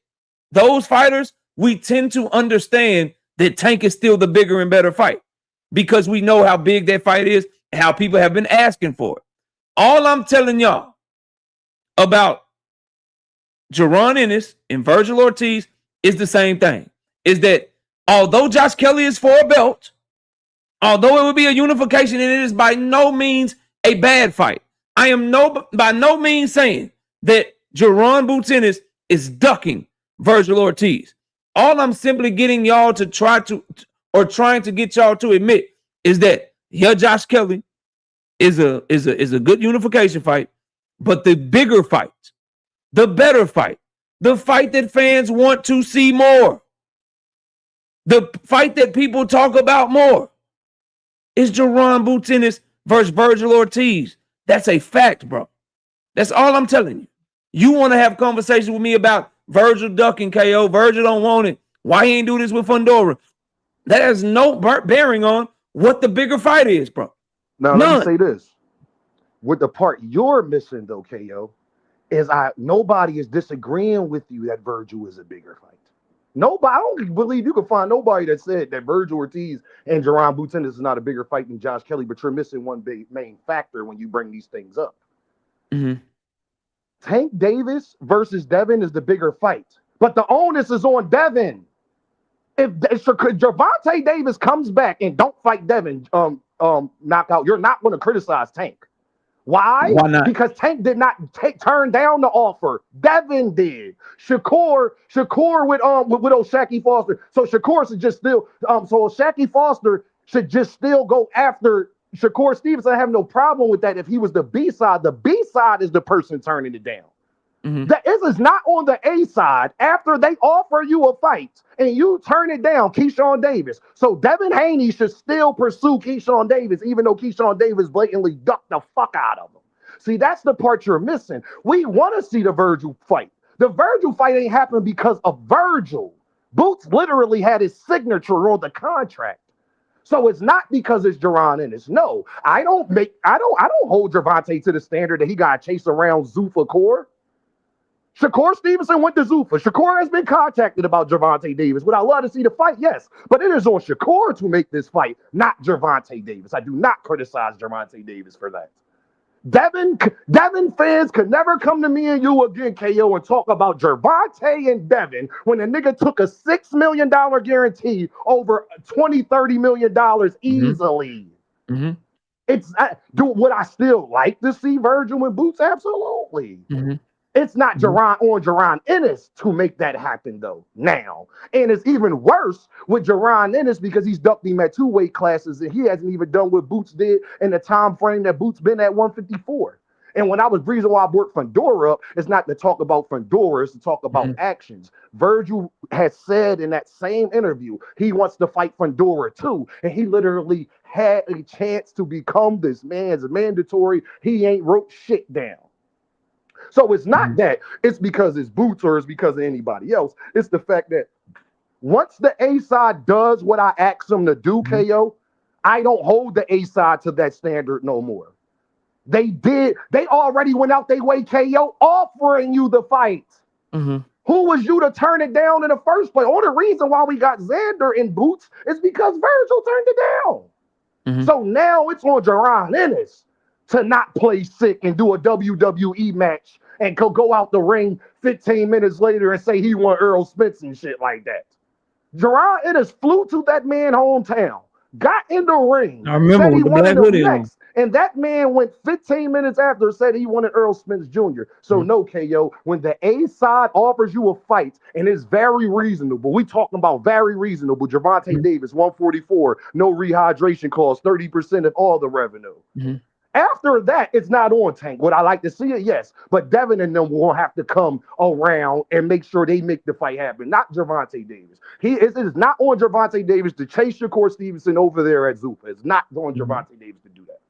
Speaker 2: those fighters, we tend to understand that Tank is still the bigger and better fight because we know how big that fight is and how people have been asking for it. All I'm telling y'all about Jaron Ennis and Vergil Ortiz is the same thing. Is that although Josh Kelly is for a belt, although it would be a unification, and it is by no means a bad fight. I am by no means saying that Jaron Boots Ennis is ducking Vergil Ortiz. All I'm simply getting y'all to trying to get y'all to admit is that Josh Kelly is a good unification fight, but the bigger fight, the better fight, the fight that fans want to see more, the fight that people talk about more is Jaron Boots Ennis versus Vergil Ortiz. That's a fact, bro. That's all I'm telling you. You want to have conversation with me about Vergil ducking KO. Vergil don't want it. Why he ain't do this with Fundora? That has no bearing on what the bigger fight is, bro.
Speaker 8: Now, let me say this. With the part you're missing, though, KO, is nobody is disagreeing with you that Vergil is a bigger fight. Nobody, I don't believe you can find nobody that said that Vergil Ortiz and Jaron Boots Ennis is not a bigger fight than Josh Kelly, but you're missing one big main factor when you bring these things up.
Speaker 2: Mm-hmm.
Speaker 8: Tank Davis versus Devin is the bigger fight, but the onus is on Devin. If Gervonta Davis comes back and don't fight Devin, knockout, you're not going to criticize Tank. Why?
Speaker 2: Why not?
Speaker 8: Because Tank did not turn down the offer. Devin did. Shakur with O'Shaquie Foster. So Shakur should just still so O'Shaquie Foster should just still go after Shakur Stevenson. I have no problem with that if he was the B side. The B side is the person turning it down.
Speaker 2: Mm-hmm.
Speaker 8: This is not on the A side after they offer you a fight and you turn it down, Keyshawn Davis. So Devin Haney should still pursue Keyshawn Davis, even though Keyshawn Davis blatantly ducked the fuck out of him. See, that's the part you're missing. We want to see the Vergil fight. The Vergil fight ain't happened because of Vergil. Boots literally had his signature on the contract. So it's not because it's Jaron Ennis. No, I don't hold Gervonta to the standard that he got to chase around Zuffa Core. Shakur Stevenson went to Zuffa. Shakur has been contacted about Gervonta Davis. Would I love to see the fight? Yes. But it is on Shakur to make this fight, not Gervonta Davis. I do not criticize Gervonta Davis for that. Devin fans could never come to me and you again, KO, and talk about Gervonta and Devin when a nigga took a $6 million guarantee over $20-30 million easily.
Speaker 2: Mm-hmm.
Speaker 8: Would I still like to see Vergil and Boots? Absolutely.
Speaker 2: Mm-hmm.
Speaker 8: It's not Jaron Ennis to make that happen, though, now. And it's even worse with Jaron Ennis because he's ducked him at 2 weight classes, and he hasn't even done what Boots did in the time frame that Boots been at 154. And when I was reason why I brought Fundora up, it's not to talk about Fundora, it's to talk about actions. Vergil has said in that same interview he wants to fight Fundora too, and he literally had a chance to become this man's mandatory. He ain't wrote shit down. So it's not that it's because it's Boots or it's because of anybody else. It's the fact that once the A side does what I ask them to do, KO, I don't hold the A side to that standard no more. They already went out their way, KO, offering you the fight.
Speaker 2: Mm-hmm.
Speaker 8: Who was you to turn it down in the first place? Only reason why we got Xander in Boots is because Vergil turned it down.
Speaker 2: Mm-hmm.
Speaker 8: So now it's on Jaron Ennis to not play sick and do a WWE match and go out the ring 15 minutes later and say he want Earl Spence and shit like that. Jaron Ennis flew to that man's hometown, got in the ring,
Speaker 2: I remember
Speaker 8: said he
Speaker 2: with the
Speaker 8: wanted
Speaker 2: black
Speaker 8: him
Speaker 2: hoodie
Speaker 8: next, and that man went 15 minutes after said he wanted Earl Spence Jr. So no, KO, when the A side offers you a fight and it's very reasonable, we talking about very reasonable, Gervonta Davis, 144, no rehydration cost, 30% of all the revenue. After that, it's not on Tank. Would I like to see it? Yes. But Devin and them will have to come around and make sure they make the fight happen, not Gervonta Davis. It is not on Gervonta Davis to chase Shakur Stevenson over there at Zuffa. It's not on Gervonta Davis to do that.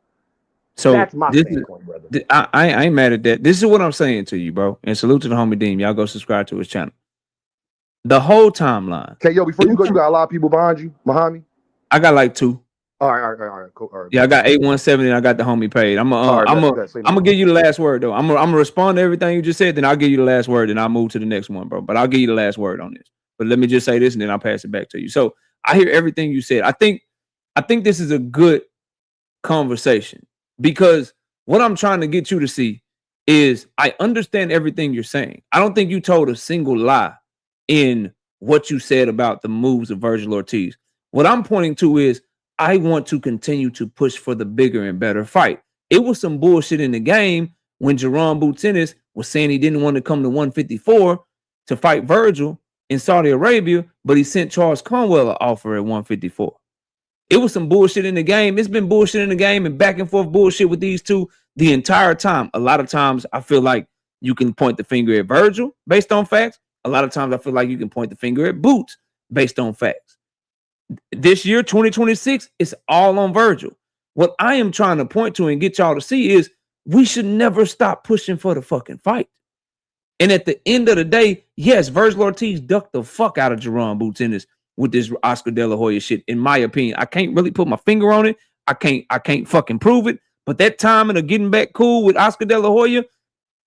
Speaker 2: So
Speaker 8: that's my standpoint, brother.
Speaker 2: I ain't mad at that. This is what I'm saying to you, bro. And salute to the homie Dean. Y'all go subscribe to his channel. The whole timeline.
Speaker 8: Okay, yo, before you go, you got a lot of people behind you, Mahami?
Speaker 2: I got like 2.
Speaker 8: All right, cool. All right.
Speaker 2: Yeah, I got 817 and I got the homie paid. I'm gonna give you the last word though. I'm gonna respond to everything you just said, then I'll give you the last word, and I'll move to the next one, bro. But I'll give you the last word on this. But let me just say this and then I'll pass it back to you. So I hear everything you said. I think this is a good conversation because what I'm trying to get you to see is I understand everything you're saying. I don't think you told a single lie in what you said about the moves of Vergil Ortiz. What I'm pointing to is I want to continue to push for the bigger and better fight. It was some bullshit in the game when Jaron Boots Ennis was saying he didn't want to come to 154 to fight Vergil in Saudi Arabia, but he sent Charles Conwell an offer at 154. It was some bullshit in the game. It's been bullshit in the game and back and forth bullshit with these two the entire time. A lot of times I feel like you can point the finger at Vergil based on facts. A lot of times I feel like you can point the finger at Boots based on facts. This year, 2026, it's all on Vergil. What I am trying to point to and get y'all to see is we should never stop pushing for the fucking fight. And at the end of the day, yes, Vergil Ortiz ducked the fuck out of Jaron Boots Ennis with this Oscar De La Hoya shit, in my opinion. I can't really put my finger on it. I can't fucking prove it. But that timing of getting back cool with Oscar De La Hoya,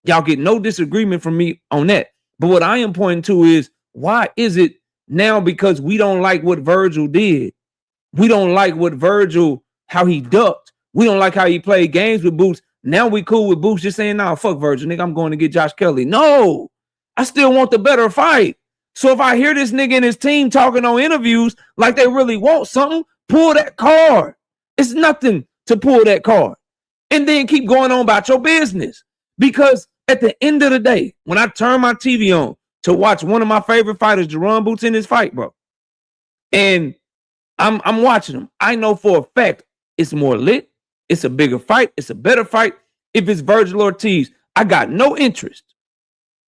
Speaker 2: y'all get no disagreement from me on that. But what I am pointing to is, why is it now because we don't like what Vergil did? We don't like what Vergil, how he ducked. We don't like how he played games with Boots. Now we cool with Boots just saying, nah, fuck Vergil, nigga, I'm going to get Josh Kelly. No, I still want the better fight. So if I hear this nigga and his team talking on interviews like they really want something, pull that card. It's nothing to pull that card. And then keep going on about your business. Because at the end of the day, when I turn my TV on to watch one of my favorite fighters, Jaron Boots in his fight, bro, and I'm watching him, I know for a fact it's more lit, it's a bigger fight, it's a better fight. If it's Vergil Ortiz, I got no interest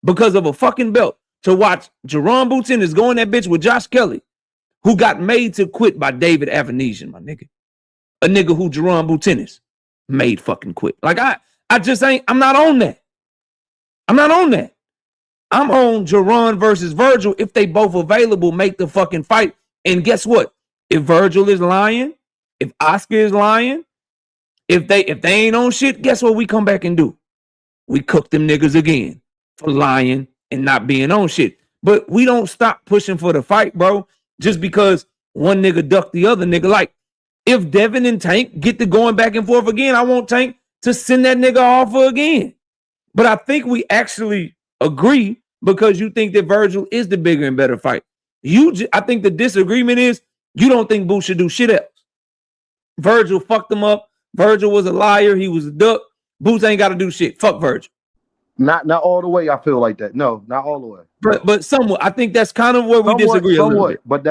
Speaker 2: because of a fucking belt to watch Jaron Boots Ennis go in that bitch with Josh Kelly, who got made to quit by David Avanesian, my nigga. A nigga who Jaron Boots Ennis made fucking quit. Like I just ain't, I'm not on that. I'm not on that. I'm on Jaron versus Vergil. If they both available, make the fucking fight. And guess what? If Vergil is lying, if Oscar is lying, if they ain't on shit, guess what we come back and do? We cook them niggas again for lying and not being on shit. But we don't stop pushing for the fight, bro, just because one nigga ducked the other nigga. Like, if Devin and Tank get to going back and forth again, I want Tank to send that nigga off again. But I think we actually agree because you think that Vergil is the bigger and better fight. I think the disagreement is you don't think Boots should do shit else. Vergil fucked him up. Vergil was a liar. He was a duck. Boots ain't got to do shit. Fuck Vergil.
Speaker 8: Not all the way. I feel like that. No, not all the way.
Speaker 2: But somewhat. I think that's kind of where we disagree a little bit.
Speaker 8: But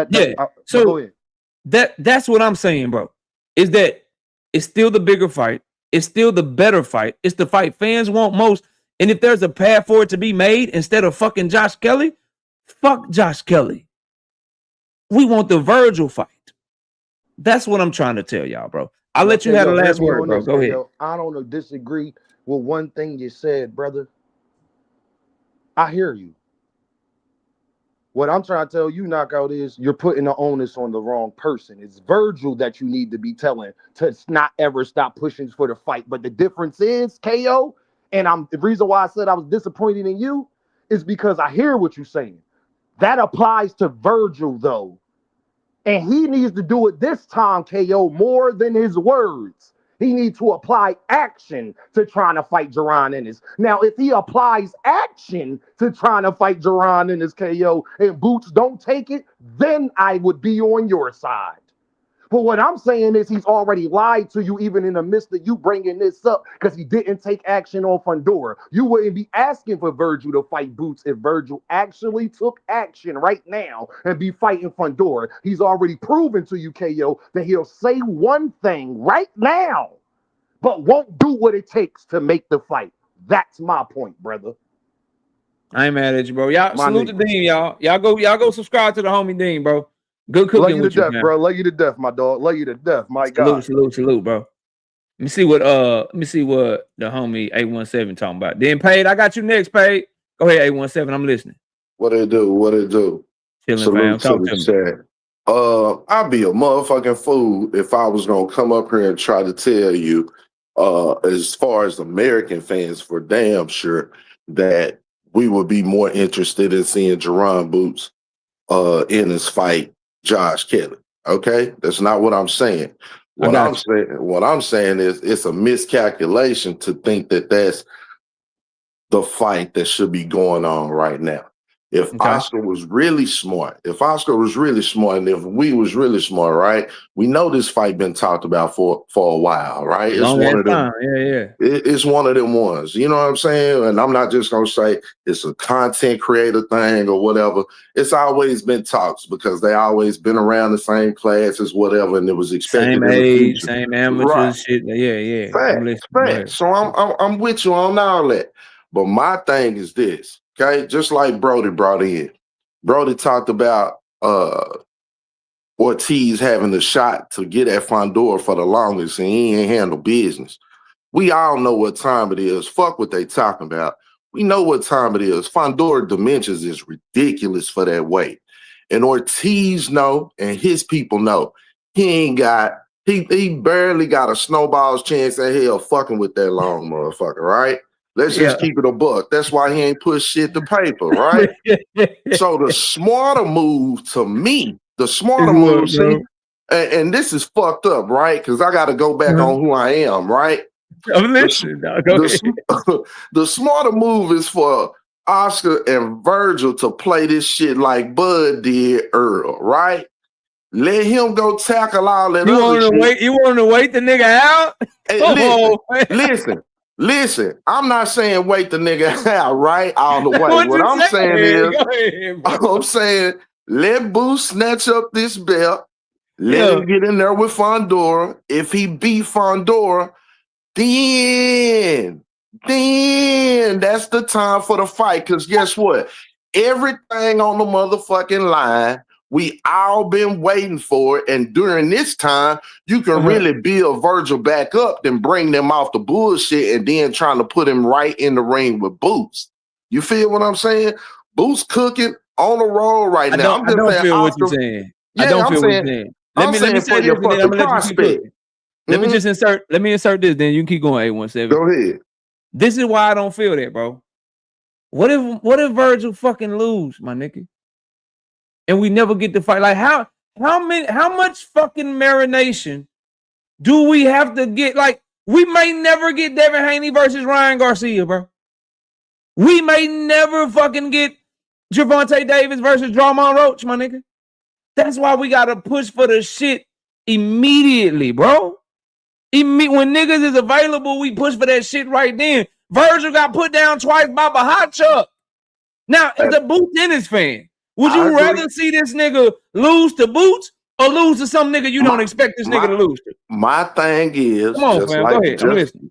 Speaker 2: so
Speaker 8: go ahead.
Speaker 2: That's what I'm saying, bro. Is that it's still the bigger fight. It's still the better fight. It's the fight fans want most. And if there's a path for it to be made instead of fucking Josh Kelly, fuck Josh Kelly. We want the Vergil fight. That's what I'm trying to tell y'all, bro. I'll let you have the last word, bro. Go ahead.
Speaker 8: I don't disagree with one thing you said, brother. I hear you. What I'm trying to tell you, Knockout, is you're putting the onus on the wrong person. It's Vergil that you need to be telling to not ever stop pushing for the fight. But the difference is, KO, and the reason why I said I was disappointed in you is because I hear what you're saying. That applies to Vergil, though. And he needs to do it this time, KO, more than his words. He needs to apply action to trying to fight Jaron Ennis. Now, if he applies action to trying to fight Jaron Ennis, KO, and Boots don't take it, then I would be on your side. But what I'm saying is he's already lied to you even in the midst of you bringing this up because he didn't take action on Fundora. You wouldn't be asking for Vergil to fight Boots if Vergil actually took action right now and be fighting Fundora. He's already proven to you, KO, that he'll say one thing right now, but won't do what it takes to make the fight. That's my point, brother.
Speaker 2: I ain't mad at you, bro. Y'all salute the Dean, y'all. Y'all go subscribe to the homie Dean, bro. Good cooking. Love you to death,
Speaker 8: bro. Love you to death, my dog. Love you to death, my God.
Speaker 2: Salute, bro. Let me see what the homie 817 talking about. Then Paid, I got you next, Paid. Go ahead, 817. I'm listening.
Speaker 9: What it do?
Speaker 2: Chilling, fam. Talk to me.
Speaker 9: I'd be a motherfucking fool if I was gonna come up here and try to tell you, as far as American fans, for damn sure that we would be more interested in seeing Jaron Boots in his fight Josh Kelly. Okay, that's not what I'm saying. What I'm saying is it's a miscalculation to think that that's the fight that should be going on right now. If Oscar was really smart, and if we was really smart, right? We know this fight been talked about for a while, right? It's
Speaker 2: Long
Speaker 9: one
Speaker 2: ass
Speaker 9: of them.
Speaker 2: time. Yeah.
Speaker 9: It's one of them ones. You know what I'm saying? And I'm not just gonna say it's a content creator thing or whatever. It's always been talks because they always been around the same classes, whatever, and it was expected
Speaker 2: Same
Speaker 9: in the
Speaker 2: age,
Speaker 9: future.
Speaker 2: same amateur shit. Yeah.
Speaker 9: Fact. So I'm with you on all that. But my thing is this, okay? Just like Brody brought in. Brody talked about Ortiz having the shot to get at Fondor for the longest, and he ain't handle business. We all know what time it is. Fuck what they talking about. We know what time it is. Fondor dimensions is ridiculous for that weight. And Ortiz know, and his people know, he barely got a snowball's chance in hell fucking with that long motherfucker, right? Let's just keep it a buck. That's why he ain't put shit to paper, right? So the smarter move to me, see, and this is fucked up, right? Because I got to go back on who I am, right?
Speaker 2: I'm listening.
Speaker 9: The smarter move is for Oscar and Vergil to play this shit like Bud did Earl, right? Let him go tackle all that other shit.
Speaker 2: You want to wait the nigga out?
Speaker 9: Hey, listen. I'm not saying wait the nigga out, right? All the way. What I'm saying I'm saying let Boost snatch up this belt. Let him get in there with Fondor. If he beat Fondor, then that's the time for the fight. Because guess what? Everything on the motherfucking line, we all been waiting for it. And during this time, you can really build Vergil back up, then bring them off the bullshit, and then trying to put him right in the ring with Boots. You feel what I'm saying? Boots cooking on the roll right now.
Speaker 2: I don't feel what you're saying.
Speaker 9: Yeah,
Speaker 2: I don't feel what you're saying. Let me say this, and then I'm gonna let you keep cooking. Let me insert this, then you can keep going, 817.
Speaker 9: Go ahead.
Speaker 2: This is why I don't feel that, bro. What if Vergil fucking lose, my nigga? And we never get to fight. Like how much fucking marination do we have to get? Like, we may never get Devin Haney versus Ryan Garcia, bro. We may never fucking get Gervonta Davis versus Drummond Roach, my nigga. That's why we gotta push for the shit immediately, bro. When niggas is available, we push for that shit right then. Vergil got put down twice by Bahachuk. Now, as a Boots Ennis fan, would you rather see this nigga lose to Boots or lose to some nigga you don't expect this nigga to lose to?
Speaker 9: My thing is,
Speaker 2: come on, fam, go ahead. I'm listening.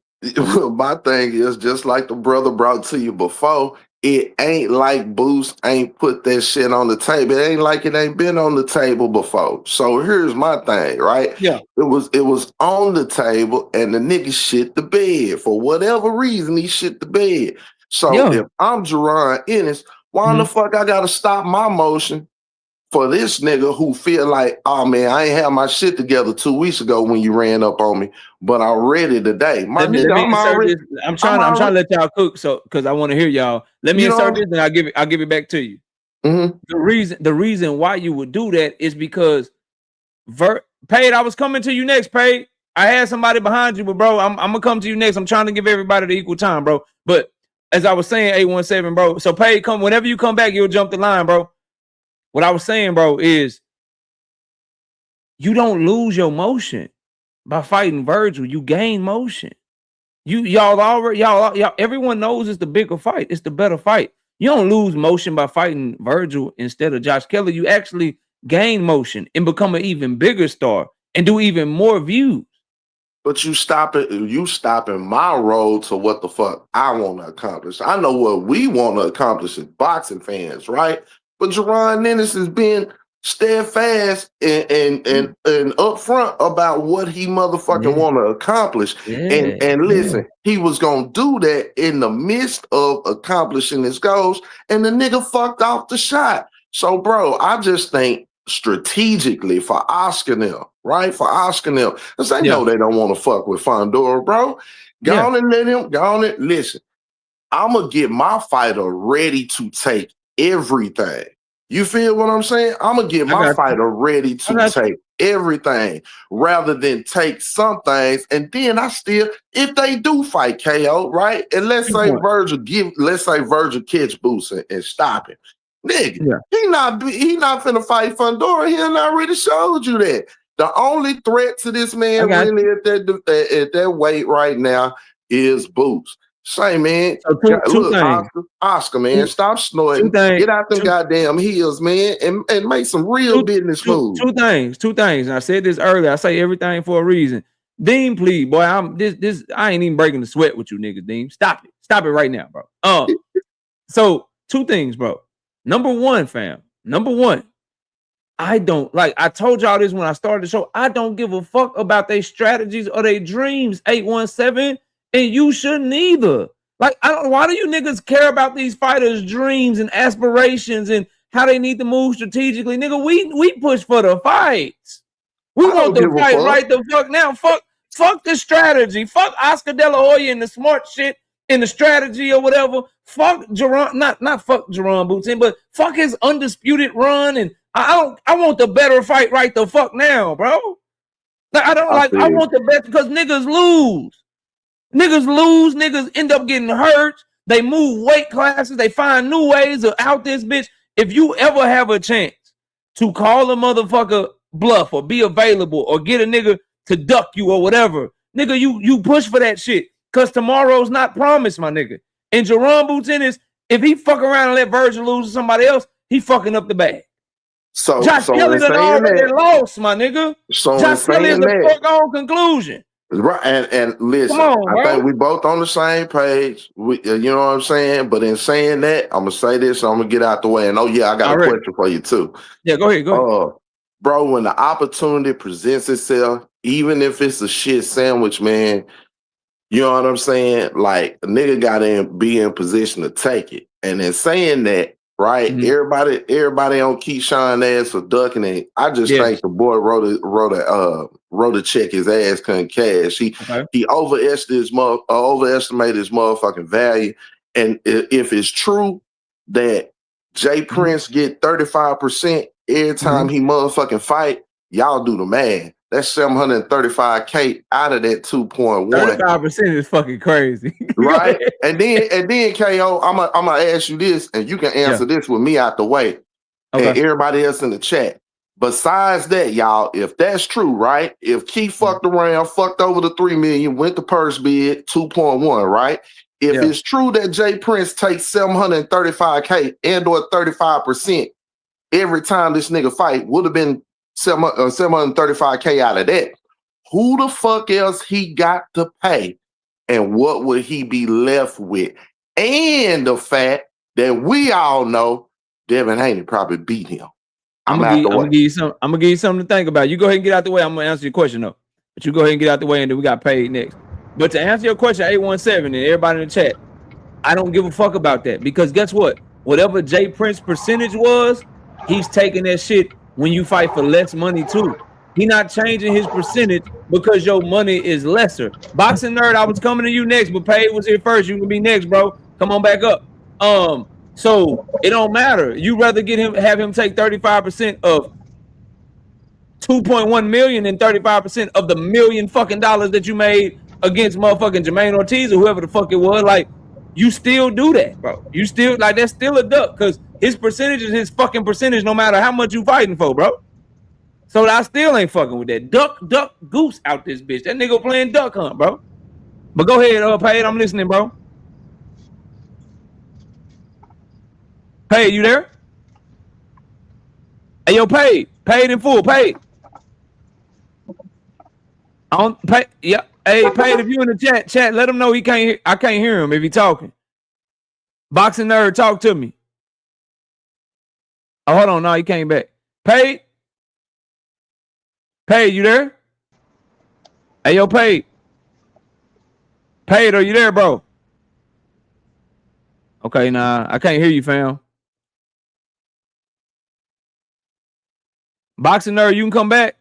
Speaker 9: My thing is just like the brother brought to you before. It ain't like Boost ain't put that shit on the table. It ain't like it ain't been on the table before. So here's my thing, right?
Speaker 2: Yeah.
Speaker 9: It was on the table and the nigga shit the bed. For whatever reason, he shit the bed. So if I'm Jaron Ennis, why the fuck I gotta stop my motion for this nigga who feel like, oh man, I ain't had my shit together 2 weeks ago when you ran up on me, but I'm ready today. I'm
Speaker 2: trying to let y'all cook, so because I want to hear y'all. Let me insert this, and I'll give it back to you. The reason why you would do that is because Paid, I was coming to you next, Paid. I had somebody behind you, but bro, I'm gonna come to you next. I'm trying to give everybody the equal time, bro. But as I was saying, 817, bro. So Paid, come whenever you come back, you'll jump the line, bro. What I was saying, bro, is you don't lose your motion by fighting Vergil. You gain motion. Y'all, everyone knows it's the bigger fight. It's the better fight. You don't lose motion by fighting Vergil instead of Josh Kelly. You actually gain motion and become an even bigger star and do even more views.
Speaker 9: But you stopping my road to what the fuck I want to accomplish. I know what we want to accomplish as boxing fans, right? But Jaron Ennis has been steadfast and upfront about what he motherfucking want to accomplish. And listen, he was gonna do that in the midst of accomplishing his goals, and the nigga fucked off the shot. So, bro, I just think strategically for Oscar now, right? For Oscar now, because they know they don't want to fuck with Fondor, bro. Go on and let him, go on and listen. I'm gonna get my fighter ready to take everything. You feel what I'm saying? I'm gonna get my fighter ready to take everything rather than take some things. And then if they do fight KO, right? And let's say Vergil catch Boost and stop it. Nigga,
Speaker 2: Yeah.
Speaker 9: he not finna fight Fundora. He done already showed you that. The only threat to this man really at that weight right now is Boots. Say, man,
Speaker 2: So two things.
Speaker 9: Oscar, man, stop snorting. Get out them goddamn heels, man, and make some real business moves.
Speaker 2: Two things. And I said this earlier. I say everything for a reason. Dean, please, boy, I ain't even breaking the sweat with you niggas, Dean. Stop it right now, bro. So 2 things, bro. Number one, fam. I don't like. I told y'all this when I started the show. I don't give a fuck about their strategies or their dreams. 817. And you shouldn't either. Like, why do you niggas care about these fighters' dreams and aspirations and how they need to move strategically? Nigga, we push for the fights. We want the fight right the fuck now. Fuck the strategy. Fuck Oscar De La Hoya and the smart shit in the strategy or whatever. Fuck Jaron, not fuck Jaron Boots in, but fuck his undisputed run. And I want the better fight right the fuck now, bro. Like, I want the best because niggas lose. Niggas end up getting hurt. They move weight classes. They find new ways of out this bitch. If you ever have a chance to call a motherfucker bluff or be available or get a nigga to duck you or whatever, nigga, you push for that shit. Cause tomorrow's not promised, my nigga. And Jaron Boots Ennis, if he fuck around and let Vergil lose to somebody else, he fucking up the bag.
Speaker 9: So
Speaker 2: Josh Kelly done already lost, my nigga.
Speaker 9: So
Speaker 2: Josh Kelly is the foregone conclusion.
Speaker 9: Right, and listen, I think we both on the same page. You know what I'm saying? But in saying that, I'm gonna say this, so I'm gonna get out the way. And I got a question for you too.
Speaker 2: Yeah, go ahead.
Speaker 9: Bro, when the opportunity presents itself, even if it's a shit sandwich, man, you know what I'm saying? Like, a nigga gotta be in position to take it. And in saying that, right, everybody on Keyshawn ass for ducking it. I just think the boy wrote a check his ass couldn't cash. He overestimated his motherfucking value. And if it's true that Jay Prince get 35% every time he motherfucking fight, y'all do the math. That's $735K out of that 2.1.
Speaker 2: 35% is fucking crazy.
Speaker 9: Right? and then KO, I'm gonna ask you this, and you can answer this with me out the way. Okay. And everybody else in the chat. Besides that, y'all, if that's true, right? If Key fucked around, fucked over the 3 million, went to purse bid 2.1, right? If it's true that Jay Prince takes $735K and or 35% every time this nigga fight, would have been $735K out of that. Who the fuck else he got to pay? And what would he be left with? And the fact that we all know Devin Haney probably beat him. I'm gonna give you something to think about. You go ahead and get out the way. I'm gonna answer your question though. But you go ahead and get out the way, and then we got paid next. But to answer your question, 817 and everybody in the chat, I don't give a fuck about that because guess what? Whatever Jay Prince percentage was, he's taking that shit when you fight for less money too. He not changing his percentage because your money is lesser. Boxing Nerd, I was coming to you next, but Paige was here first. You can be next, bro. Come on back up. So it don't matter. You rather have him take 35% of 2.1 million than 35% of the million fucking dollars that you made against motherfucking Jermaine Ortiz or whoever the fuck it was. Like, you still do that, bro. You still, like, that's still a duck because his percentage is his fucking percentage no matter how much you fighting for, bro. So I still ain't fucking with that. Duck, goose out this bitch. That nigga playing duck hunt, bro. But go ahead, Paige. I'm listening, bro. Paige, you there? Hey, yo, Paige. Paid in full. Paige. Yeah. Hey, Paige, if you in the chat, let him know he can't hear. I can't hear him if he talking. Boxing Nerd, talk to me. Oh, hold on. No, he came back. Paige. Paige, you there? Hey, yo, Paige. Paige, are you there, bro? Okay, nah, I can't hear you, fam. Boxing Nerd, you can come back.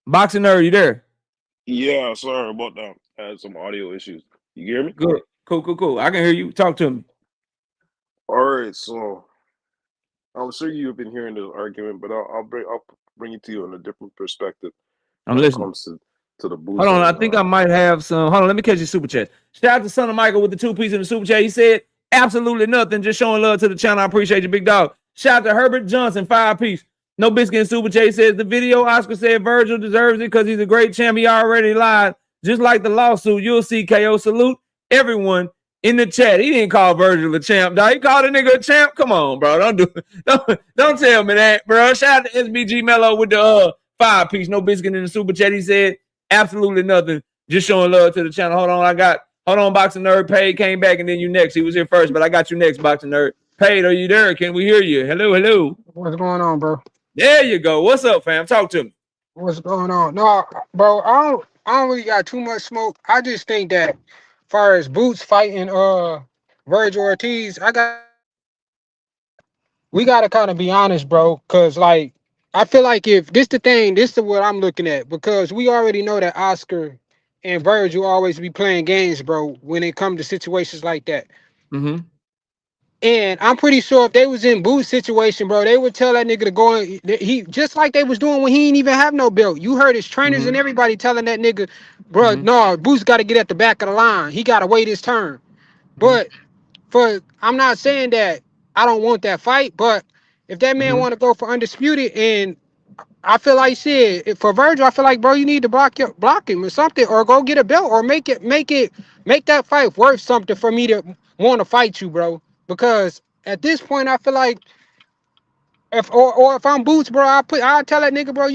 Speaker 9: Boxing Nerd, you there?
Speaker 10: Yeah, sorry about that. I had some audio issues. You hear me?
Speaker 2: Good. Cool. I can hear you. Talk to me.
Speaker 10: All right, so I'm sure you've been hearing this argument, but I'll bring it to you in a different perspective.
Speaker 2: I'm listening.
Speaker 10: When it comes to the boost.
Speaker 2: Hold on, I think I might have some. Hold on, let me catch your super chat. Shout out to Son of Michael with the 2 piece in the super chat. He said, Absolutely nothing. Just showing love to the channel. I appreciate you, big dog. Shout out to Herbert Johnson, 5-piece. No Biscuit and Super J says the video Oscar said Vergil deserves it because he's a great champ. He already lied. Just like the lawsuit, you'll see KO. Salute everyone in the chat. He didn't call Vergil a champ, dog. He called a nigga a champ. Come on, bro. Don't tell me that, bro. Shout out to SBG Mello with the 5-piece. No Biscuit in the Super Chat. He said absolutely nothing. Just showing love to the channel. Hold on, Boxing Nerd. Paid came back and then you next. He was here first, but I got you next, Boxing Nerd. Paid, are you there? Can we hear you? Hello.
Speaker 11: What's going on, bro?
Speaker 2: There you go. What's up, fam? Talk to me.
Speaker 11: What's going on? No, bro, I don't really got too much smoke. I just think that as far as Boots fighting Vergil Ortiz, we gotta kind of be honest, bro, because like I feel like if this the thing, this is what I'm looking at, because we already know that Oscar and Vergil always be playing games, bro, when it comes to situations like that.
Speaker 2: Mm-hmm.
Speaker 11: And I'm pretty sure if they was in Boots' situation, bro, they would tell that nigga to go in. He just like they was doing when he didn't even have no belt. You heard his trainers and everybody telling that nigga, bro, no, Boots got to get at the back of the line. He got to wait his turn. But I'm not saying that I don't want that fight, but if that man want to go for undisputed, and I feel like shit for Vergil, I feel like, bro, you need to block him or something, or go get a belt, or make that fight worth something for me to want to fight you, bro. Because at this point, I feel like if I'm Boots, bro, I'll tell that nigga, bro,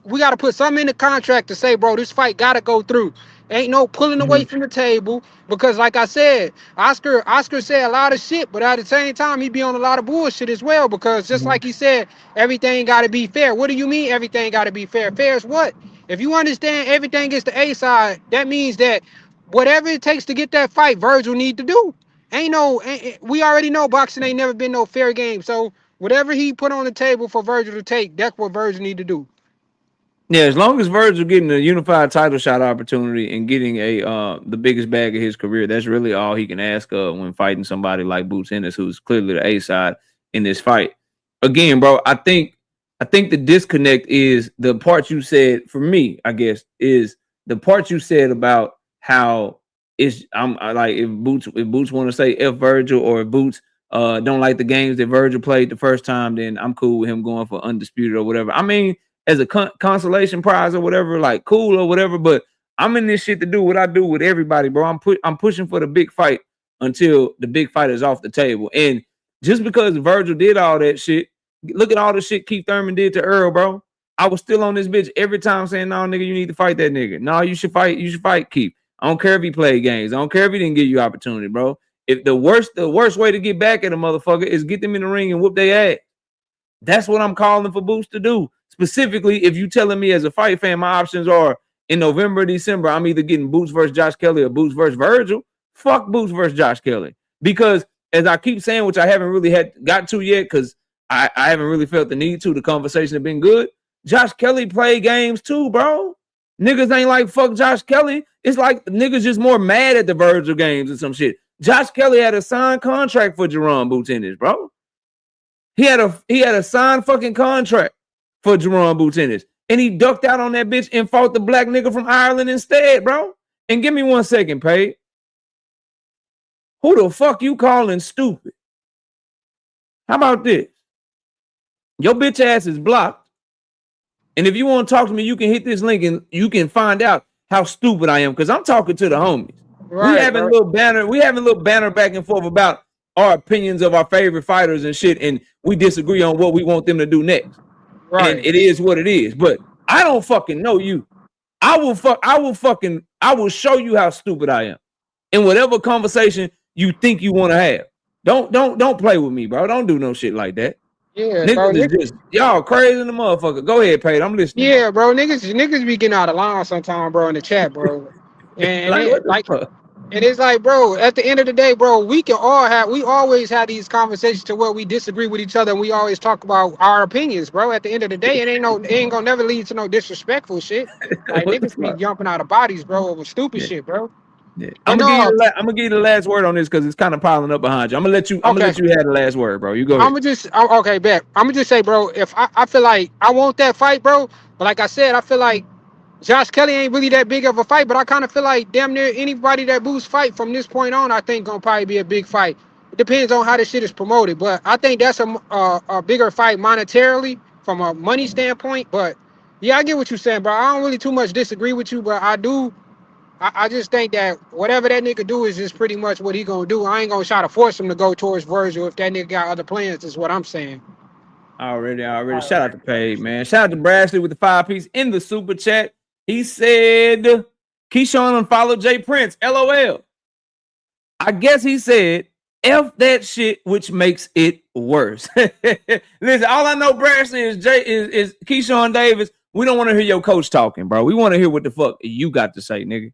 Speaker 11: we gotta put something in the contract to say, bro, this fight gotta go through. Ain't no pulling away from the table, because like I said, Oscar said a lot of shit, but at the same time, he be on a lot of bullshit as well, because just like he said, everything gotta be fair. What do you mean everything gotta be fair? Fair is what? If you understand everything is the A side, that means that whatever it takes to get that fight, Vergil need to do. We already know boxing ain't never been no fair game. So whatever he put on the table for Vergil to take, that's what Vergil need to do.
Speaker 2: Yeah, as long as Vergil getting a unified title shot opportunity and getting the biggest bag of his career, that's really all he can ask of when fighting somebody like Boots Ennis, who's clearly the A side in this fight. Again, bro, I think the disconnect is the part you said, for me, I guess, is the part you said about how I'm like, if Boots want to say F Vergil, or if Boots don't like the games that Vergil played the first time, then I'm cool with him going for undisputed or whatever. I mean, as a consolation prize or whatever, like cool or whatever, but I'm in this shit to do what I do with everybody, bro. I'm pushing for the big fight until the big fight is off the table. And just because Vergil did all that shit, look at all the shit Keith Thurman did to Earl, bro. I was still on this bitch every time saying, no, nigga, you need to fight that nigga. No, you should fight Keith. I don't care if he played games. I don't care if he didn't give you opportunity, bro. If the worst way to get back at a motherfucker is get them in the ring and whoop their ass. That's what I'm calling for Boots to do. Specifically, if you telling me as a fight fan, my options are in November, December, I'm either getting Boots versus Josh Kelly or Boots versus Vergil. Fuck Boots versus Josh Kelly. Because as I keep saying, which I haven't really got to yet, because I haven't really felt the need to, the conversation has been good. Josh Kelly played games too, bro. Niggas ain't like fuck Josh Kelly. It's like niggas just more mad at the Vergil games and some shit. Josh Kelly had a signed contract for Jaron Boots Ennis, bro. He had a signed fucking contract for Jaron Boots Ennis. And he ducked out on that bitch and fought the black nigga from Ireland instead, bro. And give me 1 second, Paige. Who the fuck you calling stupid? How about this? Your bitch ass is blocked. And if you want to talk to me, you can hit this link and you can find out how stupid I am, because I'm talking to the homies. Right, we having a little banner back and forth about our opinions of our favorite fighters and shit, and we disagree on what we want them to do next. Right. And it is what it is. But I don't fucking know you. I will show you how stupid I am in whatever conversation you think you want to have. Don't play with me, bro. Don't do no shit like that. Yeah, niggas y'all crazy in the motherfucker. Go ahead, Pate. I'm listening.
Speaker 11: Yeah, bro. Niggas be getting out of line sometimes, bro, in the chat, bro. And it's like, bro, at the end of the day, bro, we always have these conversations to where we disagree with each other, and we always talk about our opinions, bro. At the end of the day, it ain't gonna never lead to no disrespectful shit. Like niggas be jumping out of bodies, bro, over stupid shit, bro.
Speaker 2: Yeah. I'm gonna give you the last word on this because it's kind of piling up behind you. I'm gonna let you have the last word, bro. You go ahead.
Speaker 11: Okay, bet. I'm gonna just say, bro, if I feel like I want that fight, bro, but like I said, I feel like Josh Kelly ain't really that big of a fight, but I kind of feel like damn near anybody that Boots fight from this point on, I think gonna probably be a big fight. It depends on how the shit is promoted, but I think that's a bigger fight monetarily from a money standpoint. But yeah, I get what you're saying, bro. I don't really too much disagree with you, but I just think that whatever that nigga do is just pretty much what he gonna do. I ain't gonna try to force him to go towards Vergil if that nigga got other plans. Is what I'm saying.
Speaker 2: Already. Shout out to Paige, man. Shout out to Brashley with the 5-piece in the super chat. He said, Keyshawn unfollowed Jay Prince. LOL. I guess he said, F that shit, which makes it worse. Listen, all I know, Brashley, is Keyshawn Davis. We don't want to hear your coach talking, bro. We want to hear what the fuck you got to say, nigga.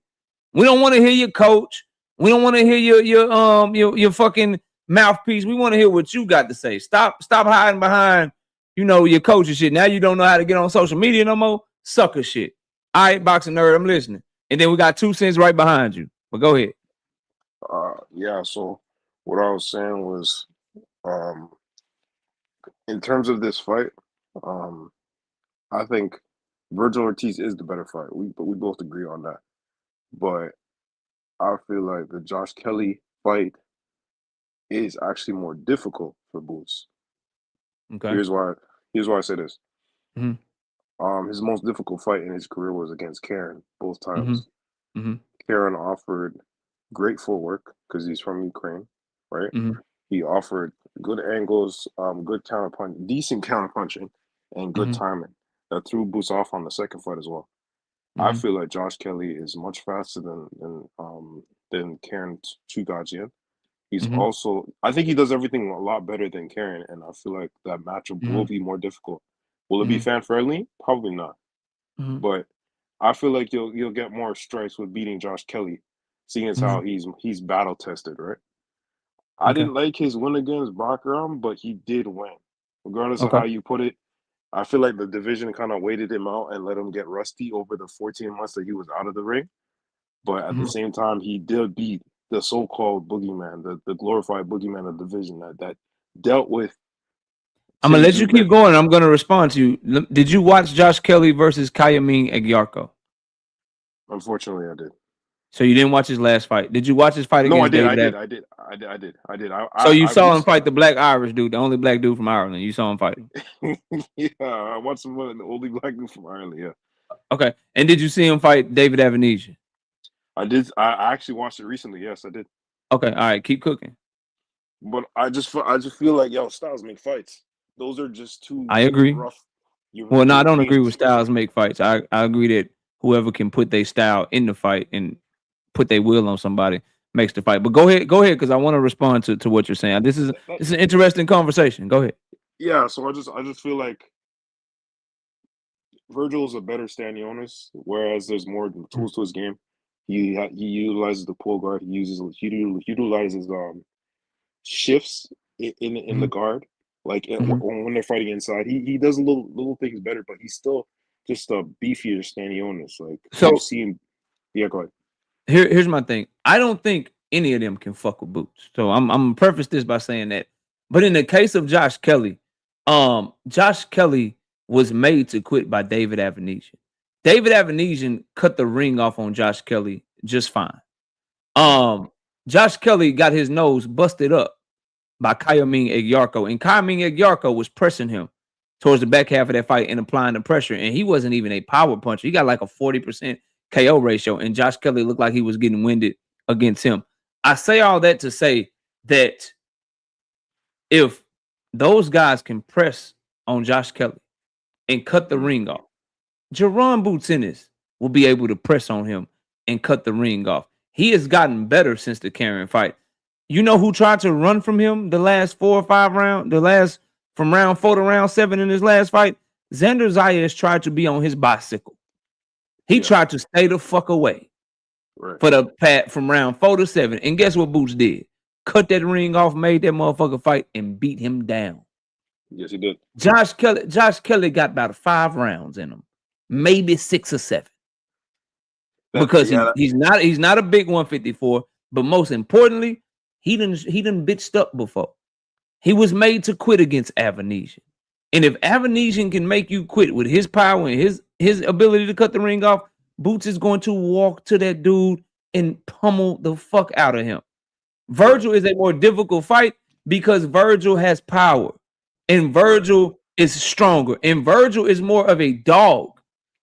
Speaker 2: We don't want to hear your coach. We don't want to hear your fucking mouthpiece. We want to hear what you got to say. Stop hiding behind, your coach and shit. Now you don't know how to get on social media no more. Sucker shit. All right, boxing nerd, I'm listening. And then we got 2 cents right behind you. But go ahead.
Speaker 10: Yeah, so what I was saying was, in terms of this fight, I think Vergil Ortiz is the better fight. We both agree on that. But I feel like the Josh Kelly fight is actually more difficult for Boots.
Speaker 2: Okay.
Speaker 10: Here's why I say this.
Speaker 2: Mm-hmm.
Speaker 10: His most difficult fight in his career was against Karen, both times.
Speaker 2: Mm-hmm.
Speaker 10: Karen offered great footwork because he's from Ukraine, right?
Speaker 2: Mm-hmm.
Speaker 10: He offered good angles, good decent counter punching, and good timing. That threw Boots off on the second fight as well. I feel like Josh Kelly is much faster than Karen Chugajian. He's also, I think he does everything a lot better than Karen, and I feel like that matchup will be more difficult. Will it be fan friendly? Probably not. But I feel like you'll get more strikes with beating Josh Kelly, seeing as how he's battle tested, right? I didn't like his win against Bakaram, but he did win. Regardless of how you put it, I feel like the division kind of waited him out and let him get rusty over the 14 months that he was out of the ring. But at the same time, he did beat the so-called boogeyman, the glorified boogeyman of the division that dealt with.
Speaker 2: I'm going to let you keep going. I'm going to respond to you. Did you watch Josh Kelly versus Kayamine Agyarko?
Speaker 10: Unfortunately, I did.
Speaker 2: So you didn't watch his last fight. Did you watch his fight against David?
Speaker 10: I did.
Speaker 2: So you saw him fight the black Irish dude, the only black dude from Ireland. You saw him fight him.
Speaker 10: Yeah, I watched him the only black dude from Ireland, yeah.
Speaker 2: Okay. And did you see him fight David Avenesian?
Speaker 10: I did. I actually watched it recently. Yes, I did.
Speaker 2: Okay. All right. Keep cooking.
Speaker 10: But I just feel like, styles make fights. Those are just too
Speaker 2: I agree.
Speaker 10: rough.
Speaker 2: Well, no, I don't agree with styles make fights. I agree that whoever can put their style in the fight and put their will on somebody makes the fight. But go ahead, because I want to respond to what you're saying. This is an interesting conversation. Go ahead.
Speaker 10: Yeah, so I just feel like Vergil is a better Stanionis, whereas there's more tools to his game. He utilizes the pull guard. He utilizes shifts in the guard. Like when they're fighting inside, he does little things better, but he's still just a beefier Stanionis. Like, so you see him. Yeah, go ahead.
Speaker 2: Here's my thing. I don't think any of them can fuck with Boots. So I'm gonna preface this by saying that. But in the case of Josh Kelly, Josh Kelly was made to quit by David Avenesian. David Avenesian cut the ring off on Josh Kelly just fine. Josh Kelly got his nose busted up by Kayamine Agyarko, and Kayamine Agyarko was pressing him towards the back half of that fight and applying the pressure, and he wasn't even a power puncher. He got like a 40% KO ratio, and Josh Kelly looked like he was getting winded against him. I say all that to say that if those guys can press on Josh Kelly and cut the ring off, Jaron Boots Ennis will be able to press on him and cut the ring off. He has gotten better since the Karen fight. You know who tried to run from him the last 4 or 5 rounds? From round 4 to round 7 in his last fight? Xander Zayas tried to be on his bicycle. He tried to stay the fuck away for the pat from round 4 to 7. And guess what Boots did? Cut that ring off, made that motherfucker fight, and beat him down.
Speaker 10: Yes, he did.
Speaker 2: Josh Kelly got about 5 rounds in him, maybe 6 or 7. Because he's not a big 154, but most importantly, he done bitched up before. He was made to quit against Avenesian. And if Avenesian can make you quit with his power and his ability to cut the ring off, Boots is going to walk to that dude and pummel the fuck out of him. Vergil is a more difficult fight because Vergil has power and Vergil is stronger and Vergil is more of a dog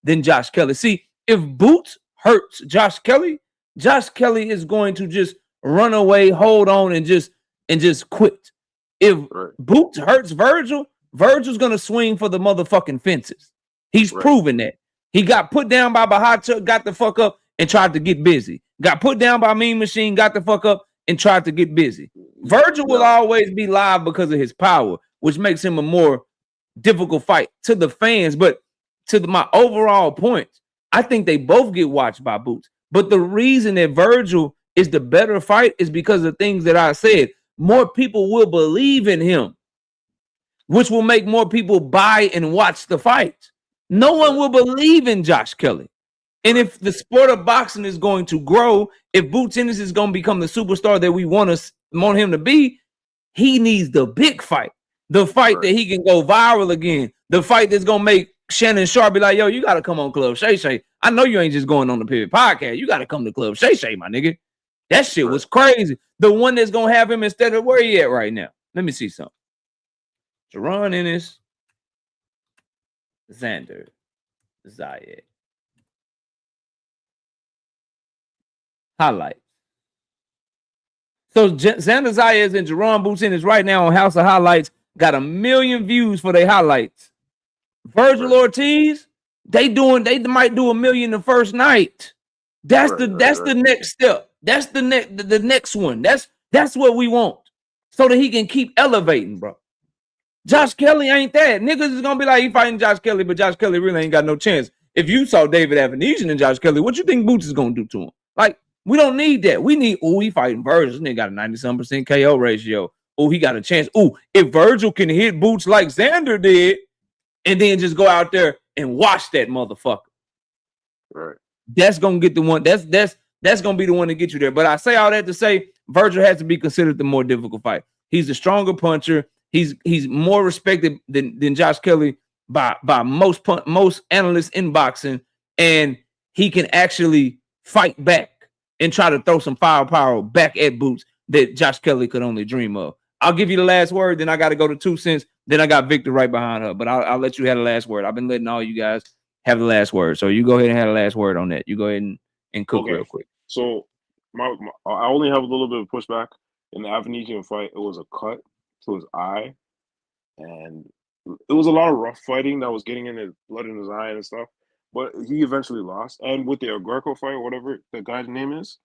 Speaker 2: than Josh Kelly. See, if Boots hurts Josh Kelly is going to just run away, hold on, and just quit. If Boots hurts Vergil's gonna swing for the motherfucking fences. He's proven that. He got put down by Bahad, got the fuck up and tried to get busy. Got put down by Mean Machine, got the fuck up and tried to get busy. Vergil will always be live because of his power, which makes him a more difficult fight to the fans. But to my overall point, I think they both get watched by Boots. But the reason that Vergil is the better fight is because of the things that I said. More people will believe in him, which will make more people buy and watch the fight. No one will believe in Josh Kelly. And if the sport of boxing is going to grow, if Boots Ennis is going to become the superstar that we want him to be, he needs the big fight. The fight that he can go viral again. The fight that's going to make Shannon Sharp be like, yo, you got to come on Club Shay Shay. I know you ain't just going on the Pivot Podcast. You got to come to Club Shay Shay, my nigga. That shit was crazy. The one that's going to have him instead of where he at right now. Let me see something. Jaron Ennis, Xander Zayed. Highlights. So Xander Zayed and Jaron Boots Ennis right now on House of Highlights got 1 million views for their highlights. Vergil Ortiz, they might do 1 million the first night. That's the next step. That's the next one. That's what we want, so that he can keep elevating, bro. Josh Kelly ain't that. Niggas is gonna be like, he fighting Josh Kelly, but Josh Kelly really ain't got no chance. If you saw David Avenesian and Josh Kelly, what you think Boots is gonna do to him? Like, we don't need that. We need, he fighting Vergil. This nigga got a 97% KO ratio. He got a chance. If Vergil can hit Boots like Xander did, and then just go out there and watch that motherfucker.
Speaker 10: Right.
Speaker 2: That's gonna get the one. That's gonna be the one to get you there. But I say all that to say Vergil has to be considered the more difficult fight. He's the stronger puncher. He's more respected than Josh Kelly by most analysts in boxing, and he can actually fight back and try to throw some firepower back at Boots that Josh Kelly could only dream of. I'll give you the last word, then I got to go to 2 cents. Then I got Victor right behind her, but I'll let you have the last word. I've been letting all you guys have the last word, so you go ahead and have the last word on that. You go ahead and cook real quick.
Speaker 10: So I only have a little bit of pushback. In the Avenesian fight, it was a cut to his eye, and it was a lot of rough fighting that was getting in his blood in his eye and stuff. But he eventually lost. And with the Greco fight, whatever the guy's name is,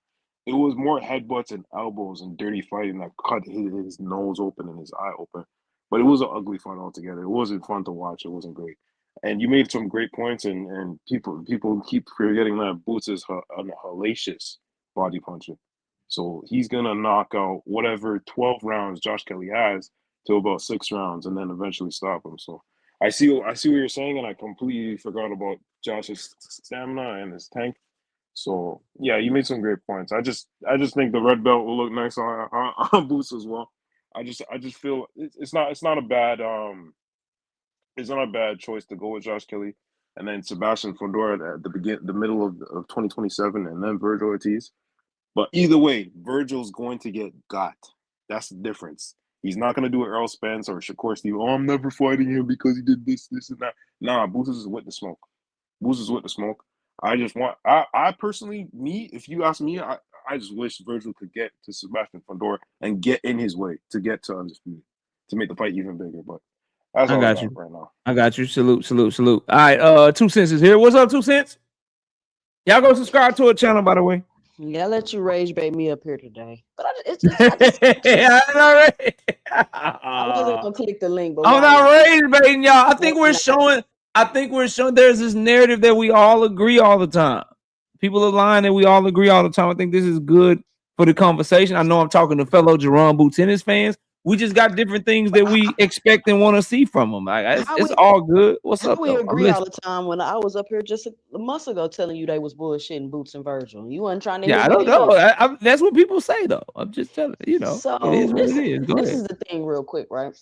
Speaker 10: it was more headbutts and elbows and dirty fighting that cut his nose open and his eye open. But it was an ugly fight altogether. It wasn't fun to watch. It wasn't great. And you made some great points, and people keep forgetting that Boots is a hellacious body puncher. So he's gonna knock out whatever 12 rounds Josh Kelly has to about 6 rounds, and then eventually stop him. So I see what you're saying, and I completely forgot about Josh's stamina and his tank. So yeah, you made some great points. I just think the red belt will look nice on Boots as well. I just feel it's not a bad choice to go with Josh Kelly and then Sebastian Fondor at the middle of 2027, and then Vergil Ortiz. But either way, Virgil's going to get got. That's the difference. He's not going to do an Earl Spence or Shakur Steve. I'm never fighting him because he did this, and that. Nah, Boots is with the smoke. Boots is with the smoke. I personally, if you ask me, I just wish Vergil could get to Sebastian Fondor and get in his way to get to Undisputed, to make the fight even bigger. But that's all I got right now.
Speaker 2: I got you. Salute. All right, 2 cents is here. What's up, 2 cents? Y'all go subscribe to our channel, by the way.
Speaker 12: Yeah, I let you rage bait me up here today, but I wasn't gonna click the link. But
Speaker 2: I'm not rage baiting y'all. I think we're showing there's this narrative that we all agree all the time. People are lying and we all agree all the time. I think this is good for the conversation. I know I'm talking to fellow Jaron Boots Ennis fans. We just got different things that we expect and want to see from them. It's all good. What's up?
Speaker 12: We agree all the time. When I was up here just a month ago telling you they was bullshitting Boots and Vergil, you wasn't trying to.
Speaker 2: Yeah, I don't know. That's what people say, though. I'm just telling you. So it is what it is.
Speaker 12: This is the thing, real quick, right?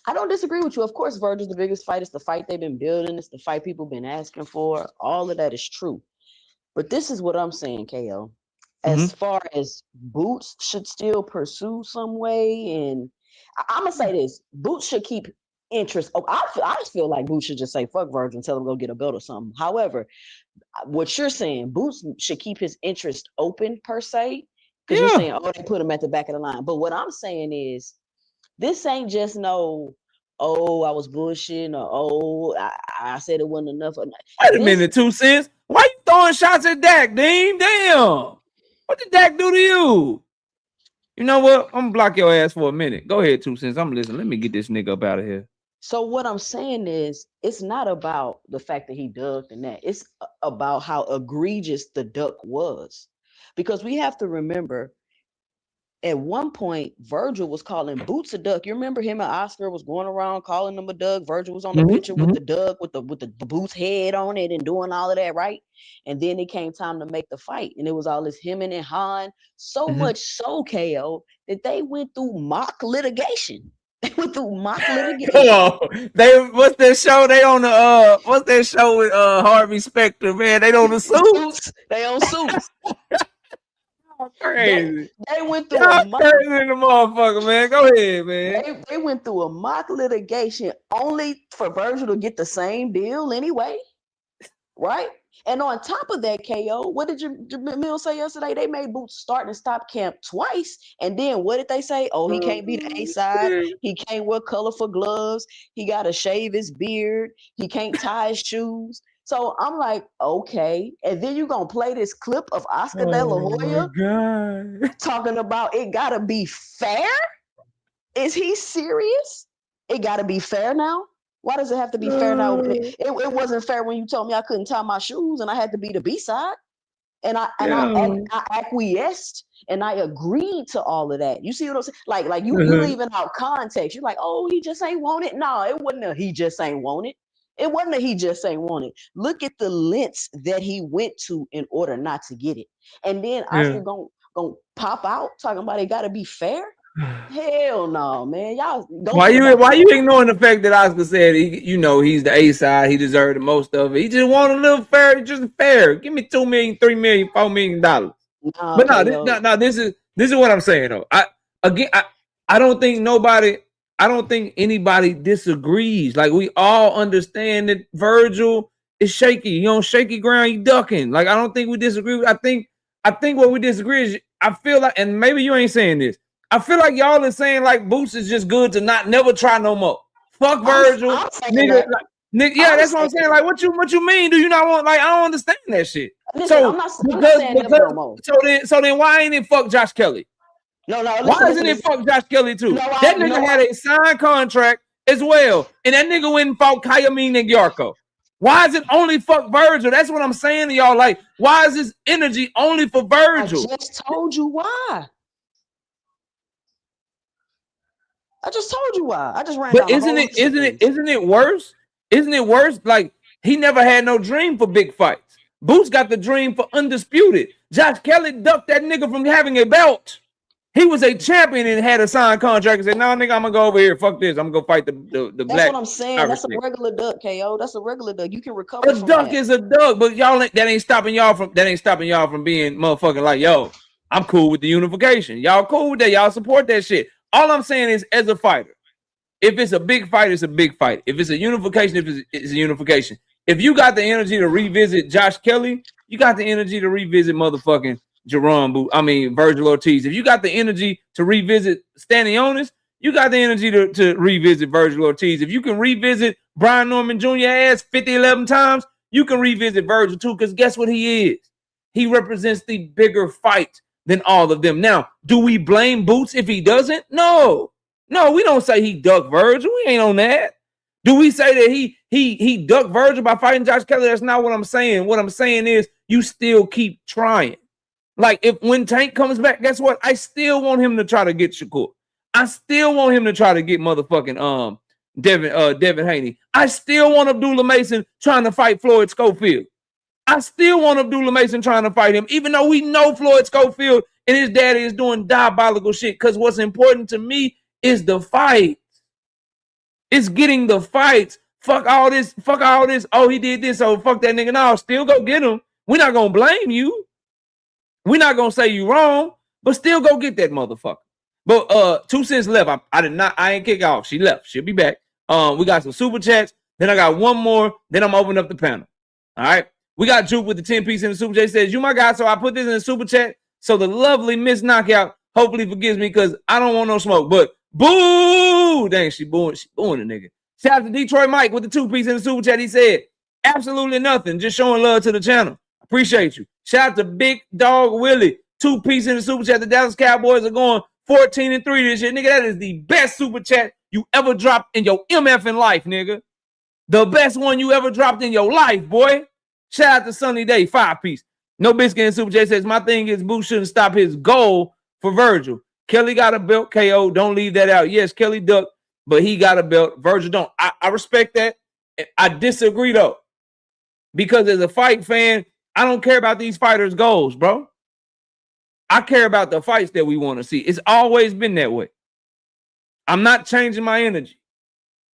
Speaker 12: I don't disagree with you. Of course, Vergil's the biggest fight. It's the fight they've been building. It's the fight people been asking for. All of that is true. But this is what I'm saying, KO. As far as Boots should still pursue some way, and I'm gonna say this: Boots should keep interest. Oh, I feel like Boots should just say fuck Virgil and tell him to go get a belt or something. However, what you're saying, Boots should keep his interest open per se, because you're saying, oh, they put him at the back of the line. But what I'm saying is, this ain't just no, oh, I was bullshitting, or oh, I said it wasn't enough.
Speaker 2: Wait a minute, 2 cents. Why you throwing shots at Dak, Dean? Damn. What did Dak do to you? You know what? I'm gonna block your ass for a minute. Go ahead, 2 cents. I'm listening. Let me get this nigga up out of here.
Speaker 12: So what I'm saying is, it's not about the fact that he ducked and that. It's about how egregious the duck was. Because we have to remember, at one point, Vergil was calling Boots a duck. You remember him and Oscar was going around calling him a duck. Vergil was on the picture with the duck, with the Boots head on it and doing all of that, right? And then it came time to make the fight. And it was all this him and Han. So much so, KO, that they went through mock litigation. They went through mock litigation.
Speaker 2: What's that show? They on the what's that show with Harvey Specter, man? They on the Suits.
Speaker 12: They on Suits.
Speaker 2: Crazy.
Speaker 12: They went through
Speaker 2: Y'all
Speaker 12: a mock
Speaker 2: crazy in the motherfucker, man. Go ahead, man.
Speaker 12: They went through a mock litigation only for Vergil to get the same deal anyway, right? And on top of that, KO, what did Jamil say yesterday? They made Boots start and stop camp twice. And then what did they say? Oh, he can't be the A side. He can't wear colorful gloves. He got to shave his beard. He can't tie his shoes. So I'm like, okay. And then you're going to play this clip of Oscar De La Hoya talking about it got to be fair? Is he serious? It got to be fair now? Why does it have to be fair now? It wasn't fair when you told me I couldn't tie my shoes and I had to be the B side. And I acquiesced and I agreed to all of that. You see what I'm saying? Like you leaving out context. You're like, oh, he just ain't want it. No, it wasn't a he just ain't want it. It wasn't a he just ain't want it. Look at the lengths that he went to in order not to get it. And then Oscar gonna pop out talking about it gotta be fair. Hell no, man. Y'all
Speaker 2: why you ignoring the fact that Oscar said he's the A side, he deserved the most of it. He just wanted a little fair, just fair. Give me $2 million, $3 million, $4 million. This is what I'm saying though. I don't think anybody disagrees. Like we all understand that Vergil is shaky. He on shaky ground, he ducking. Like I don't think we disagree. I think what we disagree is I feel like, and maybe you ain't saying this. I feel like y'all are saying like Boots is just good to never try no more. Fuck Vergil, nigga. Yeah, that's what I'm saying. Like, what you mean? Do you not want? Like, I don't understand that shit.
Speaker 12: Listen,
Speaker 2: so then why ain't it fuck Josh Kelly?
Speaker 12: No.
Speaker 2: Why isn't it fuck Josh Kelly too? That nigga had a signed contract as well, and that nigga went and fought Kayamine and Yarko. Why is it only fuck Vergil? That's what I'm saying to y'all. Like, why is this energy only for Vergil?
Speaker 12: I just told you why. I just told you why. I just ran.
Speaker 2: But isn't it worse? Isn't it worse? Like he never had no dream for big fights. Boots got the dream for undisputed. Josh Kelly ducked that nigga from having a belt. He was a champion and had a signed contract and said, "No, nigga, I'm gonna go over here. Fuck this. I'm gonna go fight the
Speaker 12: That's
Speaker 2: black."
Speaker 12: That's what I'm saying. That's a regular duck, KO. That's a regular duck. You can recover.
Speaker 2: A duck is a duck, but that ain't stopping y'all from being motherfucking like, yo, I'm cool with the unification. Y'all cool with that. Y'all support that shit. All I'm saying is, as a fighter, if it's a big fight, it's a big fight. If it's a unification, it's a unification. If you got the energy to revisit Josh Kelly, you got the energy to revisit motherfucking Vergil Ortiz. If you got the energy to revisit Stanionis, you got the energy to revisit Vergil Ortiz. If you can revisit Brian Norman Jr. ass 11 times, you can revisit Vergil too, because guess what he is? He represents the bigger fight than all of them. Now, do we blame Boots if he doesn't? No, we don't say he ducked Vergil. We ain't on that. Do we say that he ducked Vergil by fighting Josh Kelly? That's not what I'm saying. What I'm saying is you still keep trying. Like when Tank comes back, guess what? I still want him to try to get Shakur. I still want him to try to get motherfucking Devin Haney. I still want Abdullah Mason trying to fight Floyd Schofield. I still want Abdullah Mason trying to fight him, even though we know Floyd Schofield and his daddy is doing diabolical shit. Because what's important to me is the fight. It's getting the fights. Fuck all this. Oh, he did this. So fuck that nigga. No, still go get him. We're not gonna blame you. We're not gonna say you wrong, but still go get that motherfucker. But 2 cents left. I ain't kick off. She left. She'll be back. We got some super chats. Then I got one more. Then I'm opening up the panel. All right. We got Juke with the 10 piece in the super chat. Says, you my guy, so I put this in the super chat. So the lovely Miss Knockout hopefully forgives me because I don't want no smoke. But boo! Dang, she booing the nigga. Shout out to Detroit Mike with the 2 piece in the super chat. He said, absolutely nothing. Just showing love to the channel. Appreciate you. Shout out to Big Dog Willie. 2 piece in the super chat. The Dallas Cowboys are going 14-3 this year. Nigga, that is the best super chat you ever dropped in your MF life, nigga. The best one you ever dropped in your life, boy. Shout out to Sunny Day, 5 piece. No Biscuit in super chat says, my thing is Boo shouldn't stop his goal for Vergil. Kelly got a belt, KO. Don't leave that out. Yes, Kelly ducked, but he got a belt. Vergil don't. I respect that. I disagree, though. Because as a fight fan, I don't care about these fighters' goals, bro. I care about the fights that we want to see. It's always been that way. I'm not changing my energy.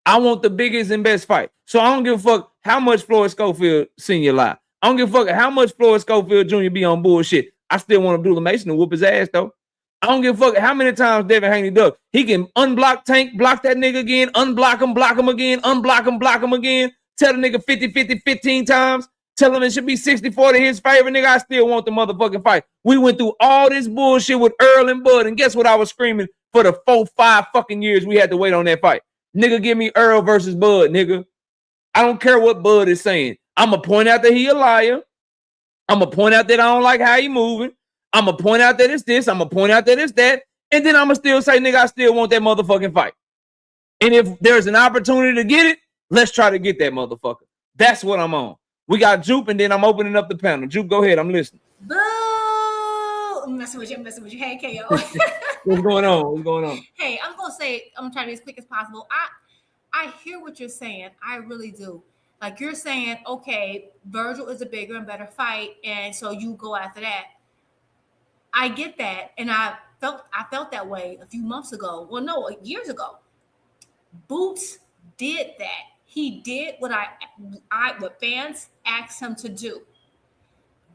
Speaker 2: I want the biggest and best fight. So I don't give a fuck how much Floyd Schofield Sr. lie. I don't give a fuck how much Floyd Schofield Jr. be on bullshit. I still want Abdullah Mason to whoop his ass, though. I don't give a fuck how many times Devin Haney duck. He can unblock Tank, block that nigga again, unblock him, block him again, unblock him, block him again. Tell the nigga 50-50, 15 times. Tell him it should be 60-40 his favor, nigga. I still want the motherfucking fight. We went through all this bullshit with Earl and Bud, and guess what I was screaming for the 4-5 fucking years we had to wait on that fight? Nigga, give me Earl versus Bud, nigga. I don't care what Bud is saying. I'm going to point out that he a liar. I'm going to point out that I don't like how he moving. I'm going to point out that it's this. I'm going to point out that it's that. And then I'm going to still say, nigga, I still want that motherfucking fight. And if there's an opportunity to get it, let's try to get that motherfucker. That's what I'm on. We got Jupe, and then I'm opening up the panel. Jupe, go ahead. I'm listening.
Speaker 13: Boo! I'm messing with you. Hey, KO.
Speaker 2: What's going on?
Speaker 13: Hey, I'm going to say, I'm trying to be as quick as possible. I hear what you're saying. I really do. Like you're saying, okay, Vergil is a bigger and better fight, and so you go after that. I get that, and I felt that way a few months ago. Well, no, years ago. Boots did that. He did what what fans asked him to do.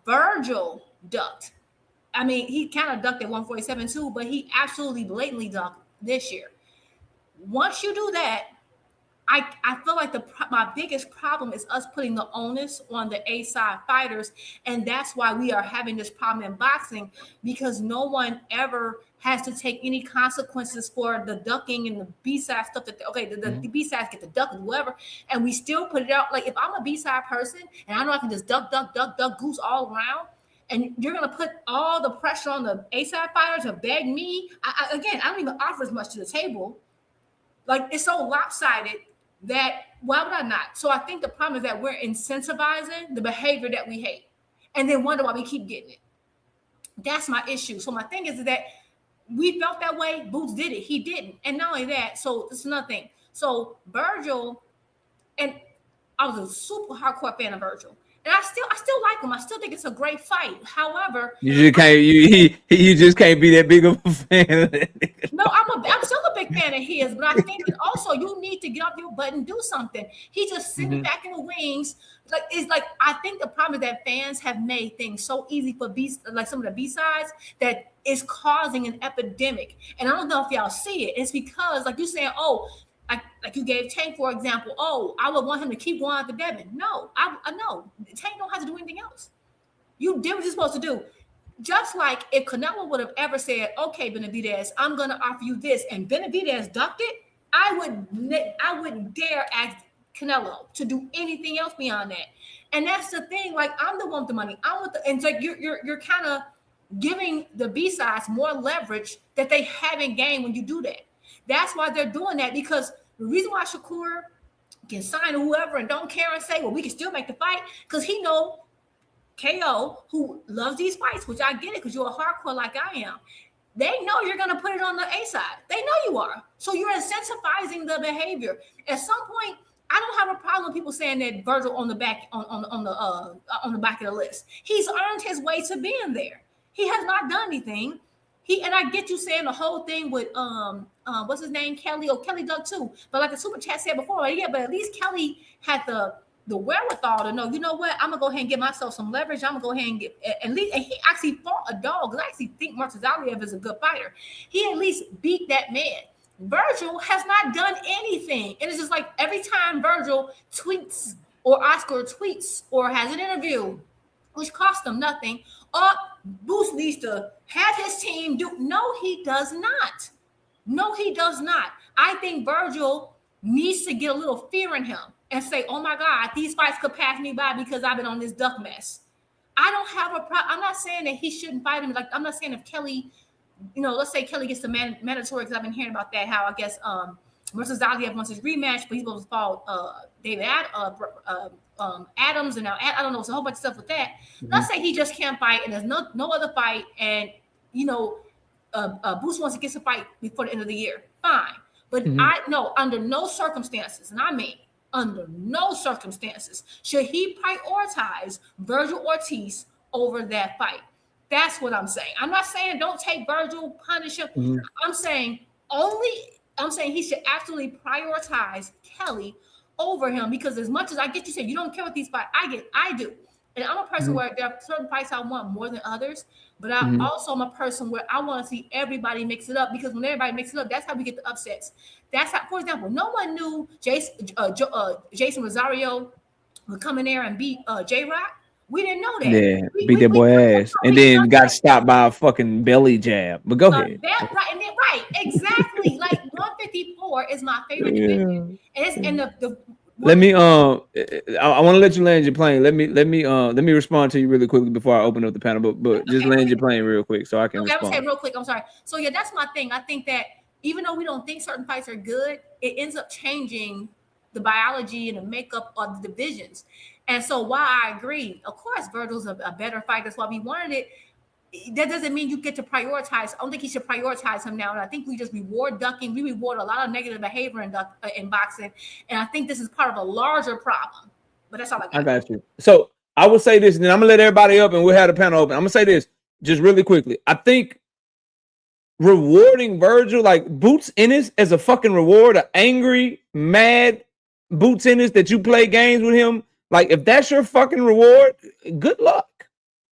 Speaker 13: Vergil ducked. I mean, he kind of ducked at 147 too, but he absolutely blatantly ducked this year. Once you do that, I feel like my biggest problem is us putting the onus on the A-side fighters, and that's why we are having this problem in boxing, because no one ever has to take any consequences for the ducking and the B-side stuff. The B-sides get the duck and whatever, and we still put it out. Like if I'm a B-side person and I know I can just duck, goose all around, and you're gonna put all the pressure on the A-side fighters to beg me. I don't even offer as much to the table. Like it's so lopsided that why would I not? So I think the problem is that we're incentivizing the behavior that we hate and then wonder why we keep getting it. That's my issue. So my thing is that we felt that way. Boots did it. He didn't. And not only that, so it's another thing. So Vergil, and I was a super hardcore fan of Vergil. And I still like him. I still think it's a great fight. However,
Speaker 2: you just can't be that big of a fan.
Speaker 13: No, I'm still a big fan of his, but I think that also you need to get off your butt and do something. He just sitting back in the wings. I think the problem is that fans have made things so easy for some of the B-sides that is causing an epidemic. And I don't know if y'all see it. It's because like you saying, like you gave Tank, for example. Oh, I would want him to keep going after Devin. No, I know. Tank don't have to do anything else. You did what you're supposed to do. Just like if Canelo would have ever said, okay, Benavidez, I'm going to offer you this, and Benavidez ducked it, I wouldn't dare ask Canelo to do anything else beyond that. And that's the thing. Like, I'm the one with the money. And it's like you're kind of giving the B-sides more leverage that they haven't gained when you do that. That's why they're doing that, because the reason why Shakur can sign whoever and don't care and say, well, we can still make the fight, because he know KO, who loves these fights, which I get it because you're a hardcore like I am. They know you're going to put it on the A side. They know you are. So you're incentivizing the behavior. At some point, I don't have a problem with people saying that Vergil on the back on the back of the list. He's earned his way to being there. He has not done anything. And I get you saying the whole thing with what's his name, Kelly? Oh, Kelly Doug too. But like the super chat said before, yeah, but at least Kelly had the the wherewithal to know, you know what, I'm gonna go ahead and get myself some leverage. I'm gonna go ahead and get at least, and he actually fought a dog. Because I actually think Murtazaliev is a good fighter. He at least beat that man. Vergil has not done anything, and it's just like every time Vergil tweets or Oscar tweets or has an interview, which cost them nothing, Boost needs to have his team do. No, he does not. No, he does not. I think Vergil needs to get a little fear in him and say, oh my God, these fights could pass me by because I've been on this duck mess. I don't have a problem. I'm not saying that he shouldn't fight him. Like, I'm not saying if Kelly, let's say Kelly gets the mandatory, because I've been hearing about that, how I guess Murtazaliev wants his rematch, but he's supposed to fight David Adams, and now I don't know, it's a whole bunch of stuff with that. Let's say he just can't fight and there's no other fight, and Boost wants to get some fight before the end of the year. Fine. But I know under no circumstances, and I mean under no circumstances, should he prioritize Vergil Ortiz over that fight. That's what I'm saying. I'm not saying don't take Vergil, punish him. I'm saying he should absolutely prioritize Kelly over him, because as much as I get you saying you don't care what these fights, I do. And I'm a person where there are certain fights I want more than others, but I also am a person where I want to see everybody mix it up, because when everybody mixes it up, that's how we get the upsets. That's how, for example, no one knew Jason Rosario would come in there and beat J-Rock. We didn't know that.
Speaker 2: Yeah, beat that boy ass, and then got stopped by a fucking belly jab. But go ahead.
Speaker 13: Exactly. Like 154 is my favorite division, and the
Speaker 2: let me I want to let you land your plane. Let me respond to you really quickly before I open up the panel. But just land your plane real quick so I can respond.
Speaker 13: I'm saying real quick. I'm sorry. So yeah, that's my thing. I think that even though we don't think certain fights are good, it ends up changing the biology and the makeup of the divisions. And so while I agree, of course, Vergil's a better fighter. That's why we wanted it. That doesn't mean you get to prioritize. I don't think he should prioritize him now. And I think we just reward ducking. We reward a lot of negative behavior in boxing. And I think this is part of a larger problem. But that's all I got.
Speaker 2: I got you. So I will say this, and then I'm going to let everybody up and we'll have the panel open. I'm going to say this just really quickly. I think rewarding Vergil, like Boots Ennis as a fucking reward, an angry, mad Boots Ennis that you play games with him, like if that's your fucking reward, good luck.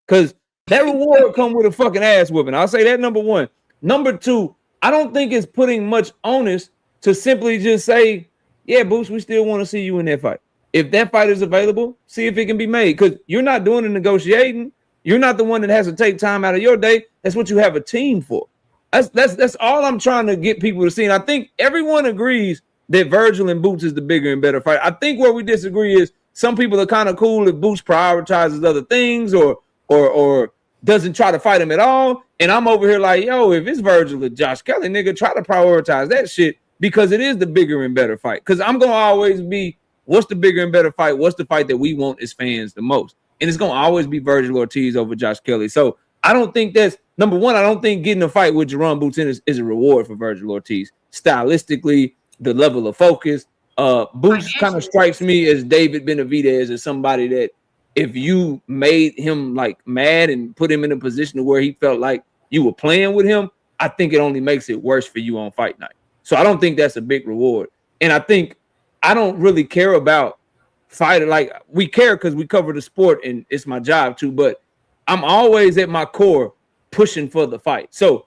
Speaker 2: Because that reward come with a fucking ass whooping. I'll say that, number one. Number two, I don't think it's putting much onus to simply just say, yeah, Boots, we still want to see you in that fight. If that fight is available, see if it can be made. Because you're not doing the negotiating. You're not the one that has to take time out of your day. That's what you have a team for. That's all I'm trying to get people to see. And I think everyone agrees that Vergil and Boots is the bigger and better fight. I think where we disagree is some people are kind of cool if Boots prioritizes other things or doesn't try to fight him at all. And I'm over here like, yo, if it's Vergil or Josh Kelly, nigga, try to prioritize that shit, because it is the bigger and better fight. Because I'm going to always be, what's the bigger and better fight? What's the fight that we want as fans the most? And it's going to always be Vergil Ortiz over Josh Kelly. So I don't think that's, number one, I don't think getting a fight with Jaron Boots Ennis is a reward for Vergil Ortiz. Stylistically, the level of focus, Boots kind of strikes me as David Benavidez, as somebody that if you made him like mad and put him in a position where he felt like you were playing with him, I think it only makes it worse for you on fight night. So I don't think that's a big reward. And I think I don't really care about fighting. Like, we care because we cover the sport and it's my job too, but I'm always at my core pushing for the fight. So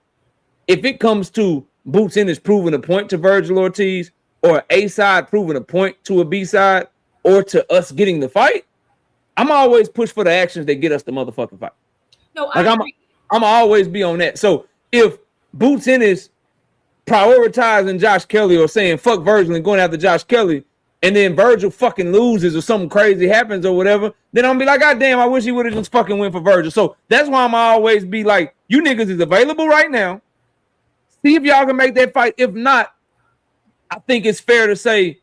Speaker 2: if it comes to Boots Ennis proving a point to Vergil Ortiz, or A side proving a point to a B side, or to us getting the fight, I'm always push for the actions that get us the motherfucking fight.
Speaker 13: No,
Speaker 2: like I'm always be on that. So if Boots Ennis prioritizing Josh Kelly or saying fuck Vergil and going after Josh Kelly, and then Vergil fucking loses or something crazy happens or whatever, then I'm gonna be like, God damn, I wish he would have just fucking went for Vergil. So that's why I'm always be like, you niggas is available right now. See if y'all can make that fight. If not, I think it's fair to say,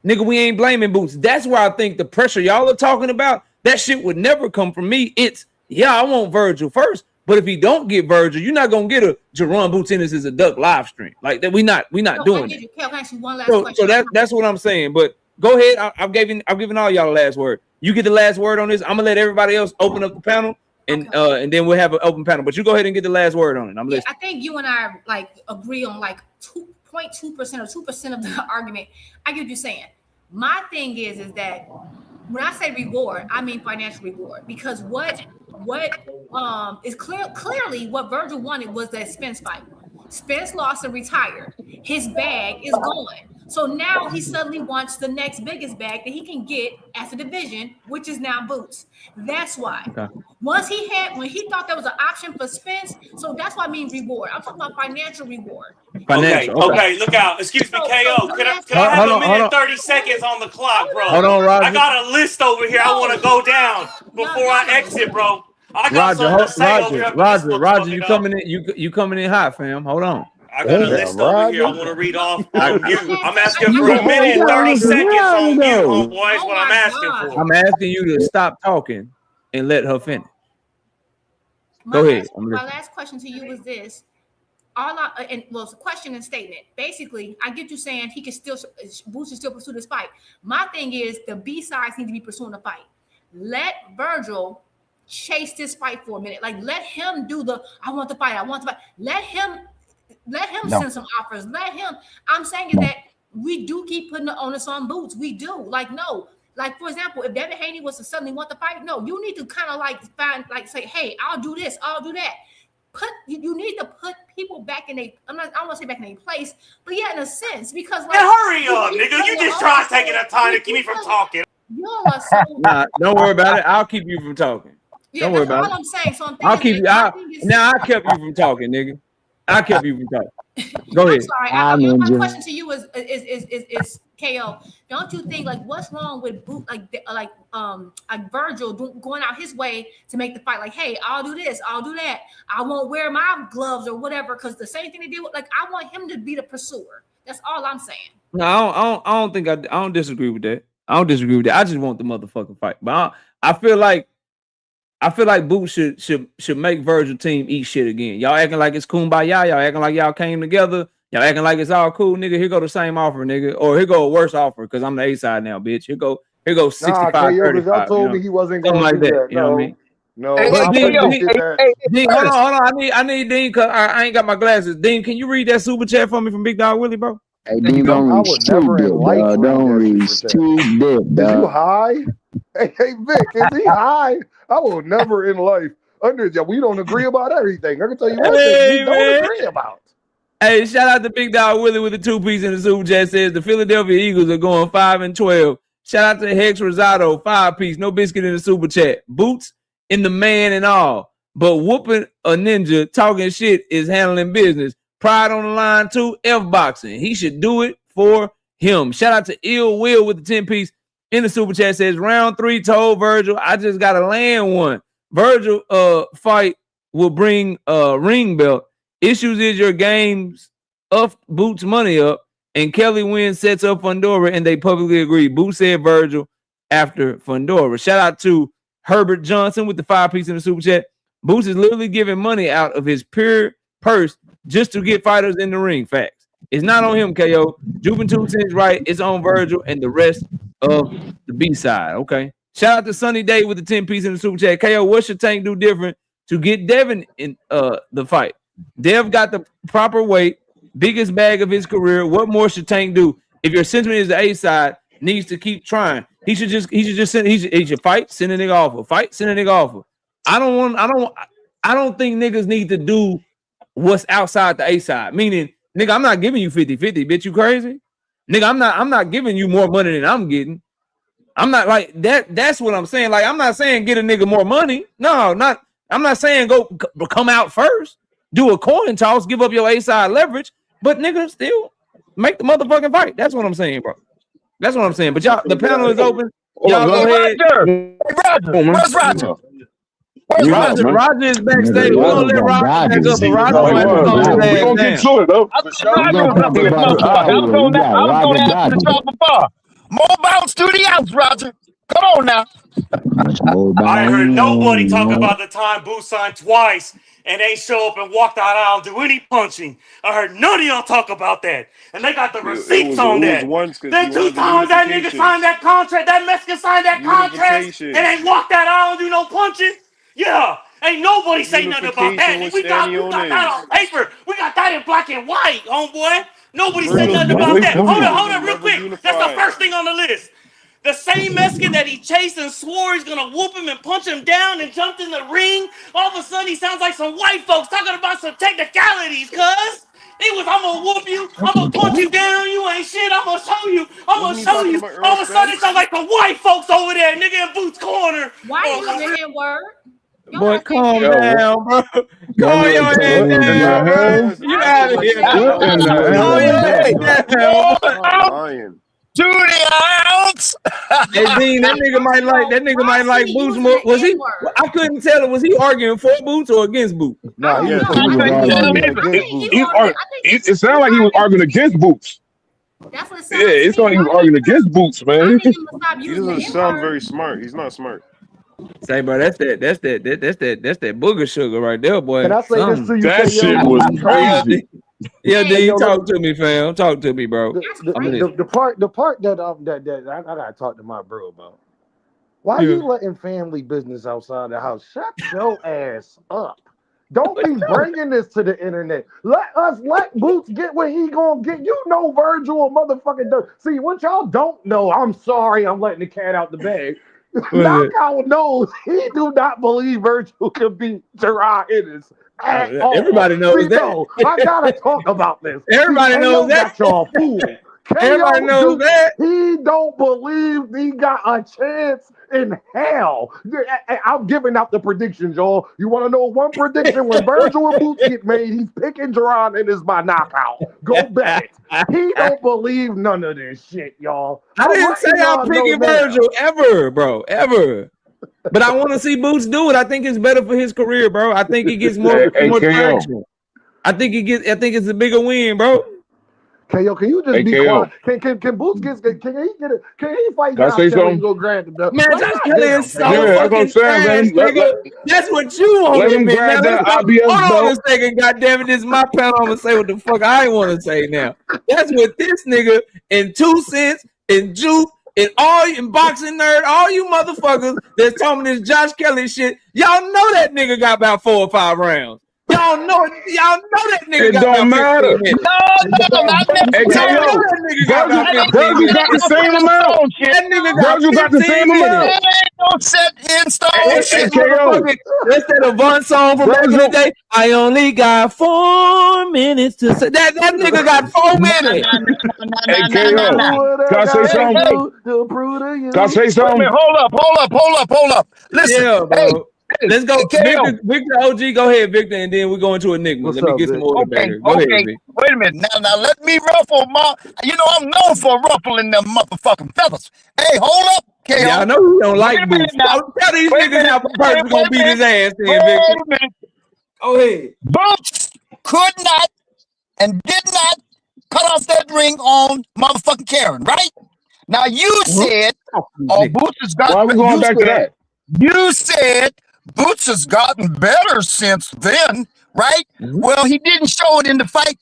Speaker 2: nigga, we ain't blaming Boots. That's where I think the pressure y'all are talking about, that shit would never come from me. It's, yeah, I want Vergil first, but if he don't get Vergil, you're not gonna get a Jaron Boots Ennis as a duck live stream like that. We not doing it. So that's what I'm saying. But go ahead. I've given all y'all the last word. You get the last word on this. I'm gonna let everybody else open up the panel, and then we'll have an open panel. But you go ahead and get the last word on it. I'm listening.
Speaker 13: I think you and I like agree on like 2.2% or 2% of the argument. I get what you're saying. My thing is that when I say reward, I mean financial reward, because what is clearly what Vergil wanted was that Spence fight. Spence lost and retired. His bag is gone. So now he suddenly wants the next biggest bag that he can get as a division, which is now Boots. That's why.
Speaker 2: Okay.
Speaker 13: When he thought there was an option for Spence, so that's what I mean reward. I'm talking about financial reward.
Speaker 2: Financial.
Speaker 14: Okay, look out. Excuse me, KO. Could I have a minute 30 seconds on the clock, bro?
Speaker 2: Hold on, Roger.
Speaker 14: I got a list over here I want to go down before I exit, bro. I got something to say over here.
Speaker 2: Roger, you coming in? You coming in hot, fam? Hold on.
Speaker 14: I got a list over here I want to read off on mute. I'm asking for a minute and 30 seconds on mute, homeboy. Is what I'm asking for.
Speaker 2: I'm asking you to stop talking and let her finish. Go ahead.
Speaker 13: My last question to you was this. It's a question and statement. Basically, I get you saying Boots should still pursue this fight. My thing is the B-sides need to be pursuing the fight. Let Vergil chase this fight for a minute. Like, let him do I want to fight. Let him send some offers. I'm saying is that we do keep putting the onus on Boots. We do. Like, no. Like, for example, if Devin Haney was to suddenly want to fight, no, you need to kind of say, hey, I'll do this, I'll do that. You need to put people back in I don't want to say back in a place, but yeah, in a sense, because like,
Speaker 14: hurry up, nigga. You just try taking the time to keep me from talking.
Speaker 2: Nah, don't worry about it. I'll keep you from talking.
Speaker 13: Yeah,
Speaker 2: don't worry about
Speaker 13: all
Speaker 2: it.
Speaker 13: I'm saying. So
Speaker 2: I'll keep you. I kept you from talking, nigga. I kept you from talking. Go ahead.
Speaker 13: I'm sorry. My question to you is KO. Don't you think like what's wrong with Vergil going out his way to make the fight? Like, hey, I'll do this, I'll do that. I won't wear my gloves or whatever because the same thing they did. Like, I want him to be the pursuer. That's all I'm saying.
Speaker 2: No, I don't disagree with that. I just want the motherfucking fight. But I feel like Boots should make Vergil team eat shit again. Y'all acting like it's kumbaya. Y'all acting like y'all came together. Y'all acting like it's all cool, nigga. Here go the same offer, nigga. Or here go a worse offer because I'm the A side now, bitch. Here go 65, 35.
Speaker 8: Y'all told me he wasn't going to do that.
Speaker 2: You know what I mean?
Speaker 8: No.
Speaker 2: Dean, hold on. I need Dean because I ain't got my glasses. Dean, can you read that super chat for me from Big Dog Willie, bro?
Speaker 15: Hey, Dean, don't read stupid, dog. Don't read stupid,
Speaker 8: dog. Is you high? Hey, Vic, is he high? I will never in life. We don't agree about everything. I can tell you one thing we don't agree about.
Speaker 2: Hey, shout out to Big Dog Willie with the 2-piece in the super chat. Says the Philadelphia Eagles are going 5-12. Shout out to Hex Rosado, 5-piece, no biscuit in the super chat. Boots in the man and all, but whooping a ninja talking shit is handling business. Pride on the line too. F-boxing. He should do it for him. Shout out to Ill Will with the 10-piece in the super chat. Says round 3 told Vergil, I just gotta land one. Vergil fight will bring a ring belt. Issues is your games up Boots money up, and Kelly wins sets up Fundora, and they publicly agree. Boots said Vergil after Fundora. Shout out to Herbert Johnson with the 5-piece in the super chat. Boots is literally giving money out of his pure purse just to get fighters in the ring. Facts. It's not on him, KO. Jubin 2 cents right. It's on Vergil and the rest of the B side. Okay. Shout out to Sunny Day with the 10-piece in the super chat. KO, what should Tank do different to get Devin in the fight? Dev got the proper weight, biggest bag of his career. What more should Tank do? If your sentiment is the A side, needs to keep trying. He should fight, send a nigga offer. Fight, send a nigga offer. I don't think niggas need to do what's outside the A side. Meaning, nigga, I'm not giving you 50-50, bitch. You crazy? Nigga, I'm not giving you more money than I'm getting. I'm not like that. That's what I'm saying. Like, I'm not saying get a nigga more money. No, not. I'm not saying come out first. Do a coin toss, give up your A side leverage, but nigga, still make the motherfucking fight. That's what I'm saying, bro. That's what I'm saying. But y'all, the panel is open. Y'all go ahead.
Speaker 15: Where's Roger?
Speaker 2: Roger is backstage. We're gonna let Roger back up, but Roger might be going
Speaker 16: We're gonna get to it, though.
Speaker 15: More bounce to the outs, Roger. Come on now.
Speaker 14: I heard nobody talk about the time Boots signed twice and ain't show up and walked out aisle and do any punching. I heard none of y'all talk about that. And they got the receipts on that. Then 2 times that nigga signed that contract, that Mexican signed that contract and ain't walked that aisle and do no punching. Yeah. Ain't nobody say nothing about that. We got that on paper. We got that in black and white, homeboy. Nobody said nothing about that. Hold on, real quick. That's the first thing on the list. The same Mexican that he chased and swore he's gonna whoop him and punch him down and jumped in the ring. All of a sudden, he sounds like some white folks talking about some technicalities, cuz. I'm gonna whoop you, I'm gonna punch you down, you ain't shit, I'm gonna show you, I'm gonna show you. All of a sudden, it sounds like some white folks over there, nigga in Boots Corner.
Speaker 13: Why you using him word?
Speaker 2: Boy, calm down, bro. Calm your head down. You out of here. Calm your head down.
Speaker 16: To the ounce.
Speaker 2: Hey, Dean, that nigga might like Boots more. Was he? I couldn't tell. Was he arguing for Boots or against Boots?
Speaker 16: No, it sounded like he was arguing against Boots.
Speaker 13: That's what it sounds
Speaker 16: Yeah, it's like he was arguing against Boots, man.
Speaker 10: He doesn't sound very smart. He's not smart.
Speaker 2: Say, bro, that's that booger sugar right there, boy.
Speaker 8: Can I say this to you?
Speaker 16: That shit was crazy.
Speaker 2: Yeah, Dean, talk to me, fam. Talk to me, bro.
Speaker 8: The part that I gotta talk to my bro about. Why you letting family business outside the house? Shut your ass up. Don't be bringing this to the internet. Let Boots get what he gonna get. You know Vergil a motherfucking does. See, what y'all don't know, I'm sorry, I'm letting the cat out the bag. Knockout knows he do not believe Vergil can beat Jaron Ennis.
Speaker 2: Everybody knows that.
Speaker 8: I gotta talk about this.
Speaker 2: Everybody knows that.
Speaker 8: Y'all fool.
Speaker 2: Everybody knows that.
Speaker 8: He don't believe he got a chance in hell. I'm giving out the predictions, y'all. You want to know one prediction? When Vergil and Boots get made, he's picking Jaron Ennis by knockout. Go bet it. He don't believe none of this shit, y'all.
Speaker 2: I didn't say I'm picking Vergil ever, bro, ever. But I want to see Boots do it. I think it's better for his career, bro. I think he gets more traction. I think it's a bigger win, bro.
Speaker 8: KO, can you just be quiet? Can Boots get it? Can he fight Josh Kelly and go grab the belt?
Speaker 2: Man, Josh Kelly is so fucking trash, nigga. That's what you want.
Speaker 16: Let him grab that IBS belt.
Speaker 2: Hold on a second, goddamn it. This is my panel. I'm gonna say what the fuck I want to say now. That's what this nigga in 2 cents in juice and all in boxing nerd, all you motherfuckers that's talking this Josh Kelly shit. Y'all know that nigga got about 4 or 5 rounds. Y'all know that nigga got
Speaker 16: don't matter.
Speaker 2: No, not
Speaker 16: Vergil got the same amount. Vergil got the same amount.
Speaker 15: Ain't no set in stone.
Speaker 2: That's that Avant song from back in the day. I only got 4 minutes to say that nigga got 4 minutes.
Speaker 16: Hey, KO, can I say something? Can I say something?
Speaker 15: Hold up. Listen,
Speaker 2: yeah, bro. Let's go. Victor OG, go ahead, Victor, and then we're going to Enigma. Let me get some order back here. Go ahead, Vic.
Speaker 15: Wait a minute. Now let me ruffle I'm known for ruffling them motherfucking feathers. Hey, hold up, KO.
Speaker 2: Yeah, I know you don't like Boots. Tell these niggas how Perkins gonna beat his ass then, Victor. Go ahead.
Speaker 15: Boots could not and did not cut off that ring on motherfucking Karen, right? Now you said, Boots has got.
Speaker 16: Why are we going back to that?
Speaker 15: You said Boots has gotten better since then, right? Mm-hmm. Well, he didn't show it in the fight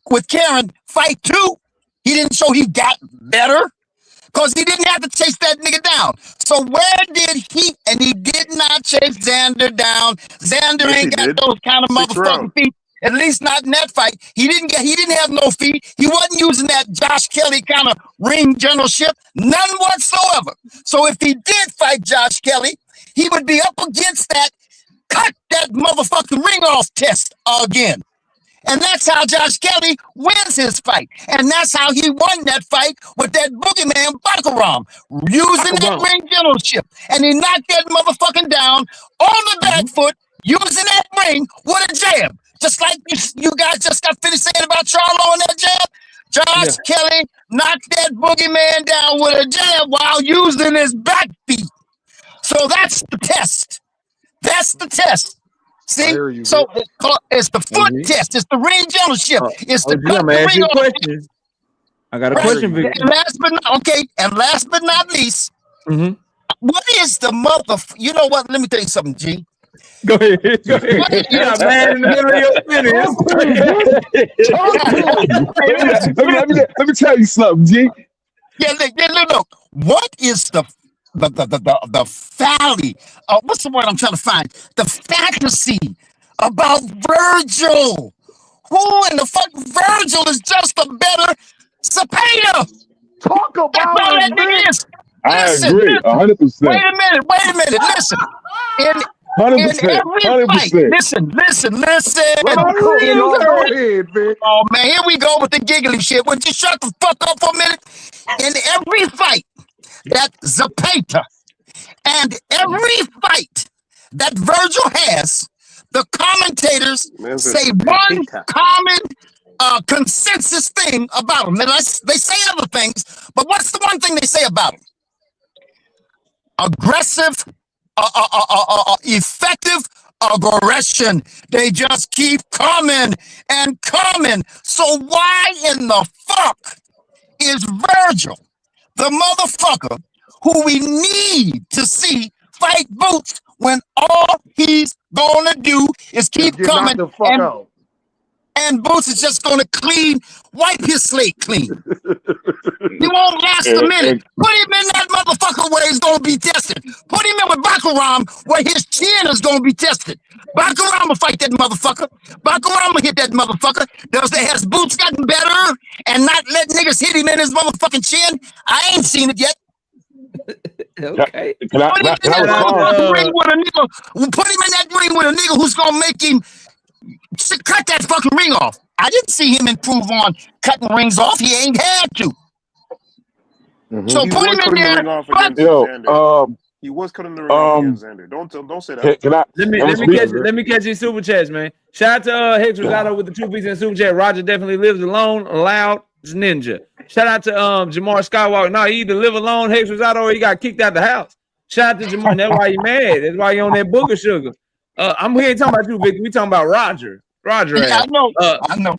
Speaker 15: with Karen, fight 2. He didn't show he got better because he didn't have to chase that nigga down. So where did he? And he did not chase Xander down. Xander ain't got those kind of motherfucking feet. At least not in that fight. He didn't have no feet. He wasn't using that Josh Kelly kind of ring generalship. None whatsoever. So if he did fight Josh Kelly, he would be up against that, cut that motherfucking ring off test again. And that's how Josh Kelly wins his fight. And that's how he won that fight with that boogeyman Bakaram, using that ring generalship. And he knocked that motherfucking down on the back foot, using that ring with a jab. Just like you guys just got finished saying about Charlo and that jab. Josh Kelly knocked that boogeyman down with a jab while using his back feet. So that's the test. That's the test. See? So it's the foot test. It's the ring generalship. It's the cut the ring off.
Speaker 2: I got a question, Victor.
Speaker 15: And last but not least, what is the you know what? Let me tell you something, G.
Speaker 2: Go ahead. You're not mad in the middle of your finish.
Speaker 16: Let me tell you something, G.
Speaker 15: Yeah, look. What is the valley? What's the word I'm trying to find? The fantasy about Vergil. Who in the fuck? Vergil is just a better Cepeda.
Speaker 8: Talk about
Speaker 15: that nigga is.
Speaker 16: I
Speaker 15: Listen,
Speaker 16: agree, 100%.
Speaker 15: wait a minute. Listen. In
Speaker 16: 100%.
Speaker 15: every fight,
Speaker 16: 100%.
Speaker 15: listen.
Speaker 8: Let him cook,
Speaker 15: In
Speaker 8: y'all. Go
Speaker 15: every,
Speaker 8: ahead, Vic.
Speaker 15: oh man, here we go with the giggly shit. Would you shut the fuck up for a minute? In every fight that Zapata and every fight that Vergil has, the commentators say one common consensus thing about him. They say other things, but what's the one thing they say about him? Aggressive, effective aggression. They just keep coming and coming. So why in the fuck is Vergil, the motherfucker who we need to see fight Boots, when all he's gonna do is keep coming and Boots is just gonna wipe his slate clean. He won't last a minute. Put him in that motherfucker where he's gonna be tested. Put him in with Bakaram where his chin is gonna be tested. Bakaram will fight that motherfucker. Bakaram will hit that motherfucker. Has Boots gotten better and not let niggas hit him in his motherfucking chin? I ain't seen it yet.
Speaker 2: Okay.
Speaker 16: Can I
Speaker 15: Put him in that ring with a nigga who's gonna make him cut that fucking ring off. I didn't see him improve on cutting rings off. He ain't had to. So
Speaker 10: He
Speaker 15: put
Speaker 10: was
Speaker 15: him in
Speaker 10: cutting the
Speaker 15: there.
Speaker 10: ring off against Xander. He was cutting the ring off against Xander. Don't say that.
Speaker 16: Can I?
Speaker 2: Let me catch these super chats, man. Shout out to Hex Rosado with the 2 pieces in super chat. Roger definitely lives alone, loud as ninja. Shout out to Jamar Skywalker. No, he either live alone, Hex Rosado, or he got kicked out the house. Shout out to Jamar. That's why he mad. That's why he on that booger sugar. I'm here talking about you, Victor. We talking about Roger.
Speaker 15: Yeah, I know.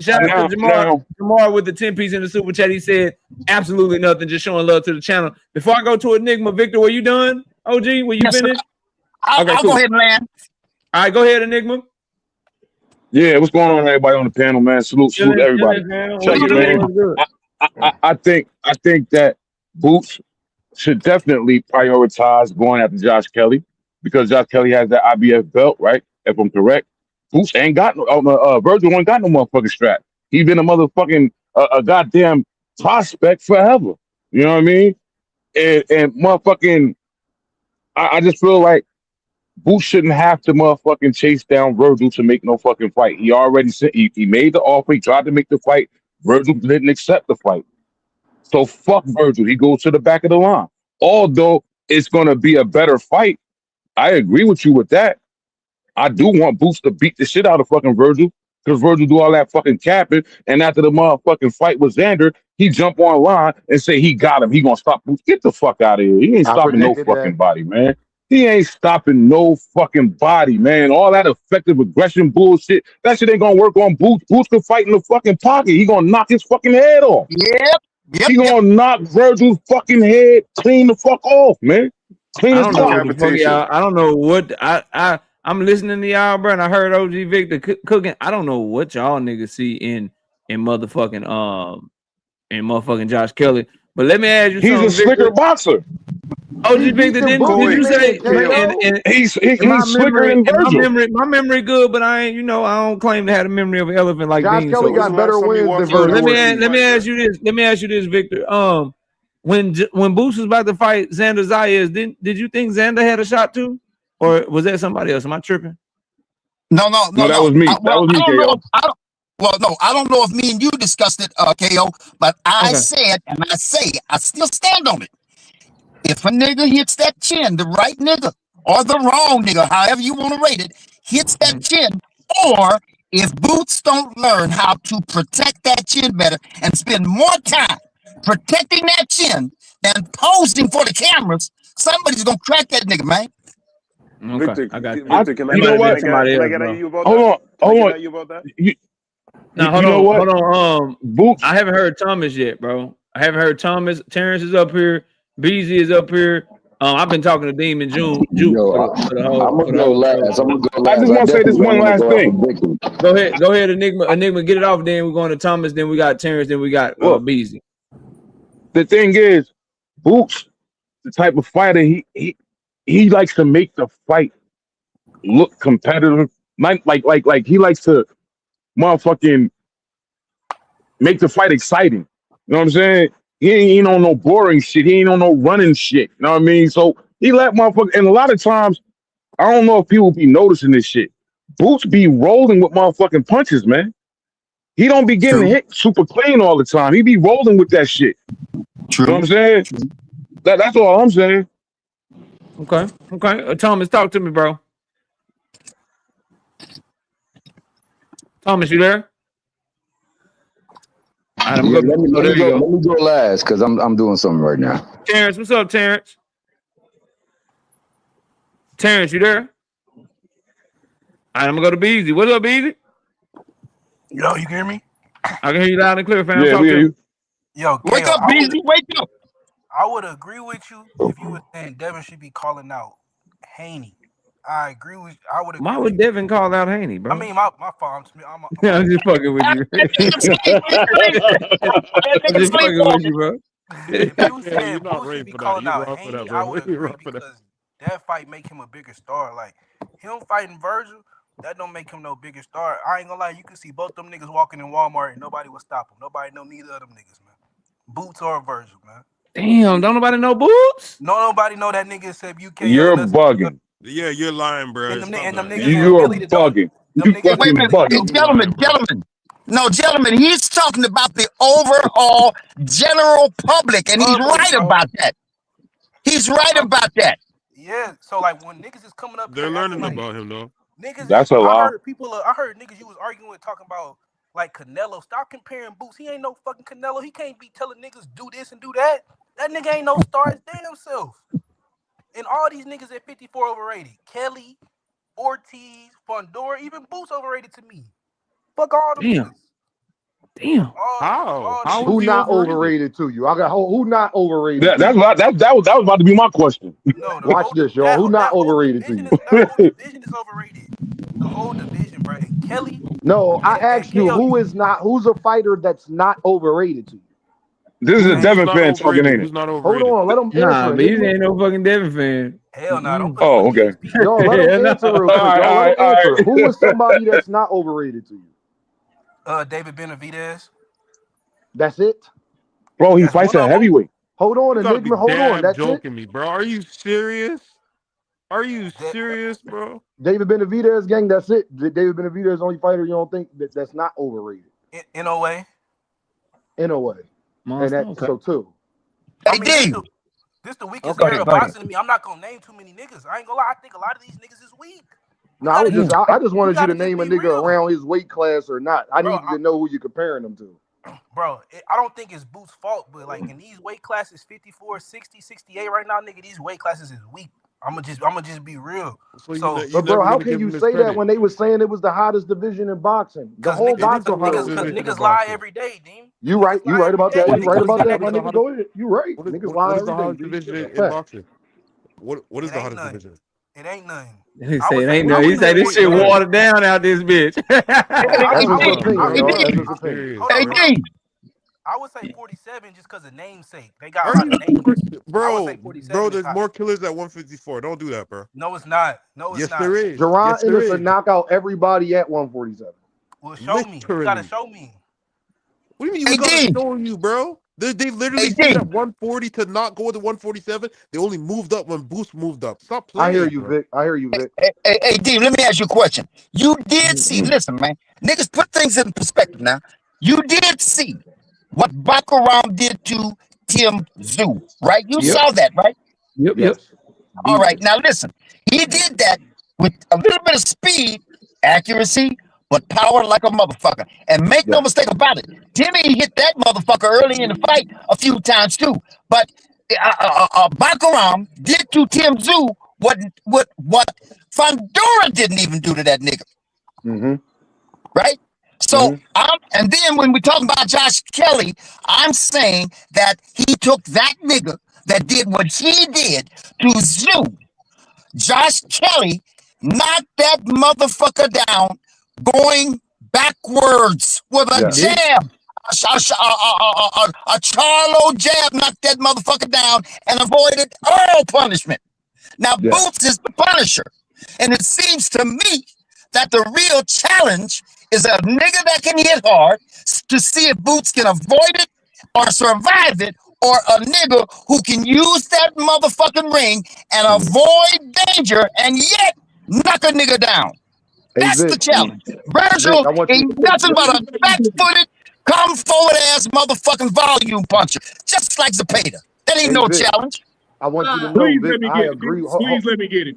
Speaker 2: Shout out to Jamar with the 10 piece in the super chat. He said absolutely nothing, just showing love to the channel. Before I go to Enigma, Victor, were you done? OG, were you finished?
Speaker 15: I'll go ahead and land.
Speaker 2: All right, go ahead, Enigma.
Speaker 16: Yeah, what's going on, everybody on the panel, man? Salute everybody. Check it, man. I think that Boots should definitely prioritize going after Josh Kelly because Josh Kelly has that IBF belt, right? If I'm correct. Boots ain't got no Vergil ain't got no motherfucking strap. He been a motherfucking a goddamn prospect forever. You know what I mean? And motherfucking, I just feel like Boots shouldn't have to motherfucking chase down Vergil to make no fucking fight. He already said he made the offer. He tried to make the fight. Vergil didn't accept the fight. So fuck Vergil. He goes to the back of the line. Although it's gonna be a better fight, I agree with you with that. I do want Boots to beat the shit out of fucking Vergil because Vergil do all that fucking capping. And after the motherfucking fight with Xander, he jump online and say he got him. He gonna stop Boots. Get the fuck out of here. He ain't stopping no fucking body, man. He ain't stopping no fucking body, man. All that effective aggression bullshit, that shit ain't gonna work on Boots. Boots can fight in the fucking pocket. He gonna knock his fucking head off. He gonna knock Vergil's fucking head clean the fuck off, man. Clean
Speaker 2: I
Speaker 16: his
Speaker 2: don't know
Speaker 16: fuck.
Speaker 2: what the fuck y'all. I don't know what I'm listening to y'all, bro, and I heard OG Victor cooking. I don't know what y'all niggas see in motherfucking Josh Kelly. But let me ask you something.
Speaker 16: He's a slicker boxer.
Speaker 2: OG Victor, did you say
Speaker 16: he's slicker than Vergil?
Speaker 2: My memory good, but I ain't, I don't claim to have the memory of an elephant like
Speaker 8: Josh
Speaker 2: Dean.
Speaker 8: Kelly got better wins than Vergil.
Speaker 2: Let me ask you this. Let me ask you this, Victor. When Boots was about to fight Xander Zayas, did you think Xander had a shot too? Or was that somebody else? Am I tripping?
Speaker 15: No.
Speaker 16: That was me. That was me, KO.
Speaker 15: I don't know if me and you discussed it, KO, but I said, and I still stand on it. If a nigga hits that chin, the right nigga or the wrong nigga, however you want to rate it, hits that chin, or if Boots don't learn how to protect that chin better and spend more time protecting that chin than posing for the cameras, somebody's gonna crack that nigga, man.
Speaker 2: Okay,
Speaker 10: Victor,
Speaker 2: I got you.
Speaker 10: Victor, can I get at you about that?
Speaker 16: Hold on.
Speaker 2: Hold on. Boots. I haven't heard Thomas yet, bro. I haven't heard Thomas. Terrence is up here. Beezy is up here. I've been talking to Demon June.
Speaker 16: I'm gonna go last. I just want to say this one last thing.
Speaker 2: Go ahead, Enigma, get it off. Then we're going to Thomas. Then we got Terrence. Then we got Beezy.
Speaker 16: The thing is, Boots, the type of fighter he likes to make the fight look competitive. Like he likes to motherfucking make the fight exciting. You know what I'm saying? He ain't on no boring shit. He ain't on no running shit. You know what I mean? So he let motherfuckers. And a lot of times, I don't know if people be noticing this shit. Boots be rolling with motherfucking punches, man. He don't be getting hit super clean all the time. He be rolling with that shit.
Speaker 15: True.
Speaker 16: You know what I'm saying? That's all I'm saying.
Speaker 2: Okay. Thomas, talk to me, bro. Thomas, you there? All right, I'm gonna go.
Speaker 17: Let
Speaker 2: There you go.
Speaker 17: me go last because I'm doing something right now.
Speaker 2: Terrence, what's up, Terrence? Terrence, you there? All right, I'm gonna go to Beezy. What's up, Beezy?
Speaker 18: Yo, you can hear me?
Speaker 2: I can hear you loud and clear, fam.
Speaker 16: Yeah,
Speaker 2: Talk
Speaker 16: we
Speaker 2: to
Speaker 16: hear
Speaker 2: me.
Speaker 16: you.
Speaker 18: Yo,
Speaker 15: Wake
Speaker 18: KO,
Speaker 15: up, Beasley. Wake up.
Speaker 18: I would agree with you if you were saying Devin should be calling out Haney. I agree with. I would agree.
Speaker 2: Why would Devin call out Haney, bro?
Speaker 18: I mean, my fault.
Speaker 2: I'm just fucking with you. I'm just fucking with you, bro.
Speaker 18: If you said
Speaker 3: You're not
Speaker 18: Boots
Speaker 3: ready
Speaker 18: should be
Speaker 3: for that.
Speaker 18: calling
Speaker 3: You're
Speaker 18: out
Speaker 3: wrong for that,
Speaker 18: Haney,
Speaker 3: bro.
Speaker 18: I would
Speaker 3: You're
Speaker 18: agree
Speaker 3: wrong for that.
Speaker 18: because that fight make him a bigger star. Like him fighting Vergil, that don't make him no bigger star. I ain't gonna lie, you can see both them niggas walking in Walmart and nobody will stop them. Nobody know neither of them niggas, man. Boots or Vergil, man.
Speaker 2: Damn, don't nobody know Boots?
Speaker 18: Nobody know that nigga except UKO.
Speaker 16: You're bugging.
Speaker 3: Yeah, you're lying, bro.
Speaker 18: And them niggas
Speaker 16: You are bugging. You
Speaker 15: Wait a
Speaker 16: fucking
Speaker 15: minute,
Speaker 16: bugging.
Speaker 15: gentlemen. No, gentlemen, he's talking about the overall general public, and he's right about that. He's right about that.
Speaker 18: Yeah, so like when niggas is coming up,
Speaker 3: They're learning
Speaker 18: like,
Speaker 3: about him, though.
Speaker 18: Niggas,
Speaker 16: That's a lie.
Speaker 18: I heard niggas you was arguing with talking about like Canelo. Stop comparing Boots. He ain't no fucking Canelo. He can't be telling niggas do this and do that. That nigga ain't no star his damn self. And all these niggas at 54 overrated. Kelly, Ortiz, Fondora, even Boots overrated to me. Fuck all them niggas.
Speaker 2: Damn.
Speaker 3: How
Speaker 8: Who
Speaker 3: is he
Speaker 8: not
Speaker 3: overrated?
Speaker 8: to you? I got who not overrated?
Speaker 16: That was about to be my question.
Speaker 18: No,
Speaker 8: watch this, y'all. Who not overrated to you?
Speaker 18: That whole division is overrated. The whole division, bro. And Kelly.
Speaker 8: No, I asked you who's a fighter that's not overrated to you.
Speaker 16: This is a Devin fan talking, ain't it?
Speaker 8: Hold on, let him answer.
Speaker 2: Nah, but he ain't no fucking Devin fan.
Speaker 18: Hell no, don't put
Speaker 16: Oh, okay.
Speaker 8: Yo, let him answer real quick. Y'all, let him answer.
Speaker 16: right.
Speaker 8: Who is somebody that's not overrated to you?
Speaker 18: David Benavidez.
Speaker 8: That's it?
Speaker 16: Bro, he fights a heavyweight.
Speaker 8: Hold on,
Speaker 3: You gotta be
Speaker 8: Enigma. Hold on.
Speaker 3: damn
Speaker 8: That's
Speaker 3: joking
Speaker 8: it?
Speaker 3: me, bro. Are you serious? Are you serious, bro?
Speaker 8: David Benavidez, gang, that's it. David Benavidez is the only fighter you don't think that's not overrated.
Speaker 18: In a way.
Speaker 8: In a way.
Speaker 2: Monster,
Speaker 8: And that's so too.
Speaker 18: I mean, this the weakest era of boxing to me. I'm not gonna name too many niggas. I ain't gonna lie. I think a lot of these niggas is weak.
Speaker 8: No, I just wanted you to name a nigga around his weight class or not. I needed to know who you're comparing them to.
Speaker 18: Bro, I don't think it's Boots' fault, but like in these weight classes, 54, 60, 68 right now, nigga, these weight classes is weak. I'ma just be real.
Speaker 8: But bro, how can you say that when they was saying it was the hottest division in boxing? The whole boxing
Speaker 18: niggas lie every day, Dean.
Speaker 8: You right about that. You right about that, my nigga. Go ahead. You right. Niggas lie every day.
Speaker 3: What is the hottest division in boxing? What is the hottest division?
Speaker 18: It ain't nothing.
Speaker 2: He say it ain't nothing. He say this shit watered down out this bitch.
Speaker 18: I would say 47 just because of namesake. They got a lot of names.
Speaker 3: Bro, there's more killers at 154. Don't do that, bro.
Speaker 18: No, it's not. No, it's not.
Speaker 3: Yes, there is.
Speaker 8: Jaron Ennis would knock out everybody at 147.
Speaker 18: Well, show me. You gotta show me.
Speaker 3: What do you mean you gotta show you, bro? They literally said at 140 to not go to 147. They only moved up when Boost moved up. Stop playing.
Speaker 8: I hear you, Vic.
Speaker 15: Hey, D, let me ask you a question. You did see, listen, man. Niggas put things in perspective now. You did see what Bakaram did to Tim Tszyu, right? You saw that, right?
Speaker 2: Yep.
Speaker 15: All right, now listen. He did that with a little bit of speed, accuracy, but power like a motherfucker. And make no mistake about it, Timmy hit that motherfucker early in the fight a few times too. But Bakaram did to Tim Tszyu what Fondora didn't even do to that nigga.
Speaker 8: Mm-hmm.
Speaker 15: Right? So, and then when we talk about Josh Kelly, I'm saying that he took that nigga that did what he did to Tszyu. Josh Kelly knocked that motherfucker down going backwards with a jab. A Charlo jab knocked that motherfucker down and avoided all punishment. Now, Boots is the punisher. And it seems to me that the real challenge is a nigga that can hit hard to see if Boots can avoid it or survive it, or a nigga who can use that motherfucking ring and avoid danger and yet knock a nigga down.
Speaker 8: Hey,
Speaker 15: That's the
Speaker 8: Vic.
Speaker 15: challenge.
Speaker 8: Vic,
Speaker 15: Virgil
Speaker 8: I want you.
Speaker 15: ain't nothing but a fat-footed, come-forward ass motherfucking volume puncher, just like Zepeda. That ain't
Speaker 8: Hey,
Speaker 15: no
Speaker 8: Vic.
Speaker 15: challenge.
Speaker 8: I want you to know,
Speaker 19: Please
Speaker 8: Vic.
Speaker 19: let me
Speaker 8: I
Speaker 19: get it.
Speaker 8: agree.
Speaker 19: Please let me get it.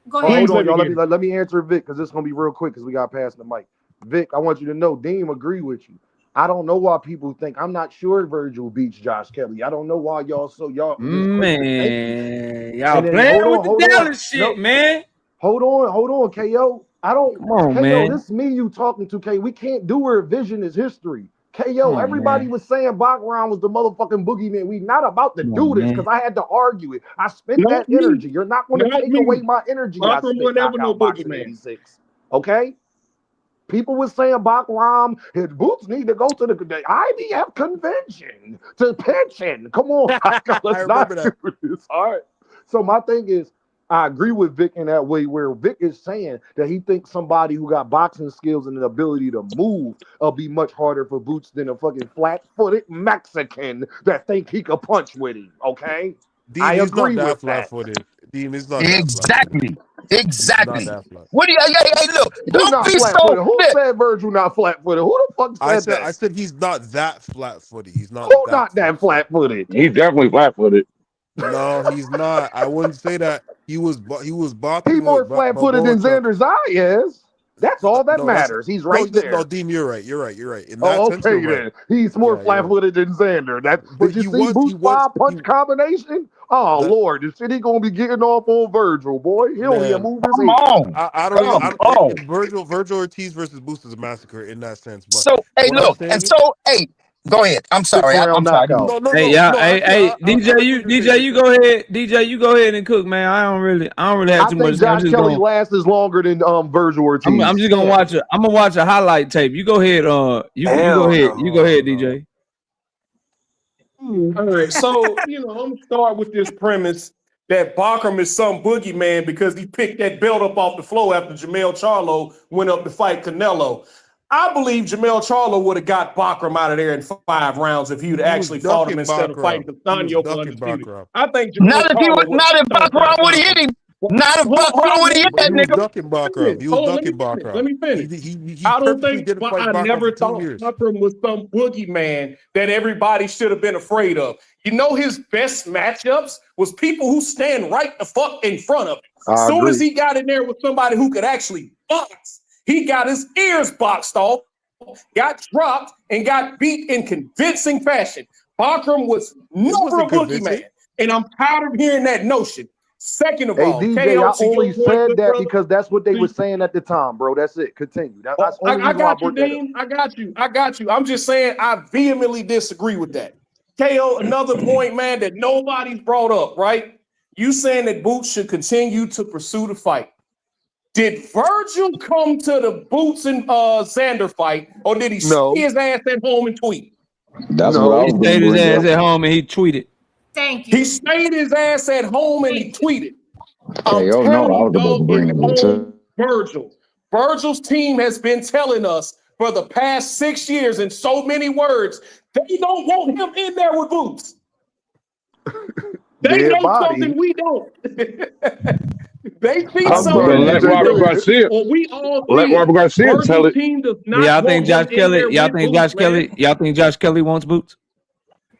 Speaker 13: Go
Speaker 8: Hold
Speaker 13: ahead.
Speaker 8: on, y'all.
Speaker 19: Let me
Speaker 8: Let me answer Vic because it's gonna be real quick because we got past the mic. Vic, I want you to know, Deem agree with you. I don't know why people think I'm not sure Vergil beats Josh Kelly. I don't know why y'all
Speaker 2: Man, y'all
Speaker 8: and then
Speaker 2: playing
Speaker 8: hold
Speaker 2: with
Speaker 8: on,
Speaker 2: the
Speaker 8: hold on.
Speaker 2: Dallas shit,
Speaker 8: No,
Speaker 2: man.
Speaker 8: hold on, KO. I don't
Speaker 2: Come on,
Speaker 8: KO,
Speaker 2: man.
Speaker 8: this is me you talking to K. We can't do a revision is history.
Speaker 2: Come
Speaker 8: KO,
Speaker 2: on,
Speaker 8: everybody
Speaker 2: man.
Speaker 8: was saying Bachram was the motherfucking boogeyman. We not about to
Speaker 2: Come
Speaker 8: do
Speaker 2: on,
Speaker 8: this
Speaker 2: man.
Speaker 8: because I had to argue it. I spent
Speaker 19: Not
Speaker 8: that
Speaker 19: me.
Speaker 8: energy. You're not going to
Speaker 19: Not
Speaker 8: take
Speaker 19: me.
Speaker 8: away my energy I
Speaker 19: Bachram
Speaker 8: spent
Speaker 19: was never no
Speaker 8: knockout boxing
Speaker 19: boogeyman.
Speaker 8: 86. Okay? People were saying Bachram, his boots need to go to the IBF convention to pension. Come on, let's not do this. All right. So my thing is, I agree with Vic in that way where Vic is saying that he thinks somebody who got boxing skills and the ability to move will be much harder for Boots than a fucking flat-footed Mexican that think he could punch with him. Okay? I agree with that.
Speaker 15: Exactly. Exactly.
Speaker 8: Exactly.
Speaker 15: What do you, hey, look,
Speaker 8: Who
Speaker 15: don't
Speaker 8: not
Speaker 15: be so,
Speaker 8: flat-footed? Who
Speaker 15: look,
Speaker 8: said Virgil not flat-footed? Who the fuck said that?
Speaker 19: He's not that flat-footed. He's not
Speaker 8: Who not that flat-footed?
Speaker 16: He's definitely flat-footed.
Speaker 19: No, he's not. I wouldn't say that. He was
Speaker 8: He
Speaker 19: boxing
Speaker 8: more
Speaker 19: with
Speaker 8: flat-footed
Speaker 19: Balboa.
Speaker 8: than Xander Zayas is. That's all that matters. He's right there.
Speaker 19: Deem, you're right. In that
Speaker 8: Oh,
Speaker 19: sense, you're
Speaker 8: okay
Speaker 19: right.
Speaker 8: then. He's more flat-footed than Xander. Did you see Boots' five-punch combination? Oh Lord, the shit he gonna be getting off on Virgil, boy. He don't even move his
Speaker 15: come
Speaker 8: head.
Speaker 15: on.
Speaker 19: I don't even.
Speaker 15: Come on.
Speaker 19: Virgil Ortiz versus Boost is a massacre in that sense. But
Speaker 15: So, hey,
Speaker 19: what I'm
Speaker 15: look,
Speaker 19: saying
Speaker 15: and
Speaker 19: is,
Speaker 15: so, hey, go ahead. I'm sorry.
Speaker 8: Six-round
Speaker 15: I'm sorry.
Speaker 8: knockout.
Speaker 2: Hey, y'all, hey,
Speaker 19: I
Speaker 2: DJ, you go ahead. DJ, you go ahead and cook, man. I don't really have
Speaker 8: I
Speaker 2: too much
Speaker 8: think
Speaker 2: to say. I'm
Speaker 8: Josh
Speaker 2: just
Speaker 8: Kelly
Speaker 2: going.
Speaker 8: lasts longer than Virgil Ortiz.
Speaker 2: I'm just gonna watch it. I'm gonna watch a highlight tape. You go ahead. You go ahead. You go ahead, DJ.
Speaker 14: All right, so I'm gonna start with this premise that Bachram is some boogeyman because he picked that belt up off the floor after Jamel Charlo went up to fight Canelo. I believe Jamel Charlo would have got Bachram out of there in 5 rounds if he'd actually fought him instead of fighting Castaño for undisputed. I think Jamel Charlo would
Speaker 15: Not if Bachram would have hit him. Not if Bachram would have hit that nigga.
Speaker 14: Let me finish. I don't think I never thought Bachram was some boogeyman that everybody should have been afraid of. You know, his best matchups was people who stand right the fuck in front of him. As soon as he got in there with somebody who could actually box, he got his ears boxed off, got dropped, and got beat in convincing fashion. Bachram was never a boogeyman, and I'm tired of hearing that notion. Second of
Speaker 8: Hey,
Speaker 14: all,
Speaker 8: DJ,
Speaker 14: KO,
Speaker 8: I
Speaker 14: to your
Speaker 8: only
Speaker 14: point,
Speaker 8: said
Speaker 14: good
Speaker 8: that
Speaker 14: brother.
Speaker 8: because that's what they were saying at the time, bro. That's it. Continue. That's the only
Speaker 14: I
Speaker 8: reason why I
Speaker 14: got you,
Speaker 8: brought that up.
Speaker 14: Dean. I got you. I'm just saying I vehemently disagree with that. KO, another point, man, that nobody's brought up, right? You saying that Boots should continue to pursue the fight. Did Vergil come to the Boots and Xander fight, or did he stay his ass at home and tweet?
Speaker 17: That's what I was
Speaker 2: He stayed
Speaker 17: going
Speaker 2: his
Speaker 17: to
Speaker 2: ass
Speaker 17: bring
Speaker 2: at
Speaker 17: up.
Speaker 2: home and he tweeted.
Speaker 13: Thank you.
Speaker 14: He stayed his ass at home and he tweeted. I'm
Speaker 17: Hey, oh no, I
Speaker 14: telling you,
Speaker 17: was about to
Speaker 14: dog,
Speaker 17: bring
Speaker 14: it's
Speaker 17: it up too.
Speaker 14: on Vergil. Virgil's team has been telling us for the past 6 years in so many words, they don't want him in there with Boots. They
Speaker 8: Dead
Speaker 14: know
Speaker 8: body.
Speaker 14: something we don't. They see
Speaker 8: I'm
Speaker 14: something
Speaker 8: sorry,
Speaker 14: that
Speaker 16: Let
Speaker 14: we
Speaker 8: DJ. Go
Speaker 16: Robert
Speaker 14: don't.
Speaker 8: ahead.
Speaker 16: Garcia.
Speaker 14: Or we all
Speaker 16: Let
Speaker 14: see it.
Speaker 16: Robert Garcia tell
Speaker 14: Virgil's
Speaker 16: it.
Speaker 14: team does
Speaker 2: Do
Speaker 14: not
Speaker 2: y'all
Speaker 14: want
Speaker 2: think
Speaker 14: him
Speaker 2: Josh
Speaker 14: in there
Speaker 2: Kelly? Y'all
Speaker 14: with
Speaker 2: think
Speaker 14: Boots,
Speaker 2: Josh
Speaker 14: man.
Speaker 2: Kelly? Y'all think Josh Kelly wants Boots?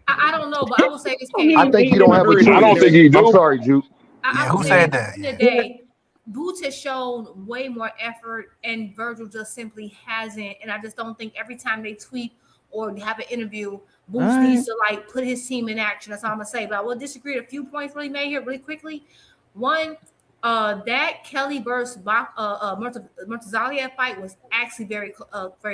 Speaker 13: I don't know, but I will say this,
Speaker 14: I mean,
Speaker 8: I
Speaker 13: KO.
Speaker 8: think
Speaker 14: he
Speaker 8: he
Speaker 14: ain't in
Speaker 8: don't
Speaker 14: a
Speaker 8: have a
Speaker 14: hurry to
Speaker 16: I
Speaker 14: get
Speaker 8: choice.
Speaker 16: don't
Speaker 14: there.
Speaker 16: think he
Speaker 8: I'm
Speaker 16: do.
Speaker 8: sorry, Juke.
Speaker 13: I will
Speaker 15: who
Speaker 13: say
Speaker 15: said
Speaker 13: this.
Speaker 15: that?
Speaker 13: At the end of the day, Boots has shown way more effort, and Virgil just simply hasn't. And I just don't think every time they tweet or have an interview, Boots needs to like put his team in action. That's all I'm gonna say. But I will disagree with a few points really made here really quickly. One, that Kelly versus Murtazaliev fight was actually very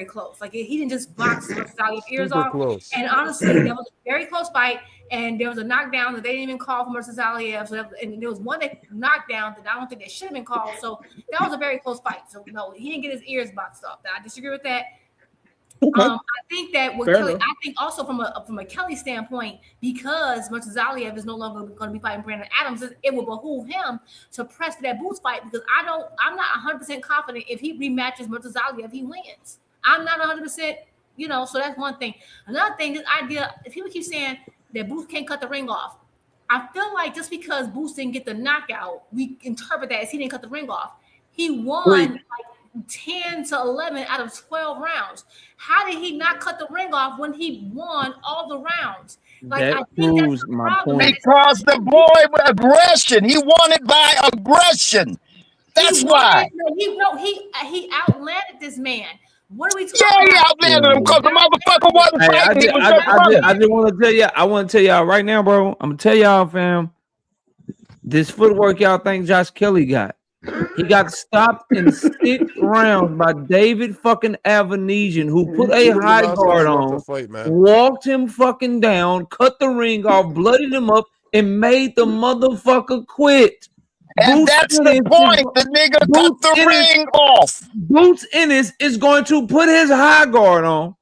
Speaker 13: close. Like he didn't just box Murtazaliev ears
Speaker 19: Super
Speaker 14: Uh,
Speaker 13: off.
Speaker 19: close.
Speaker 13: And honestly, that was a very close fight. And there was a knockdown that they didn't even call for Murtazaliev. So and there was one knockdown that I don't think they should have been called. So that was a very close fight. So no, he didn't get his ears boxed off. I disagree with that. I think that with
Speaker 14: Fair
Speaker 13: Kelly,
Speaker 14: enough.
Speaker 13: I think also from a Kelly standpoint, because Murtazaliev is no longer going to be fighting Brandon Adams, it will behoove him to press for that Boots fight because I'm not 100% confident if he rematches Murtazaliev, he wins. I'm not 100%, so that's one thing. Another thing, this idea, people keep saying that Boots can't cut the ring off. I feel like just because Boots didn't get the knockout, we interpret that as he didn't cut the ring off. He won like 10 to 11 out of 12 rounds. How did he not cut the ring off when he won all the rounds? Like,
Speaker 2: That
Speaker 13: I think that's
Speaker 2: proves
Speaker 13: the
Speaker 2: my
Speaker 13: problem.
Speaker 2: point.
Speaker 15: Because the boy with aggression. He won it by aggression. That's why.
Speaker 13: He outlanded this man. What are we talking
Speaker 15: Yeah, he
Speaker 13: about?
Speaker 15: outlanded him because the motherfucker wasn't
Speaker 2: Hey,
Speaker 15: fighting. He was just running.
Speaker 2: I just want to tell you. I want to tell y'all right now, bro. I'm gonna tell y'all, fam. This footwork y'all think Josh Kelly got. He got stopped in 6 rounds by David fucking Avanesian, who put a high guard on, walked him fucking down, cut the ring off, bloodied him up, and made the motherfucker quit.
Speaker 15: And that's the point. The nigga cut the ring off.
Speaker 2: Boots Ennis is going to put his high guard on.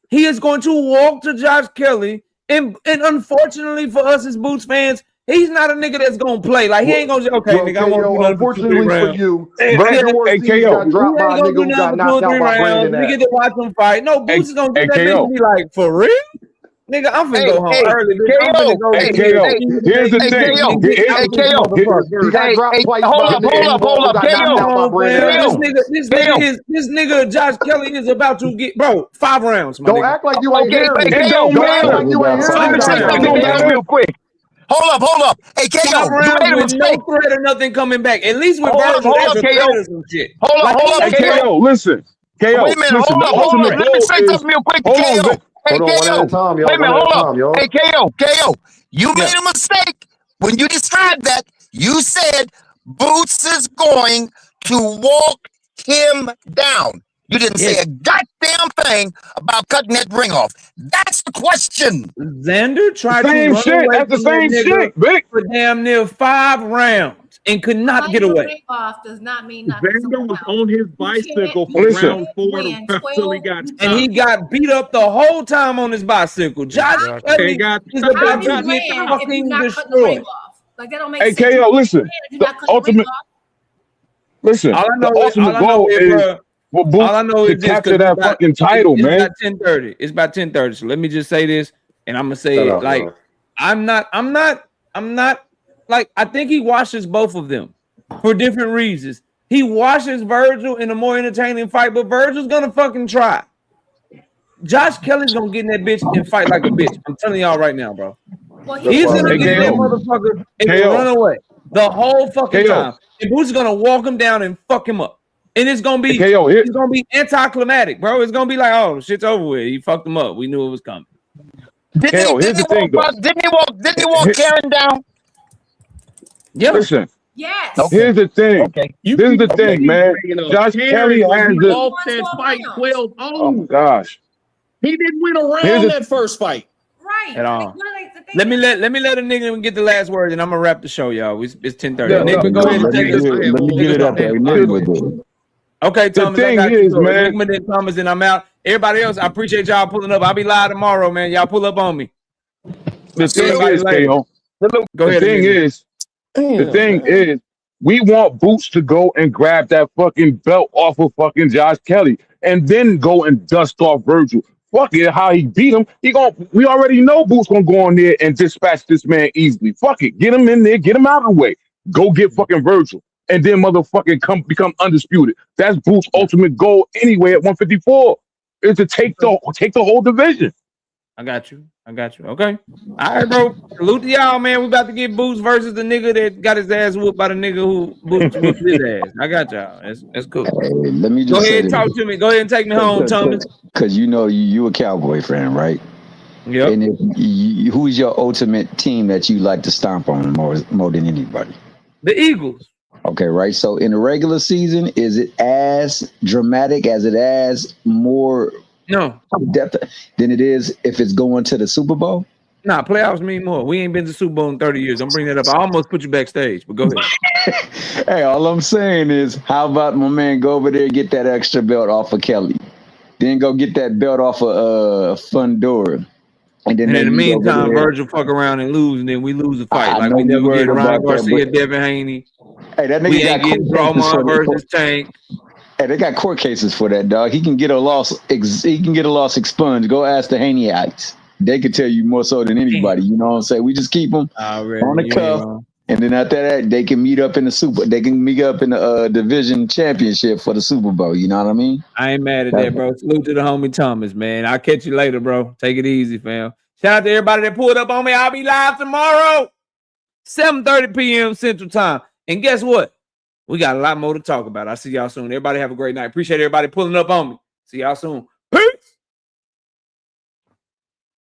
Speaker 2: He is going to walk to Josh Kelly. And unfortunately for us as Boots fans, he's not a nigga that's gonna play. Like, he ain't gonna say, okay, nigga, I want to
Speaker 8: unfortunately for you, Vergil Ortiz got dropped by a nigga who got knocked out by Brandon.
Speaker 2: We get to watch him fight. No, Boots is gonna get that bitch and be like, for real? Nigga, I'm finna go home early.
Speaker 16: Here's the thing.
Speaker 8: He got dropped twice.
Speaker 15: Hold up.
Speaker 2: This nigga Josh Kelly is about to get, bro, 5 rounds.
Speaker 8: Don't act like you ain't hearing.
Speaker 15: Don't act like you ain't hearing. Let me say something real quick. Hold up. Hey, KO, you made a mistake.
Speaker 2: No threat or nothing coming back. At least with
Speaker 15: Hold up,
Speaker 16: KO, listen. KO,
Speaker 15: wait a minute, hold up. Let me say something real quick to KO. Hey, KO. Wait a minute, hold up. Hey, KO. You made a mistake. When you described that, you said Boots is going to walk him down. You didn't say a goddamn thing about cutting that ring off. That's the question.
Speaker 2: Xander tried to run away
Speaker 16: That's the same shit, Vic.
Speaker 2: For damn near 5 rounds and could not get away.
Speaker 13: Ring off does not mean
Speaker 20: Xander was on his bicycle from round 4 until he got stopped.
Speaker 2: And he got beat up the whole time on his bicycle. Josh Kelly is about to get fucking destroyed.
Speaker 13: Like, that don't make
Speaker 16: sense.
Speaker 2: KO,
Speaker 16: listen. The ultimate. Listen.
Speaker 2: All I know
Speaker 16: the ultimate goal is for Boots to capture that fucking title, man.
Speaker 2: It's about 10:30. It's about 10:30. So let me just say this, and I'm gonna say it like I'm not like, I think he washes both of them for different reasons. He washes Vergil in a more entertaining fight, but Virgil's gonna fucking try. Josh Kelly's gonna get in that bitch and fight like a bitch. I'm telling y'all right now, bro.
Speaker 13: Well,
Speaker 2: he's gonna get that motherfucker and run away the whole fucking time. And Boots is gonna walk him down and fuck him up. And it's gonna be it's gonna be anticlimactic, bro. It's gonna be like, oh, shit's over with. He fucked him up. We knew it was coming.
Speaker 15: Didn't he walk Karen down?
Speaker 2: Yeah.
Speaker 16: Listen.
Speaker 13: Yes.
Speaker 16: Okay. Here's the thing.
Speaker 15: Okay.
Speaker 16: This is the thing, man. Josh Kelly has
Speaker 20: the lost that fight 12-0.
Speaker 16: Oh gosh.
Speaker 20: He didn't win a round that first fight.
Speaker 13: Right.
Speaker 2: At all. Let me let a nigga get the last word, and I'm gonna wrap the show, y'all. It's 10:30. Nigga, go ahead and take this.
Speaker 17: Let me get it up there.
Speaker 2: Okay, Thomas.
Speaker 16: The thing is, man.
Speaker 2: Nigga, Thomas, and I'm out. Everybody else, I appreciate y'all pulling up. I'll be live tomorrow, man. Y'all pull up on me.
Speaker 16: The thing is, KO.
Speaker 2: Go ahead.
Speaker 16: The thing is, we want Boots to go and grab that fucking belt off of fucking Josh Kelly, and then go and dust off Vergil. Fuck it, how he beat him. We already know Boots gonna go on there and dispatch this man easily. Fuck it, get him in there, get him out of the way. Go get fucking Vergil, and then motherfucking become undisputed. That's Boots' ultimate goal anyway at 154 is to take the whole division.
Speaker 2: I got you. Okay. All right, bro. Salute to y'all, man. We about to get Boots versus the nigga that got his ass whooped by the nigga who whooped his ass. I got y'all. That's cool.
Speaker 17: Hey, let me just
Speaker 2: go ahead and talk to me. Go ahead and take me home, Thomas.
Speaker 17: Because you know you a Cowboy fan, right?
Speaker 2: Yep.
Speaker 17: And who's your ultimate team that you like to stomp on more than anybody?
Speaker 2: The Eagles.
Speaker 17: Okay, right. So in the regular season, is it as dramatic as it has more depth than it is if it's going to the Super Bowl?
Speaker 2: Nah, playoffs mean more. We ain't been to the Super Bowl in 30 years. I'm bringing that up. I almost put you backstage, but go ahead.
Speaker 17: Hey, all I'm saying is, how about my man go over there and get that extra belt off of Kelly? Then go get that belt off of Fundora. And then
Speaker 2: in the meantime, Vergil fuck around and lose, and then we lose the fight. Like we never get Ryan Garcia, Devin Haney.
Speaker 17: Hey, that nigga got
Speaker 2: getting Draymond versus Tank.
Speaker 17: Hey, they got court cases for that, dog. He can get a loss. He can get a loss expunged. Go ask the Haney-ites. They could tell you more so than anybody. You know what I'm saying? We just keep them on the cuff, and then after that, they can meet up in the division championship for the Super Bowl. You know what I mean?
Speaker 2: I ain't mad at that, bro. Salute to the homie Thomas, man. I'll catch you later, bro. Take it easy, fam. Shout out to everybody that pulled up on me. I'll be live tomorrow, 7:30 p.m. Central Time. And guess what? We got a lot more to talk about. I'll see y'all soon. Everybody have a great night. Appreciate everybody pulling up on me. See y'all soon.